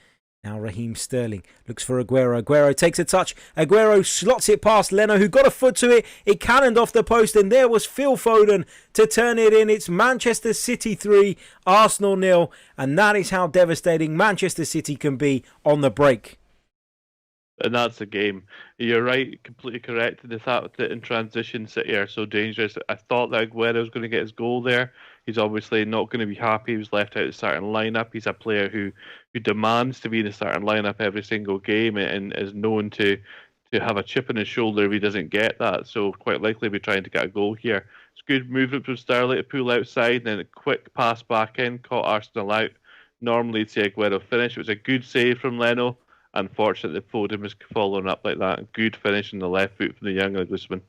Now Raheem Sterling looks for Aguero. Aguero takes a touch. Aguero slots it past Leno, who got a foot to it. It cannoned off the post, and there was Phil Foden to turn it in. It's Manchester City 3, Arsenal 0, and that is how devastating Manchester City can be on the break. And that's the game. You're right, completely correct in the fact that in transition City are so dangerous. I thought that Aguero was going to get his goal there. He's obviously not going to be happy. He was left out of the starting lineup. He's a player who demands to be in the starting lineup every single game and is known to have a chip on his shoulder if he doesn't get that. So quite likely be trying to get a goal here. It's good movement from Sterling to pull outside and then a quick pass back in, caught Arsenal out. Normally you'd see Aguero finish. It was a good save from Leno. Unfortunately, Foden was following up like that. Good finish on the left foot from the young Englishman.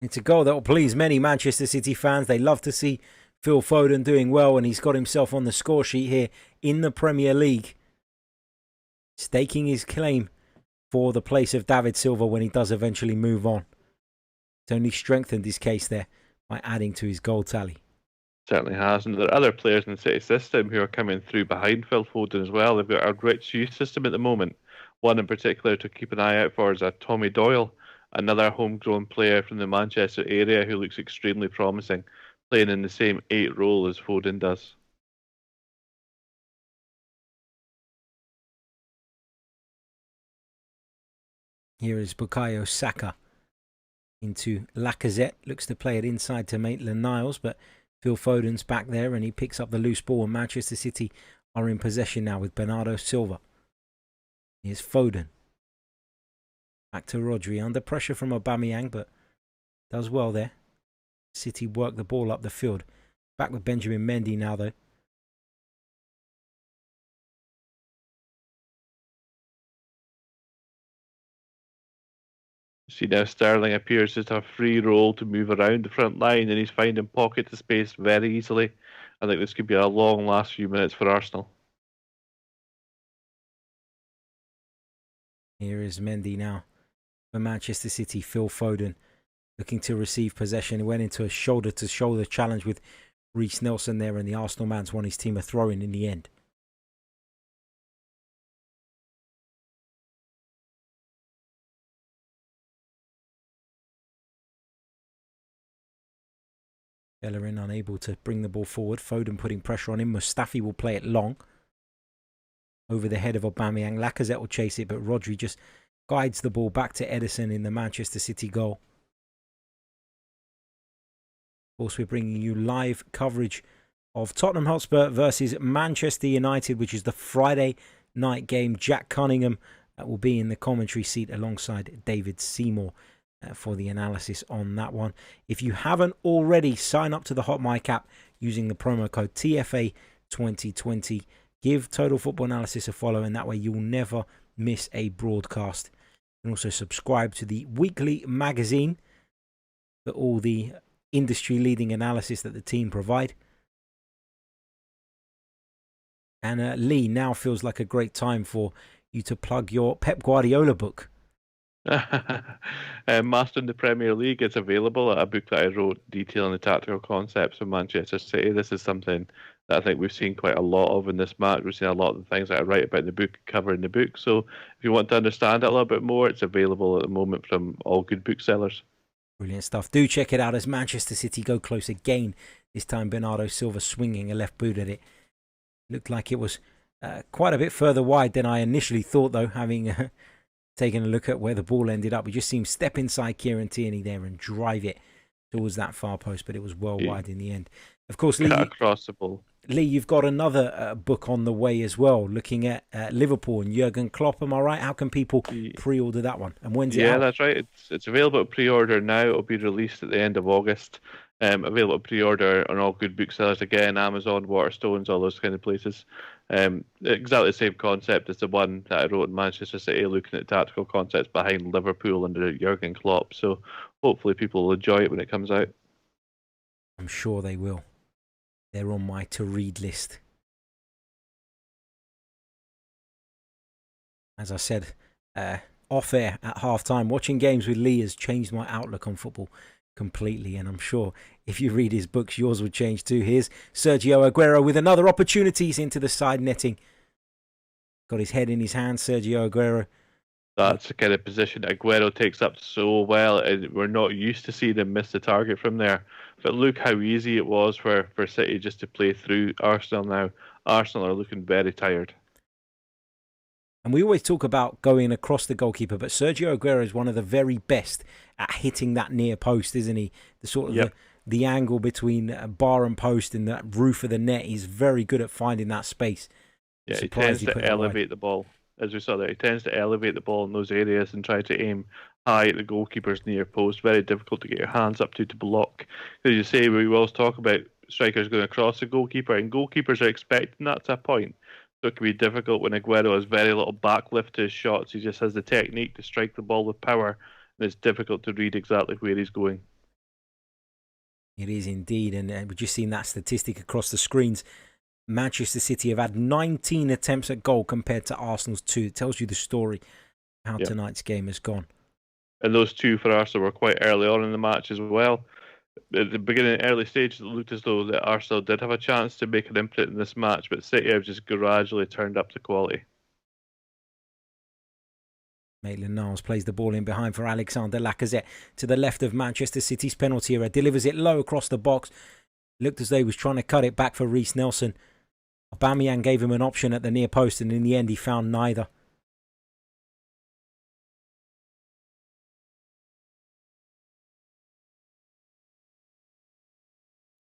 It's a goal that will please many Manchester City fans. They love to see Phil Foden doing well, and he's got himself on the score sheet here in the Premier League, staking his claim for the place of David Silva when he does eventually move on. It's only strengthened his case there by adding to his goal tally. Certainly has, and there are other players in the City system who are coming through behind Phil Foden as well. They've got a rich youth system at the moment. One in particular to keep an eye out for is Tommy Doyle, another homegrown player from the Manchester area who looks extremely promising, playing in the same 8 role as Foden does. Here is Bukayo Saka into Lacazette. Looks to play it inside to Maitland-Niles, but Phil Foden's back there and he picks up the loose ball, and Manchester City are in possession now with Bernardo Silva. Here's Foden. Back to Rodri, under pressure from Aubameyang, but does well there. City work the ball up the field. Back with Benjamin Mendy now though. See now Sterling appears to have a free role to move around the front line, and he's finding pockets of space very easily. I think this could be a long last few minutes for Arsenal. Here is Mendy now for Manchester City. Phil Foden looking to receive possession. He went into a shoulder-to-shoulder challenge with Reece Nelson there, and the Arsenal man's won his team a throw-in in the end. Bellerin unable to bring the ball forward. Foden putting pressure on him. Mustafi will play it long over the head of Aubameyang. Lacazette will chase it, but Rodri just guides the ball back to Edison in the Manchester City goal. Of course, we're bringing you live coverage of Tottenham Hotspur versus Manchester United, which is the Friday night game. Jack Cunningham will be in the commentary seat alongside David Symeou for the analysis on that one. If you haven't already, sign up to the Hot Mic app using the promo code TFA2020. Give Total Football Analysis a follow, and that way you'll never miss a broadcast. You can also subscribe to the weekly magazine for all the industry-leading analysis that the team provide. And Lee, now feels like a great time for you to plug your Pep Guardiola book. Mastering the Premier League is available. A book that I wrote detailing the tactical concepts of Manchester City. This is something that I think we've seen quite a lot of in this match. We've seen a lot of the things that I write about in the book cover in the book. So if you want to understand it a little bit more, it's available at the moment from all good booksellers. Brilliant stuff. Do check it out as Manchester City go close again. This time Bernardo Silva swinging a left boot at it. Looked like it was quite a bit further wide than I initially thought, though, having taken a look at where the ball ended up. We just seemed step inside Kieran Tierney there and drive it towards that far post, but it was well wide in the end. Of course, Lee, across the ball. Lee, you've got another book on the way as well, looking at Liverpool and Jurgen Klopp. Am I right? How can people pre-order that one? And when's it out? Yeah, that's right. It's available at pre-order now. It'll be released at the end of August. Available at pre-order on all good booksellers again, Amazon, Waterstones, all those kind of places. Exactly the same concept as the one that I wrote in Manchester City, looking at tactical concepts behind Liverpool under Jurgen Klopp. So hopefully people will enjoy it when it comes out. I'm sure they will. They're on my to-read list. As I said, off-air at half-time, watching games with Lee has changed my outlook on football completely, and I'm sure if you read his books, yours would change too. Here's Sergio Aguero with another opportunity into the side netting. Got his head in his hand, Sergio Aguero. That's the kind of position Aguero takes up so well, and we're not used to seeing him miss the target from there. But look how easy it was for City just to play through Arsenal now. Arsenal are looking very tired. And we always talk about going across the goalkeeper, but Sergio Aguero is one of the very best at hitting that near post, isn't he? The sort of the angle between bar and post and that roof of the net. He's very good at finding that space. Yeah, he tends to elevate the ball. As we saw there, he tends to elevate the ball in those areas and try to aim high at the goalkeeper's near post. Very difficult to get your hands up to block. As you say, we always talk about strikers going across the goalkeeper, and goalkeepers are expecting that to a point. So it can be difficult when Aguero has very little backlift to his shots. He just has the technique to strike the ball with power, and it's difficult to read exactly where he's going. It is indeed, and we've just seen that statistic across the screens. Manchester City have had 19 attempts at goal compared to Arsenal's 2. It tells you the story, how tonight's game has gone. And those 2 for Arsenal were quite early on in the match as well. At the beginning, early stages, it looked as though that Arsenal did have a chance to make an imprint in this match, but City have just gradually turned up the quality. Maitland-Niles plays the ball in behind for Alexander Lacazette to the left of Manchester City's penalty area. Delivers it low across the box. Looked as though he was trying to cut it back for Reece Nelson. Aubameyang gave him an option at the near post, and in the end he found neither.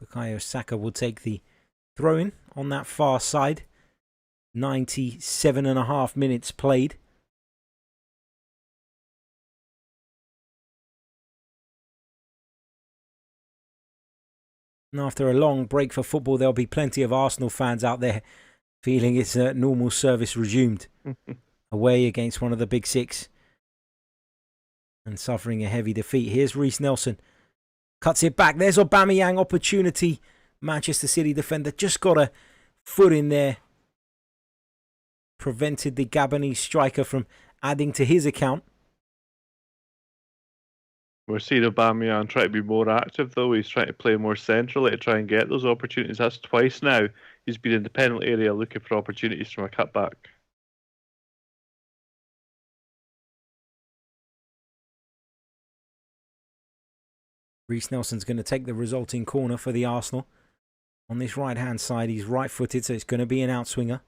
Bukayo Saka will take the throw-in on that far side. 97.5 minutes played. And after a long break for football, there'll be plenty of Arsenal fans out there feeling it's normal service resumed. Away against one of the big 6. And suffering a heavy defeat. Here's Reece Nelson. Cuts it back. There's Aubameyang opportunity. Manchester City defender just got a foot in there. Prevented the Gabonese striker from adding to his account. We're seeing Aubameyang try to be more active, though. He's trying to play more centrally to try and get those opportunities. That's twice now. He's been in the penalty area looking for opportunities from a cutback. Reece Nelson's going to take the resulting corner for the Arsenal. On this right-hand side, he's right-footed, so it's going to be an outswinger.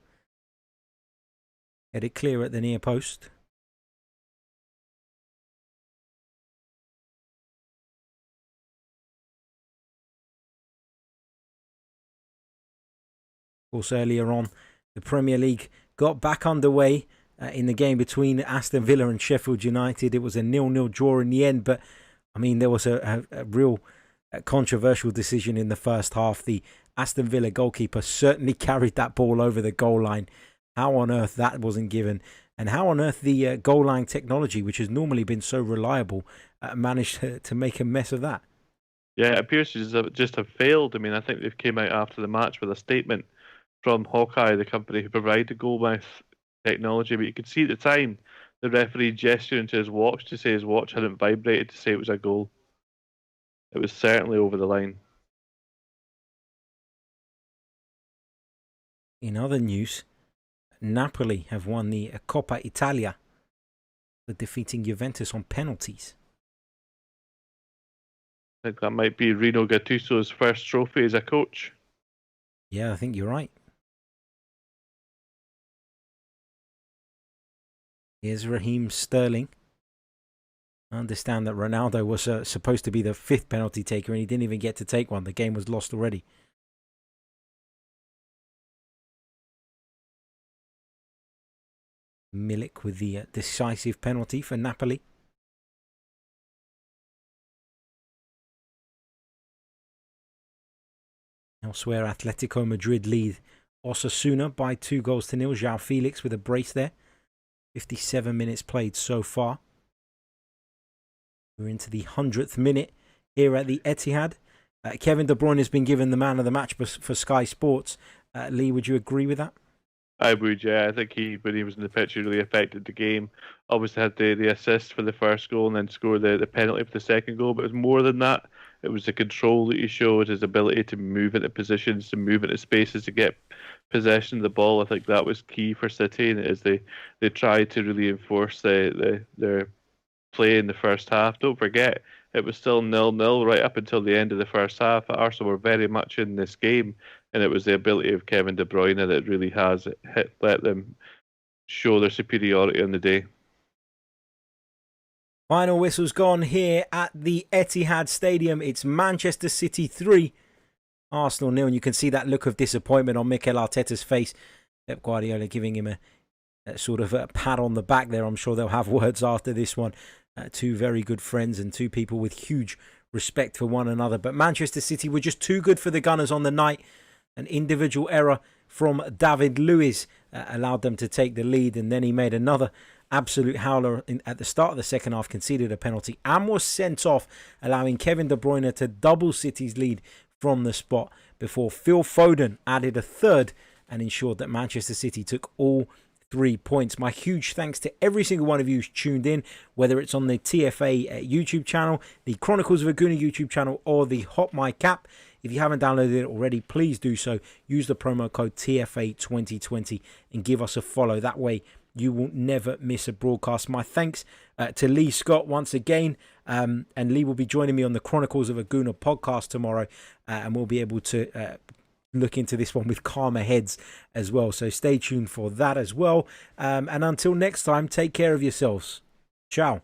Get it clear at the near post. Of course, earlier on, the Premier League got back underway in the game between Aston Villa and Sheffield United. It was a 0-0 draw in the end, but I mean, there was a real controversial decision in the first half. The Aston Villa goalkeeper certainly carried that ball over the goal line. How on earth that wasn't given, and how on earth the goal line technology, which has normally been so reliable, managed to make a mess of that. Yeah, it appears to just have failed. I mean, I think they've came out after the match with a statement from Hawkeye, the company who provide the goal mouth technology, but you could see at the time the referee gesturing to his watch to say his watch hadn't vibrated to say it was a goal. It was certainly over the line. In other news, Napoli have won the Coppa Italia for defeating Juventus on penalties. I think that might be Rino Gattuso's first trophy as a coach. Yeah, I think you're right. Here's Raheem Sterling. I understand that Ronaldo was supposed to be the 5th penalty taker and he didn't even get to take one. The game was lost already. Milik with the decisive penalty for Napoli. Elsewhere, Atletico Madrid lead Osasuna by 2-0. João Felix with a brace there. 57 minutes played so far. We're into the 100th minute here at the Etihad. Kevin De Bruyne has been given the man of the match for Sky Sports. Lee, would you agree with that? I would, yeah. I think when he was in the pitch, he really affected the game. Obviously had the assist for the first goal and then scored the penalty for the second goal. But it was more than that. It was the control that he showed, his ability to move into positions, to move into spaces, to get possession of the ball. I think that was key for City, and as they tried to really enforce their play in the first half. Don't forget, it was still 0-0 right up until the end of the first half. Arsenal were very much in this game, and it was the ability of Kevin De Bruyne that really has let them show their superiority on the day. Final whistle's gone here at the Etihad Stadium. It's Manchester City 3, Arsenal 0. And you can see that look of disappointment on Mikel Arteta's face. Pep Guardiola giving him a sort of a pat on the back there. I'm sure they'll have words after this one. Two very good friends and two people with huge respect for one another. But Manchester City were just too good for the Gunners on the night. An individual error from David Luiz allowed them to take the lead, and then he made another absolute howler at the start of the second half, conceded a penalty and was sent off, allowing Kevin De Bruyne to double City's lead from the spot before Phil Foden added a third and ensured that Manchester City took all 3 points. My huge thanks to every single one of you who's tuned in, whether it's on the TFA YouTube channel, the Chronicles of a Gooner YouTube channel, or the Hot Mic app. If you haven't downloaded it already, please do so. Use the promo code TFA2020 and give us a follow. That way you will never miss a broadcast. My thanks to Lee Scott once again. And Lee will be joining me on the Chronicles of a Gooner podcast tomorrow. And we'll be able to look into this one with calmer heads as well. So stay tuned for that as well. And until next time, take care of yourselves. Ciao.